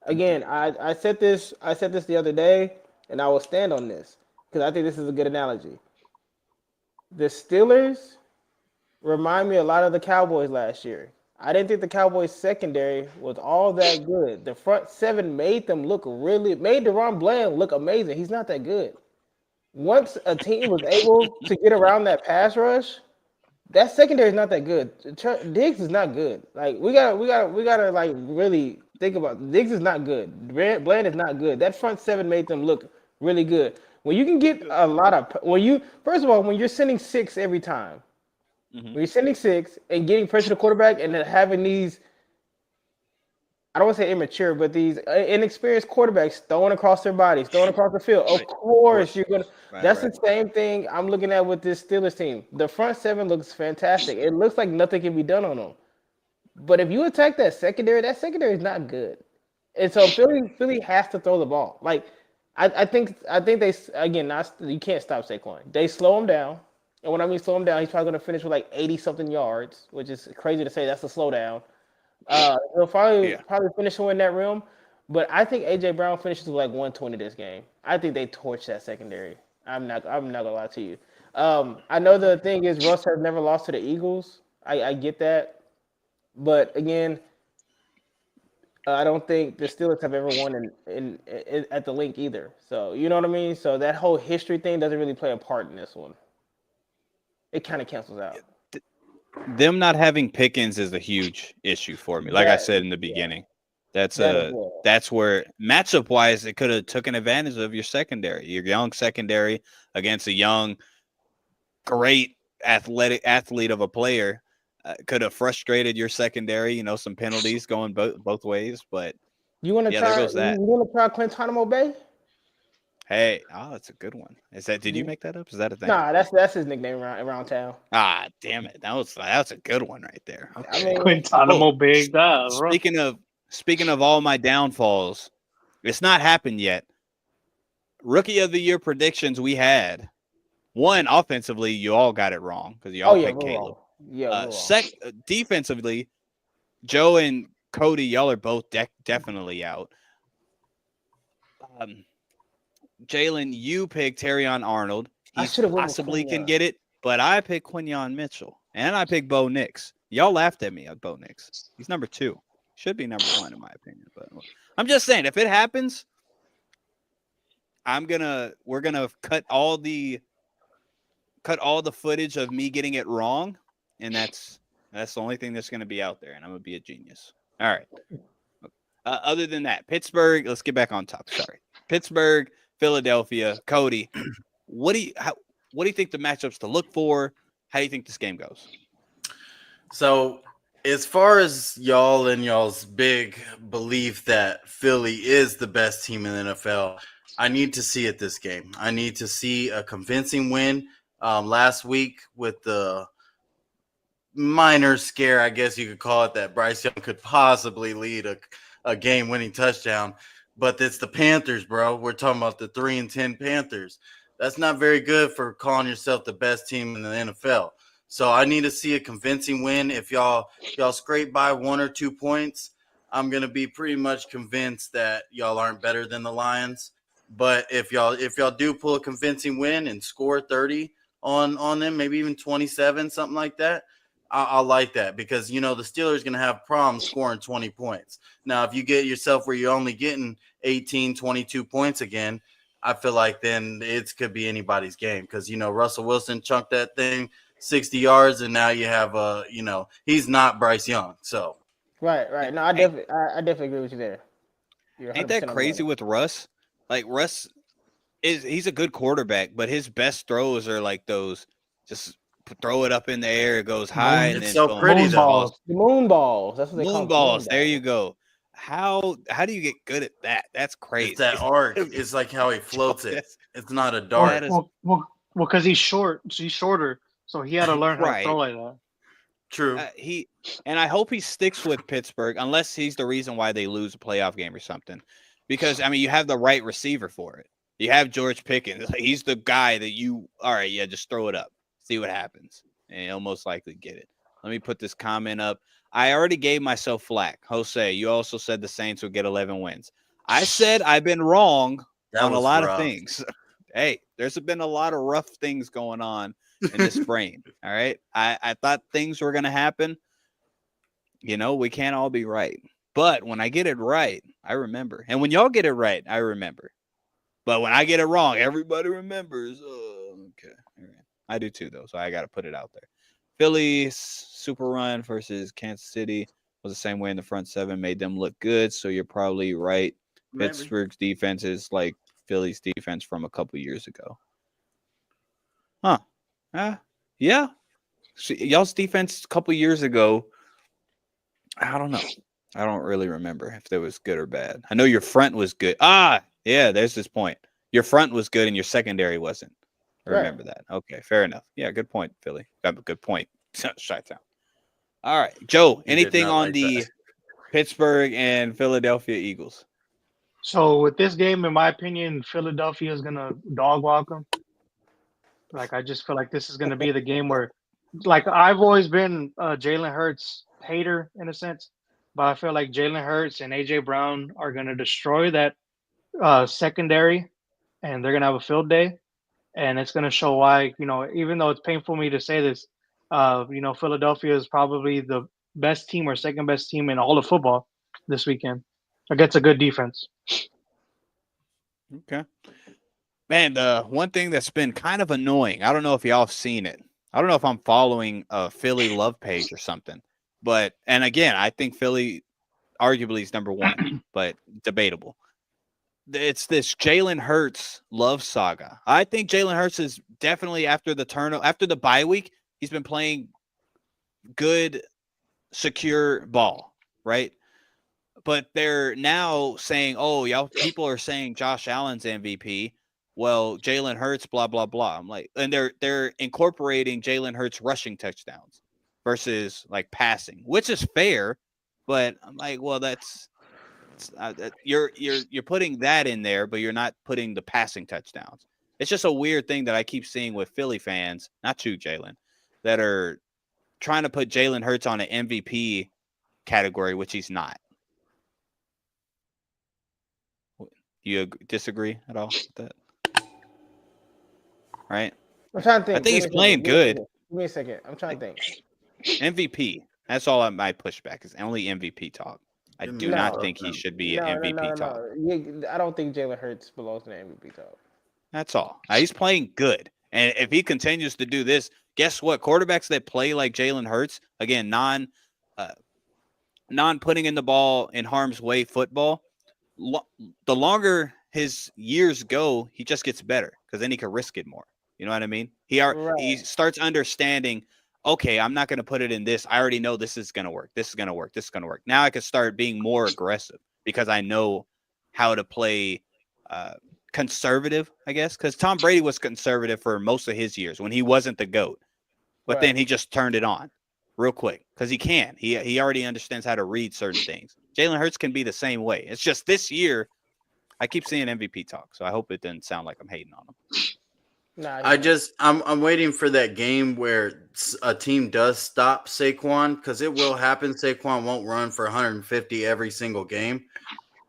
Again, I said this the other day, and I will stand on this because I think this is a good analogy. The Steelers remind me a lot of the Cowboys last year. I didn't think the Cowboys secondary was all that good. The front seven made DeRon Bland look amazing. He's not that good. Once a team was able to get around that pass rush, That secondary is not that good. Diggs is not good. Like we gotta like really think about. Diggs is not good. Bland is not good. That front seven made them look really good. When you can get a lot of when you first of all when you're sending six every time, Mhm. when you're sending six and getting pressure to the quarterback and then having these I don't want to say immature, but these inexperienced quarterbacks throwing across their bodies, throwing across the field. Of Right. course, you're gonna. Right. That's Right. the same thing I'm looking at with this Steelers team. The front seven looks fantastic. It looks like nothing can be done on them. But if you attack that secondary is not good. And so Philly has to throw the ball. Like I think they again not you can't stop Saquon. They slow him down, and when I mean slow him down, he's probably gonna finish with like 80 something yards, which is crazy to say. That's a slowdown. He'll probably Yeah. probably finish in that realm, but I think AJ Brown finishes with like 120 this game. I think they torch that secondary. I'm not gonna lie to you. I know the thing is Russ has never lost to the Eagles. I get that, but again, I don't think the Steelers have ever won in at the link either. So you know what I mean. So that whole history thing doesn't really play a part in this one. It kind of cancels out. Them not having Pickens is a huge issue for me. Like I That said in the beginning, that's that as well. that's where matchup wise it could have taken advantage of your secondary, your young secondary against a young, great athlete of a player. Could have frustrated your secondary. You know, some penalties going both ways, but You want to yeah, there try? goes You that. want to try Guantanamo Bay? Hey, oh, that's a good one. Is that? Did you make that up? Is that a thing? Nah, that's his nickname around town. Ah, damn it. That's a good one right there. I Okay. mean, Guantanamo Bay. That rough. Speaking of all my downfalls, it's not happened yet. Rookie of the year predictions we had. One, offensively, you all got it wrong because you oh all yeah, picked we're Caleb. wrong. Yeah, we're wrong. Defensively, Joe and Cody, y'all are both definitely out. Jalen, you picked Terrion Arnold. I He's should have went with possibly can Quinion. get it, but I picked Quinyon Mitchell and I picked Bo Nix. Y'all laughed at me at Bo Nix. He's number 2. Should be number 1 in my opinion, but I'm just saying if it happens, we're gonna cut all the footage of me getting it wrong, and that's the only thing that's gonna be out there, and I'm gonna be a genius. All right. Other than that, Pittsburgh. Let's get back on top. Sorry, Pittsburgh, Philadelphia, Cody. What do you think the matchups to look for? How do you think this game goes? So, as far as y'all and y'all's big belief that Philly is the best team in the NFL, I need to see it this game. I need to see a convincing win. Last week with the minor scare, I guess you could call it, that Bryce Young could possibly lead a game-winning touchdown. But it's the Panthers, bro. We're talking about the 3-10 Panthers. That's not very good for calling yourself the best team in the NFL. So I need to see a convincing win. If y'all scrape by 1 or 2 points, I'm gonna be pretty much convinced that y'all aren't better than the Lions. But if y'all do pull a convincing win and score 30 on them, maybe even 27, something like that, I'll like that, because the Steelers going to have problems scoring 20 points. Now, if you get yourself where you're only getting 18, 22 points again, I feel like then it could be anybody's game, because Russell Wilson chunked that thing 60 yards, and now you have he's not Bryce Young. So Right. No, I definitely agree with you there. You're Ain't 100% that on the crazy money. with Russ? Like Russ he's a good quarterback, but his best throws are like those just throw it up in the air, it goes high, and it's then so boom, pretty it though. falls. The moon balls. That's what they call Moon them. Moon balls. There you balls. go. How do you get good at that? That's crazy. It's that arc. It's like how he floats it. That's- It's not a Well, dart. That is- well, because he's short. He's shorter, so he had to learn how to Right. throw like that. True. And I hope he sticks with Pittsburgh, unless he's the reason why they lose a playoff game or something. Because I mean, you have the right receiver for it. You have George Pickens. He's the guy that all right, yeah, just throw it up, see what happens, and he'll most likely get it. Let me put this comment up. I already gave myself flack. Jose, you also said the Saints would get 11 wins. I said I've been wrong That on a was lot rough. of things. Hey, there's been a lot of rough things going on in this brain. All right. I thought things were going to happen. We can't all be right. But when I get it right, I remember. And when y'all get it right, I remember. But when I get it wrong, everybody remembers. Oh, okay. All right. I do too, though. So I got to put it out there. Philly's super run versus Kansas City was the same way in the front seven, made them look good. So you're probably right. Maybe. Pittsburgh's defense is like Philly's defense from a couple years ago. Huh. Yeah. Y'all's defense a couple years ago, I don't know. I don't really remember if it was good or bad. I know your front was good. Yeah, there's this point. Your front was good and your secondary wasn't. I Right. remember that. Okay, fair enough. Yeah, good point, Philly. Got a good point. Chi-town. All right, Joe, He did anything not on like the that. Pittsburgh and Philadelphia Eagles? So with this game, in my opinion, Philadelphia is gonna dog walk them. Like I just feel like this is gonna be the game where, like I've always been a Jalen Hurts hater in a sense, but I feel like Jalen Hurts and AJ Brown are gonna destroy that secondary, and they're gonna have a field day, and it's gonna show why. Even though it's painful for me to say this, Philadelphia is probably the best team or second best team in all of football this weekend against a good defense. Okay. Man, the one thing that's been kind of annoying, I don't know if y'all have seen it. I don't know if I'm following a Philly love page or something. And again, I think Philly arguably is number one, but debatable. It's this Jalen Hurts love saga. I think Jalen Hurts is definitely after the bye week, he's been playing good, secure ball, right? But they're now saying, oh, y'all people are saying Josh Allen's MVP. Well, Jalen Hurts, blah, blah, blah. I'm like, and they're incorporating Jalen Hurts rushing touchdowns versus like passing, which is fair. But I'm like, well, you're putting that in there, but you're not putting the passing touchdowns. It's just a weird thing that I keep seeing with Philly fans, not you, Jalen, that are trying to put Jalen Hurts on an MVP category, which he's not. Do you disagree at all with that? Right? I'm trying to think. I think he's Give me a playing second. Give me a good. second. Give me a second. I'm trying to think. MVP. That's all my pushback is. Only MVP talk. I do not think he should be an MVP talk. I don't think Jalen Hurts belongs in the MVP talk. That's all. He's playing good. And if he continues to do this, guess what? Quarterbacks that play like Jalen Hurts, again, non putting in the ball in harm's way football, the longer his years go, he just gets better because then he can risk it more. You know what I mean? He starts understanding, okay, I'm not going to put it in this. I already know this is going to work. This is going to work. This is going to work. Now I can start being more aggressive because I know how to play conservative, I guess, because Tom Brady was conservative for most of his years when he wasn't the GOAT. But then he just turned it on real quick because he can. He already understands how to read certain things. Jalen Hurts can be the same way. It's just this year, I keep seeing MVP talk, so I hope it doesn't sound like I'm hating on him. I'm waiting for that game where a team does stop Saquon because it will happen. Saquon won't run for 150 every single game.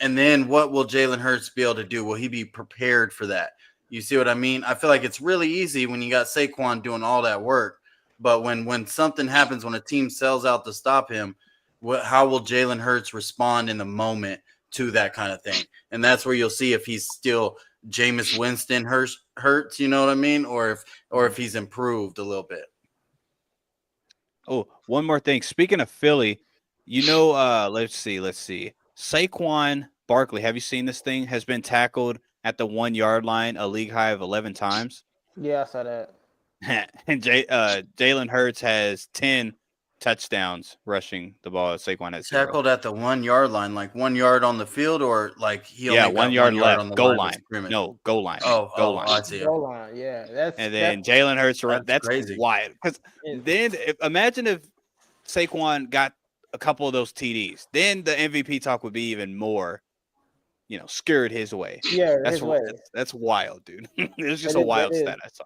And then what will Jalen Hurts be able to do? Will he be prepared for that? You see what I mean? I feel like it's really easy when you got Saquon doing all that work. But when something happens, when a team sells out to stop him, how will Jalen Hurts respond in the moment to that kind of thing? And that's where you'll see if he's still Jameis Winston Hurts, you know what I mean? Or if he's improved a little bit. Oh, one more thing. Speaking of Philly, let's see. Saquon Barkley, have you seen this thing? Has been tackled at the 1 yard line, a league high of 11 times. Yeah, I saw that. And Jalen Hurts has 10 touchdowns rushing the ball. Saquon has tackled 0. at the 1 yard line, like 1 yard on the field, or like he only got 1 yard left. on the goal line. No, goal line. Goal line. I see. Goal line, yeah. And then Jalen Hurts, that's crazy. Wild. Because then imagine if Saquon got a couple of those TDs, then the MVP talk would be even more, skewed his way. Yeah, that's wild, dude. It was just a wild stat I saw.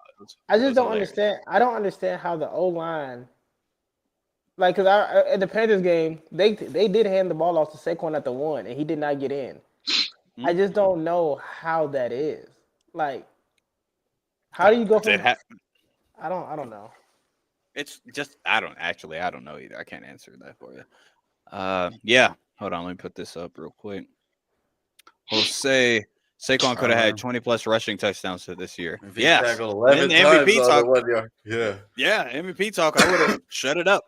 I just don't understand. I don't understand how the O-line, like, because at the Panthers game, they did hand the ball off to Saquon at the 1, and he did not get in. Mm-hmm. I just don't know how that is. Like, how do you go from? I don't know. It's just I don't know either. I can't answer that for you. Yeah. Hold on, let me put this up real quick. Jose Saquon could have had 20+ rushing touchdowns this year. If he Yes. tackled 11 And the times MVP on talk. the 1 yard. Yeah. Yeah, MVP talk. I would have shut it up.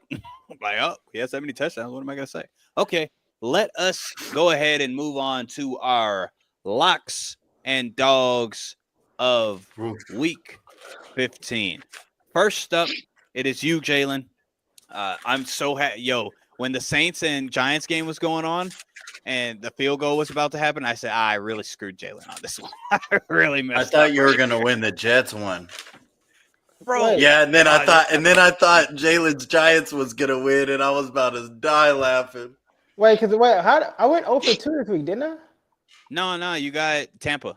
Like, oh, he has 70 touchdowns. What am I gonna say? Okay, let us go ahead and move on to our locks and dogs of week 15. First up, it is you, Jalen. I'm so happy. Yo, when the Saints and Giants game was going on and the field goal was about to happen, I said, I really screwed Jalen on this one. I really messed up. I thought you were gonna win the Jets one. Bro. Yeah, and then I thought Jalen's Giants was gonna win, and I was about to die laughing. Wait, I went 0 for 2 this week, didn't I? No, you got Tampa.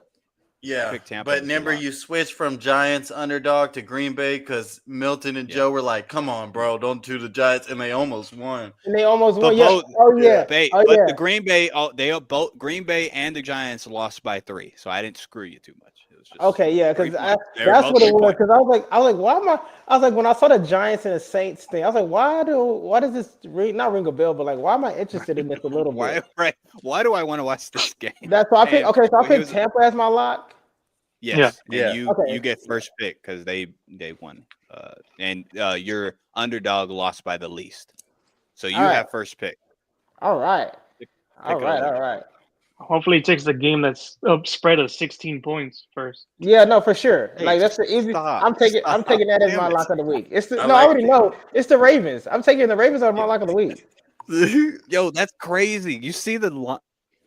Yeah, Pick Tampa but as remember your lock. you switched from Giants underdog to Green Bay because Milton and Joe were like, "Come on, bro, don't do the Giants," and they almost won. And they almost But won. Yeah. both- Oh yeah. But the Green Bay, they are both Green Bay and the Giants lost by 3, so I didn't screw you too much. It was just Okay, yeah, because 3 points. They were that's both what it 3 was. points. Because I was like, why am I? I was like, when I saw the Giants and the Saints thing, I was like, why does this not ring a bell? But like, why am I interested in this a little bit? Why do I want to watch this game? That's why I picked. And Okay, so I when he picked was- Tampa as my lock. Yes, Yeah. and Okay. you get first pick because they won, and your underdog lost by the least, so you All right. have first pick. All right. Pick All it right. up. All right. Hopefully, it takes the game that's spread of 16 points first. Yeah, no, for sure. Hey, Like that's the easy. stop. I'm taking that as Damn my it. lock of the week. It's the I no, I like already it. know. It's the Ravens. I'm taking the Ravens as my lock of the week. Yo, that's crazy. You see the line?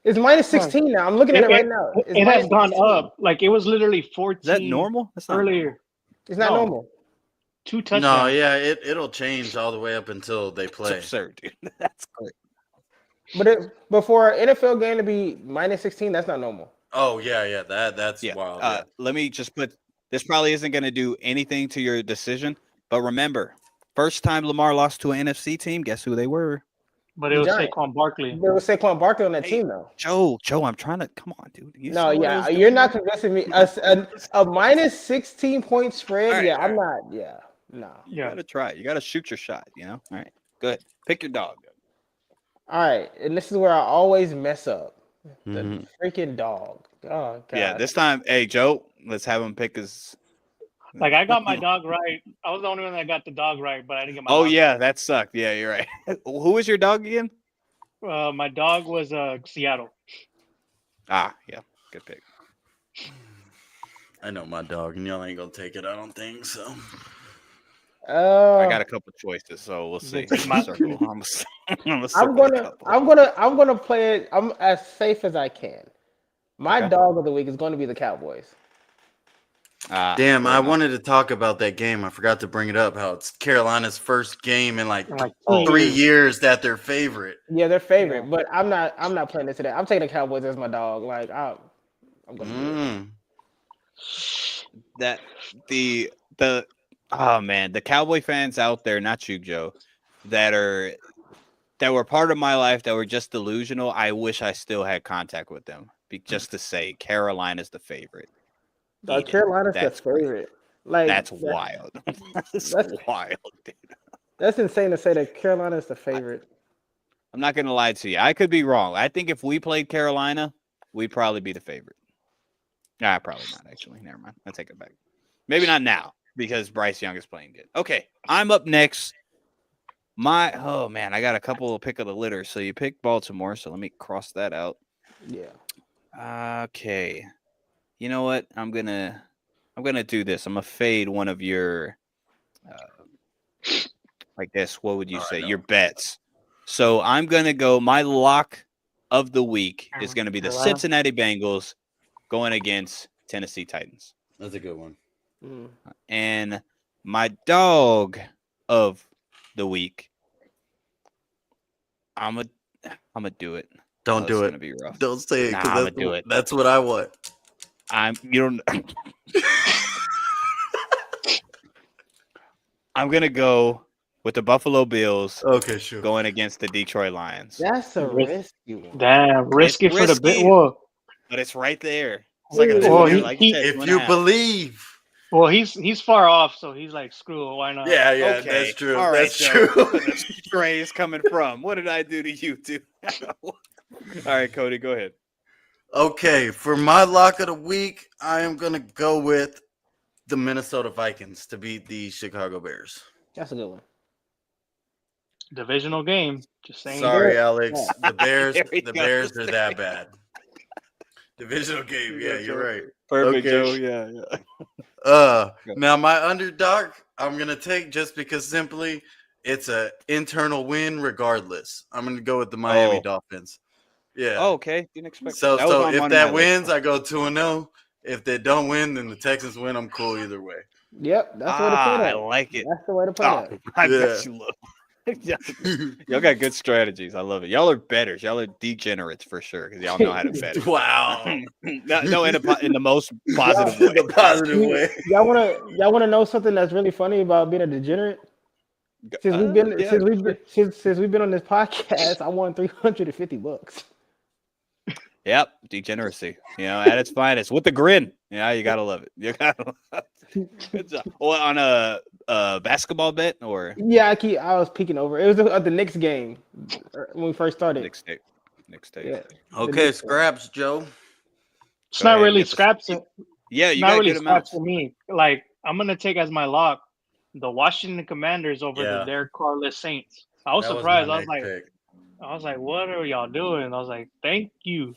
It's minus 16 now. I'm looking at it right now. It's It has minus gone 16. up. Like it was literally 14 Is that normal? That's not earlier. It's not No. normal. 2 touchdowns. No, yeah, it'll change all the way up until they It's play. absurd, dude. That's great. But for an NFL game to be minus 16, that's not normal. Oh yeah, that's Yeah. wild. Yeah. Let me just put this. Probably isn't going to do anything to your decision, but remember, first time Lamar lost to an NFC team, guess who they were? But it The was Giants. Saquon Barkley. There was Saquon Barkley on that Hey, team though. Joe, I'm trying to come on, dude. You No, saw what I yeah, was you're doing? not convincing me. A minus 16 point spread. All right, Yeah, all I'm right. not. Yeah, no. You Yeah. gotta try it. You gotta shoot your shot. You know. All right, good. Pick your dog. All right, and this is where I always mess up. The Mhm. freaking dog. Oh god. Yeah, this time, hey Joe, let's have him pick his. Like I got my dog right. I was the only one that got the dog right, but I didn't get my Oh dog yeah, that sucked. Yeah, you're right. Who was your dog again? right. My dog was Seattle. Ah, yeah, good pick. I know my dog, and y'all ain't gonna take it. I don't think so. I got a couple choices, so we'll see. take my- Circle. I'm I'm circle a gonna couple. I'm gonna play it. I'm as safe as I can. My Okay. dog of the week is going to be the Cowboys. Ah, Damn, fair I enough. wanted to talk about that game. I forgot to bring it up. How it's Carolina's first game in like Like 3 years that they're favorite. Yeah, they're favorite, but I'm not playing it today. I'm taking the Cowboys as my dog. Like I'm gonna do it. Mm. that the oh man, the Cowboy fans out there, not you, Joe, that were part of my life that were just delusional. I wish I still had contact with them, just to say Carolina's the favorite. Eat it. Carolina's the That's crazy. favorite. Like That's wild. That's that's- wild, dude. That's insane to say that Carolina's the favorite. I'm not gonna lie to you. I could be wrong. I think if we played Carolina, we'd probably be the favorite. Nah, probably not. Actually, never mind. I take it back. Maybe not now because Bryce Young is playing good. Okay, I'm up next. Oh man, I got a couple of pick of the litter. So you picked Baltimore. So let me cross that out. Yeah. Okay. You know what? I'm gonna do this. I'm gonna fade one of your like this. What would you Oh, I say? know. Your bets. So I'm gonna go. My lock of the week is gonna be the Carolina. Cincinnati Bengals going against Tennessee Titans. That's a good one. Mm. And my dog of the week, I'm gonna do it. Don't Oh, do it's it. gonna be rough. Don't say it. Nah, 'Cause I'ma that's, do it. That's what I want. I'm gonna go with the Buffalo Bills Okay, sure. going against the Detroit Lions. That's a Risk- risky one. Damn, risky for the risky. bit. Well, But it's right there. It's like a Well, two he- there, like you he- said, If two and a you half. believe. he's far off, so he's like, screw it, why not? Yeah, Okay. that's true. All right, That's Joe. true. Where the stray is coming from. What did I do to you two? All right, Cody, go ahead. Okay, for my lock of the week, I am gonna go with the Minnesota Vikings to beat the Chicago Bears. That's a good one. Divisional game. Just saying. Sorry, Alex. The Bears, There we the go. Bears are that bad. Divisional game. Yeah, you're right. Perfect, Okay. Joe. Yeah. Now my underdog, I'm gonna take just because simply it's a internal win regardless. I'm gonna go with the Miami Dolphins. Yeah. Oh, okay. Didn't expect So that. Was so on if one of my that wins, lists. I go 2-0. If they don't win, then the Texans win. I'm cool either way. Yep, that's the way to play I that. like it. That's the way to play Oh, that. I Yeah. bet you love. Y'all got good strategies. I love it. Y'all are betters. Y'all are degenerates for sure because y'all know how to bet. Wow. No, in the most positive way. The positive way. Y'all wanna know something that's really funny about being a degenerate? Since we've been yeah, since we've been on this podcast, I won $350. Yep, degeneracy. You know, at its finest with the grin. Yeah, you gotta love it. You gotta. Good job. Well, on a basketball bet or Yeah, I was peeking over. It was at the Knicks game when we first started. Nick State. Yeah. Okay, scraps, Joe. It's Go not ahead and really get the- scraps. Yeah, It's you not got really good scraps amounts. for me. Like I'm gonna take as my lock the Washington Commanders over Yeah. the their Carless Saints. I was That surprised. my I was next like, pick. what are y'all doing? I was like, thank you.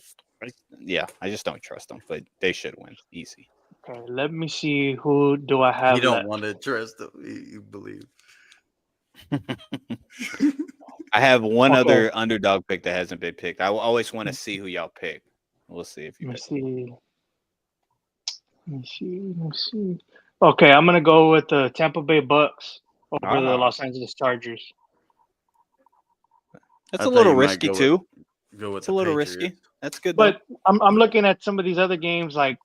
Yeah, I just don't trust them, but they should win easy. Okay, let me see who do I have You don't left. want to trust them. You believe. I have one Okay. other underdog pick that hasn't been picked. I always want to see who y'all pick. We'll see if you Let pick. me see. Okay, I'm gonna go with the Tampa Bay Bucks over the Ah. Los Angeles Chargers. That's I a thought little you might risky go with- too. Go with It's the a little Patriots. risky. That's good though. But I'm looking at some of these other games. Like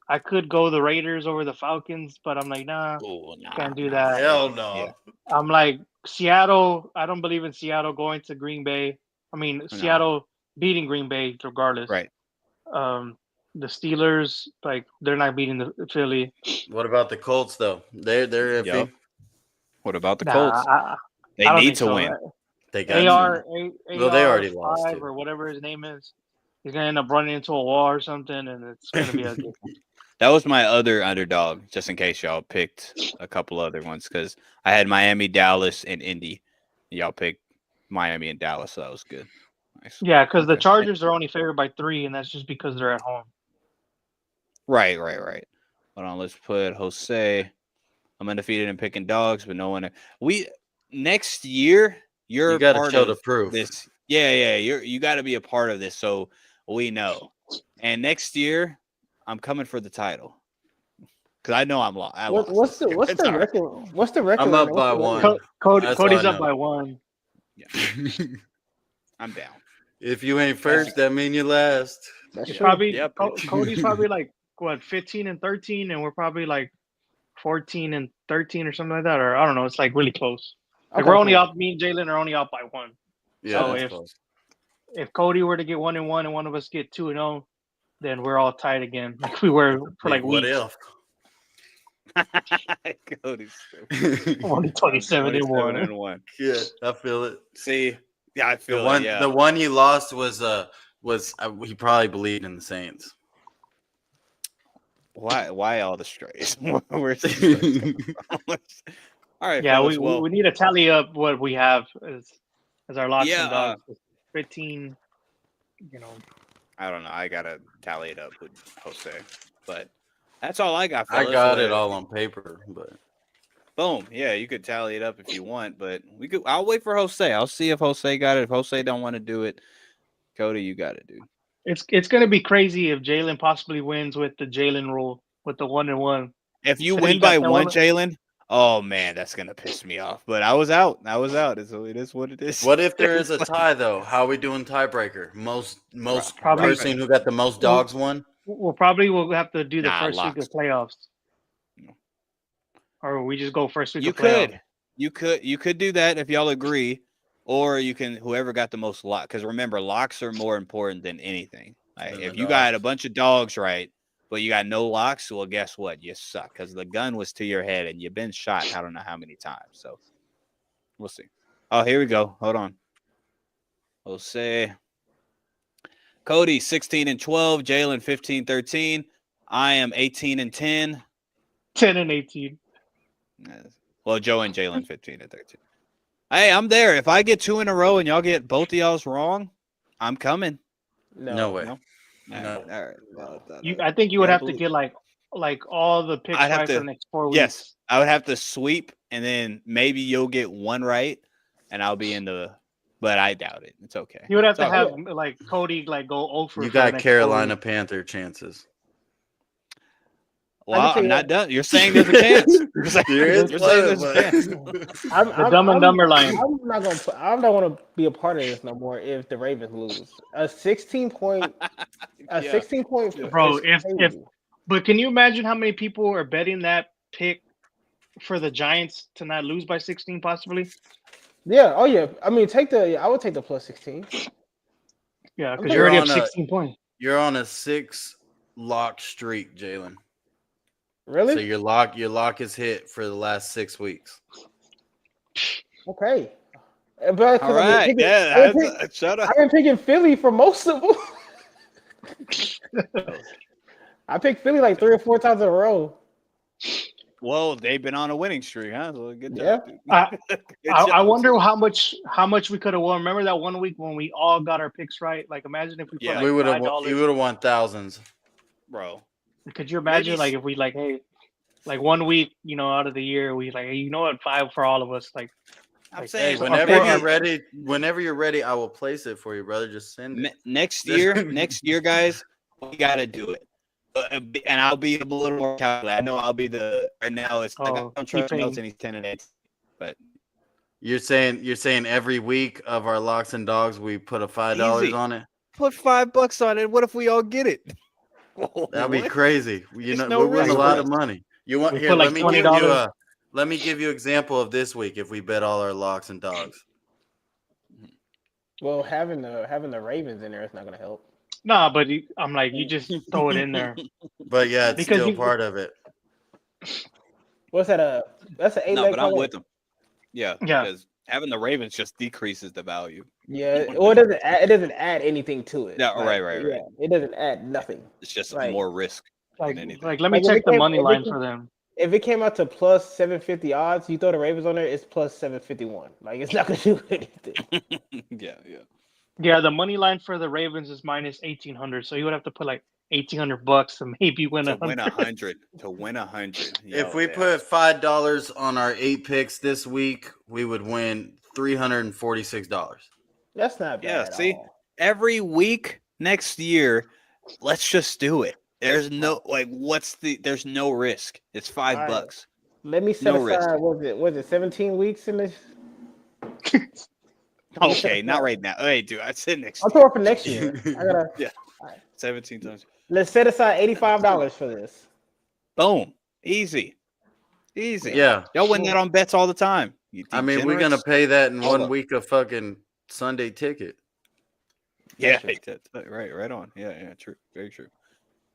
I could go the Raiders over the Falcons, but I'm like, nah, Oh, nah, can't do nah. that. Hell no. Yeah. I'm like Seattle. I don't believe in Seattle going to Green Bay. I mean Seattle beating Green Bay regardless. Right. The Steelers, like they're not beating the Philly. What about the Colts though? They're iffy. Yup. What about the Nah, Colts? They I don't need think to so. win. They got AR, to. A, Well, they already lost, 5 too. or whatever his name is. He's gonna end up running into a wall or something, and it's gonna be ugly. That was my other underdog, just in case y'all picked a couple other ones, because I had Miami, Dallas, and Indy. Y'all picked Miami and Dallas, so that was good. Nice. Yeah, because the Okay. Chargers are only favored by 3, and that's just because they're at home. Right. Hold on, let's put Jose. I'm undefeated in picking dogs, but no one. Next year, you're You got to part show of the proof. this. Yeah. You got to be a part of this, so we know. And next year, I'm coming for the title because I know I'm lost. What's the It's all right. record? What's the record? I'm right up now? by What's the one. record? That's all Cody's I up know. by 1. I'm down. If you ain't first, that mean you last. That's It's true. probably Yep. Cody's probably like what 15 and 13, and we're probably like 14 and 13 or something like that. Or I don't know. It's like really close. Like Okay, we're only cool. off. Me and Jalen are only off by 1. Yeah, So that's if- close. If Cody were to get 1-1 and one of us get 2-0, then we're all tied again, like we were for like What weeks. if? Cody's stupid. Only 27 and 1. and 1. Yeah, I feel it. See, yeah, I The feel one, it. Yeah. the one he lost was he probably believed in the Saints. Why all the strays? Where's the strays coming from? All right, Yeah, fellas, we need to tally up what we have as our locks Yeah, and dogs. 15, I don't know. I gotta tally it up with Jose, but that's all I got. I Fellas. got it all on paper, but Boom. Yeah, you could tally it up if you want, but we could. I'll wait for Jose. I'll see if Jose got it. If Jose don't want to do it, Cody, you got it, dude. it's gonna be crazy if Jalen possibly wins with the Jalen rule with the 1-1. If you Said win he got by that one, one. Jalen, oh man, that's gonna piss me off. But I was out. So it is what it is. what if there is a tie though? How are we doing tiebreaker? Most Probably- person who got the most dogs won. We'll have to do the Nah, first week locks. of playoffs, or we just go first week You of playoffs. you could do that if y'all agree, or you can whoever got the most lock. Because remember, locks are more important than anything. Like, Than if the you got dogs. a bunch of dogs right, but you got no locks, well, guess what? You suck because the gun was to your head and you've been shot. I don't know how many times. So we'll see. Oh, here we go. Hold on. Jose. Cody 16-12, Jalen 15-13. I am 18-10. 10 and 18. Well, Joe and Jalen 15-13. Hey, I'm there. If I get 2 in a row and y'all get both of y'all's wrong, I'm coming. No way. No. No. All right. Well, I think you would gotta have to believe. get like all the picks I'd have right for to- the next 4 weeks. Yes, I would have to sweep, and then maybe you'll get 1 right, and I'll be in the. But I doubt it. It's okay. You would have It's to all have good. like Cody like go over. You for the got next 4 Carolina weeks. Panther chances. Well, tell I'm you not what. done. You're saying there's a chance. You're saying, There is you're saying there's one, a chance. The Dumb and Dumber line. I don't want to be a part of this no more if the Ravens lose. A 16 point. A Yeah. 16 point. Bro, is if crazy. but can you imagine how many people are betting that pick for the Giants to not lose by 16 possibly? Yeah. Oh yeah. I mean, I would take the plus 16. Yeah, because You're you're already up on a- 16 points. You're on a 6 lock streak, Jalen. Really? So your lock is hit for the last 6 weeks. Okay. But All right. Yeah. Shut up. I've been picking Philly for most of them. I picked Philly like 3 or 4 times in a row. Well, they've been on a winning streak, huh? So good Yeah. job. Dude. Good I job, wonder too. how much we could have won. Remember that one week when we all got our picks right? Like imagine if we put Yeah. like We would have $5. you would have won thousands. Bro. Could you imagine Maybe- like if we like, hey, like 1 week, out of the year, we like, hey, you know what, 5 for all of us. Like I'm Like, saying Hey, so whenever maybe- you're ready, I will place it for you, brother. Just send it. next year, guys, we got to do it. And I'll be a little more calculated. I know I'll be right now. It's like Oh, I'm Trevor keeping- Nelson. He's 10-8, but You're saying every week of our locks and dogs we put a $5 Easy. on it. put $5 on it. What if we all get it? That'd be What? crazy. You There's know, no we win a risk. lot of money. You want We here? put like Let me give you $20. let me give you example of this week if we bet all our locks and dogs. Well, having the Ravens in there is not going to help. nah, but I'm like, you just throw it in there. But yeah, it's Because still you- part of it. What's that? That's an 8 No, leg but I'm parlay? with them. Yeah, Yeah. because having the Ravens just decreases the value. Yeah. Well, it doesn't add anything to it. Yeah, right. Yeah, it doesn't add nothing. It's just Right. more risk. Like, anything. like let me Like, if check it the came- money if it line came- for them. If it came out to plus 750 odds, you throw the Ravens on there, it's plus 751. Like it's not going to do anything. Yeah. Yeah, the money line for the Ravens is minus 1,800. So you would have to put like $1,800 to maybe win To 100. win 100. If we put $5 on our 8 picks this week, we would win $346. That's not bad. Yeah, at see? all. every week next year, let's just do it. There's no there's no risk. It's $5. All right. Let me set No risk. aside. Was it 17 weeks in this? Okay, not right now. Hey, dude, I said next I'm year. talking for next year. I gotta. Yeah. 17 times. Let's set aside $85 for this. Boom. Easy. Yeah. Y'all win that on bets all the time. You I mean, we're going to degenerates. pay that in Hold 1 up. week of fucking Sunday ticket. Yeah, right on. Yeah, true. Very true.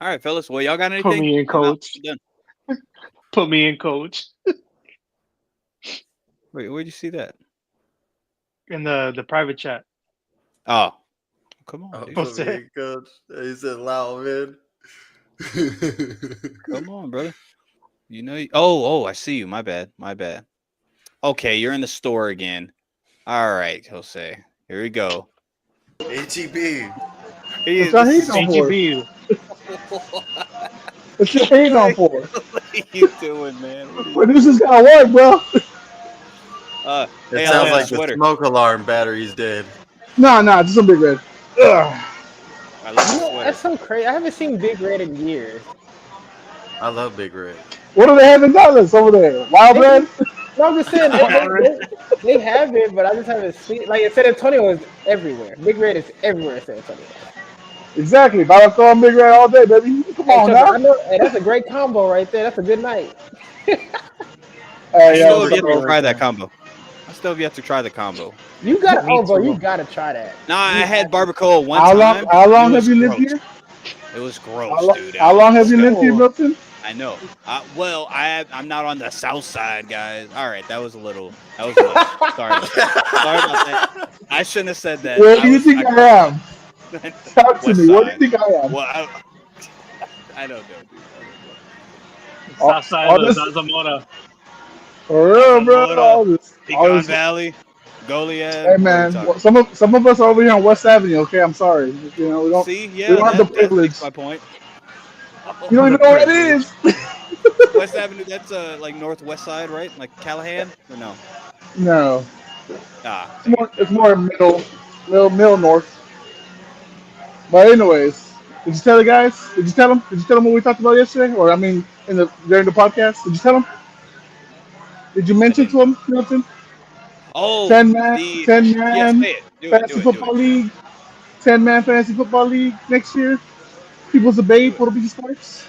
All right, fellas. Well, y'all got anything? Put me in, coach. I'm done. Put me in, coach. Wait, where'd you see that? In the private chat. Oh, come on, Oh, dude. What's put me that? in, coach. He said loud, man. Come on, brother. You know. Oh, I see you. My bad. Okay, you're in the store again. All right, Jose. Here we go. HEB. What's that he's on for? AGB. What's your he's on for? What are you doing, man? Producers gotta work, bro. It Hey, I sounds love like the sweater. the smoke alarm battery's dead. Nah, just some big red. Ugh. I love the You know, sweater. that's so crazy. I haven't seen Big Red in years. I love Big Red. What do they have in Dallas over there? Wild red? No, I'm just saying they have it, but I just haven't seen. Like in San Antonio is everywhere. Big Red is everywhere in San Antonio. Exactly. About to throw on big red all day, baby. Come Hey, on Trevor, I now. know, hey, that's a great combo right there. That's a good night. I Hey, still yo, have yet to so- try that combo. I still have yet to try the combo. You got Me too. you gotta try that. No, I had barbacoa one How time. long? How long It have was you lived gross. here? It was gross, How, dude. how long have you lived here, Milton? I know. I'm not on the south side, guys. All right, that was a little. Sorry about that. I shouldn't have said that. Where do you think I am? Talk to West me. What do side. you think I am? Well, I don't know, dude. I don't know. All, South side all of this, Zamora. for real, bro. Zamora, All Pecan this. Valley, Goliad. Hey What are we man, talking? some of us are over here on West Avenue. Okay, I'm sorry. You know, See, we yeah, don't have the that privilege. makes my point. You don't The even know where it privilege. is. West Avenue, that's like northwest side, right? Like Callahan, or no? No, Ah, dang it. it's more middle north. But anyways, did you tell the guys? Did you tell them? Did you tell them what we talked about yesterday? Or I mean, during the podcast, did you tell them? Did you I mention to didn't. them, Milton? Oh, 10 man, the 10 yeah, man say it. Do it. Do fantasy it. Do it. football league, 10-man fantasy football league next year. People's debate, Do it. Puerto Rico sports.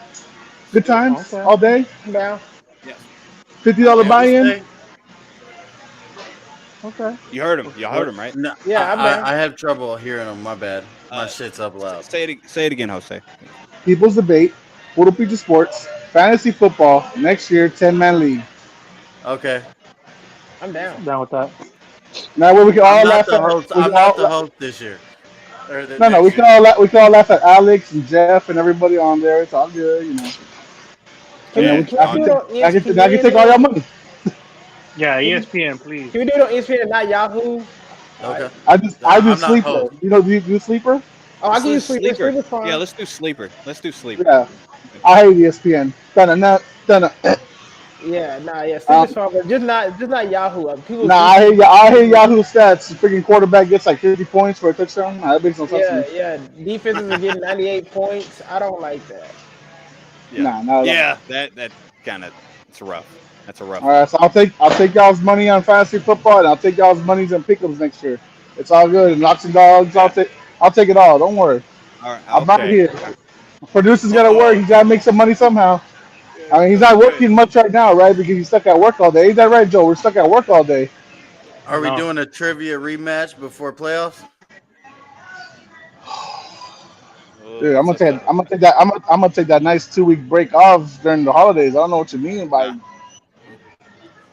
Let's Good do it. times Okay. all day. I'm down. Yes, $50 I'm on Yeah, we board. buy-in. stay. Okay. You heard him. You heard What? him, right? No, Yeah, I'm down. I have trouble hearing them. My bad. My Uh, shit's up loud. say it again, Jose. People's debate, Puerto Rico sports, fantasy football next year, 10-man league. Okay. I'm down. Down with that. Now where we can I'm all not laugh the at. host. We I'm can not all, the host this year or the no, next year. we can all laugh at Alex and Jeff and everybody on there. It's all good, you know. And then Yeah, Can we on do it on I can take all your ESPN? money. Yeah, Can ESPN, please. we do it on ESPN and not Yahoo? Okay. I do I'm not sleeper. host. You know, do you do sleeper? Oh, I let's can do use Sleeper. sleeper. Sleeper's Yeah, fine. let's do sleeper. Let's do sleeper. Yeah, I hate ESPN. Done. Yeah, nah, yeah, Sleeper's fine, but just not Yahoo. People's Nah, defenses. I hate Yahoo stats. The freaking quarterback gets like 50 points for a touchdown. Nah, that makes no sense to Yeah, me. yeah. Defenses are getting 98 points. I don't like that. Yeah, Nah, not at all. yeah. That kind of it's rough. That's a rough All one. right, so I'll take y'all's money on fantasy football, and I'll take y'all's monies on pickups next year. It's all good. And locks and dogs, Yeah. I'll take it all. Don't worry. All right. I'm out Okay. here. Producer's got to work. Oh, He's got to make some money somehow. I mean, he's not okay. working much right now, right? Because he's stuck at work all day. Ain't that right, Joe? We're stuck at work all day. Are we No. doing a trivia rematch before playoffs? Oh, Dude, that's a tough I'm one. gonna take that. I'm gonna take that nice 2 week break off during the holidays. I don't know what you mean by. Nah.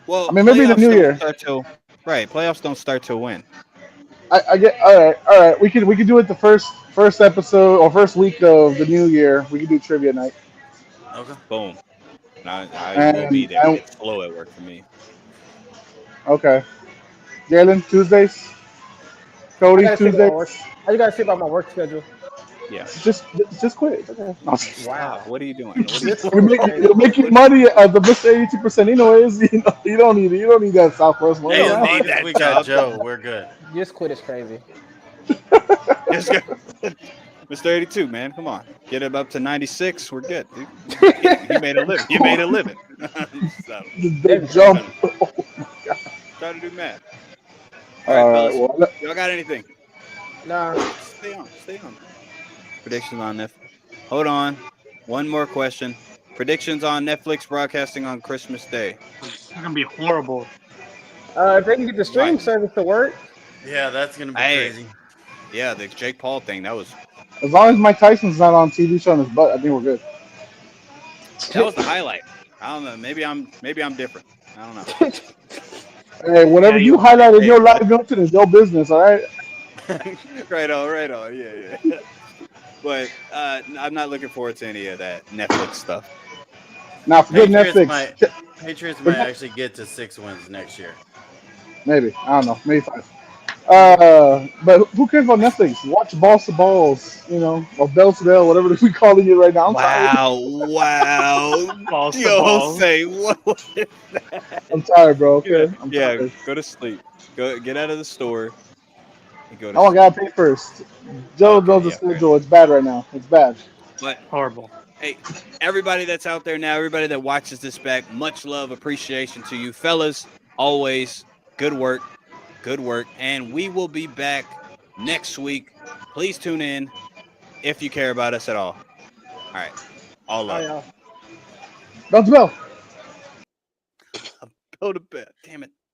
Well, I mean, maybe the playoffs new don't year. start till right. Playoffs don't start till when? I get all right. We could do it the first episode or first week of the new year. We could do trivia night, Okay. Boom. And I will be there. and It's slow at work for me. okay, Jalen Tuesdays, I Cody gotta see about my work. Tuesdays. I just gotta see about my work schedule. Yeah. Just quit. It's okay. No. Stop. Wow, What are you doing? What are you this doing? quit is You'll crazy. make your money at the Mr. 82% anyways. You don't need it. You don't need that Southwest money. You Hey, don't as Now. long need as that we got job. Joe, we're good. This quit is crazy. Just go. Mr. 82, man. Come on. Get him up to 96. We're good, dude. He made a living. He made a living. So, Just That'd big be crazy. jump. try to do math. All right, All right. fellas. Well, Y'all got anything? Nah, Stay on. Stay on. Predictions on Netflix. Hold on. One more question. Predictions on Netflix broadcasting on Christmas Day. It's gonna be horrible. if they can get the Why? stream service to work, Yeah, that's gonna be Hey, crazy. yeah, the Jake Paul thing. as long as Mike Tyson's not on TV showing his butt, I think we're good. That was the highlight. I don't know. Maybe I'm different. I don't know. Hey, Yeah, whatever you you. highlight in Hey, your live, Milton, is your business. All right. right on, right on. Yeah, yeah. But I'm not looking forward to any of that Netflix stuff. Now forget Patriots Netflix. might Patriots might Forget, actually get to 6 wins next year. maybe I don't know. Maybe 5. But who cares about Netflix? Watch Balls to Balls, you know, or Bells to Bell, whatever we calling it right now. I'm tired. Wow. Balls to Yo, balls. Jose, what was that? I'm tired, bro. Yeah, Okay, I'm yeah, tired. go to sleep. Go get out of the store and go to I want sleep. gotta pay first. Joe Okay, knows the yeah, fair schedule. enough. It's bad right now. It's bad. But Horrible. hey, everybody that's out there now, everybody that watches this back, much love, appreciation to you, fellas. Always good work, and we will be back next week. Please tune in if you care about us at all. All right, all oh love. yeah. Bells to Bell. Go to bed. Damn it.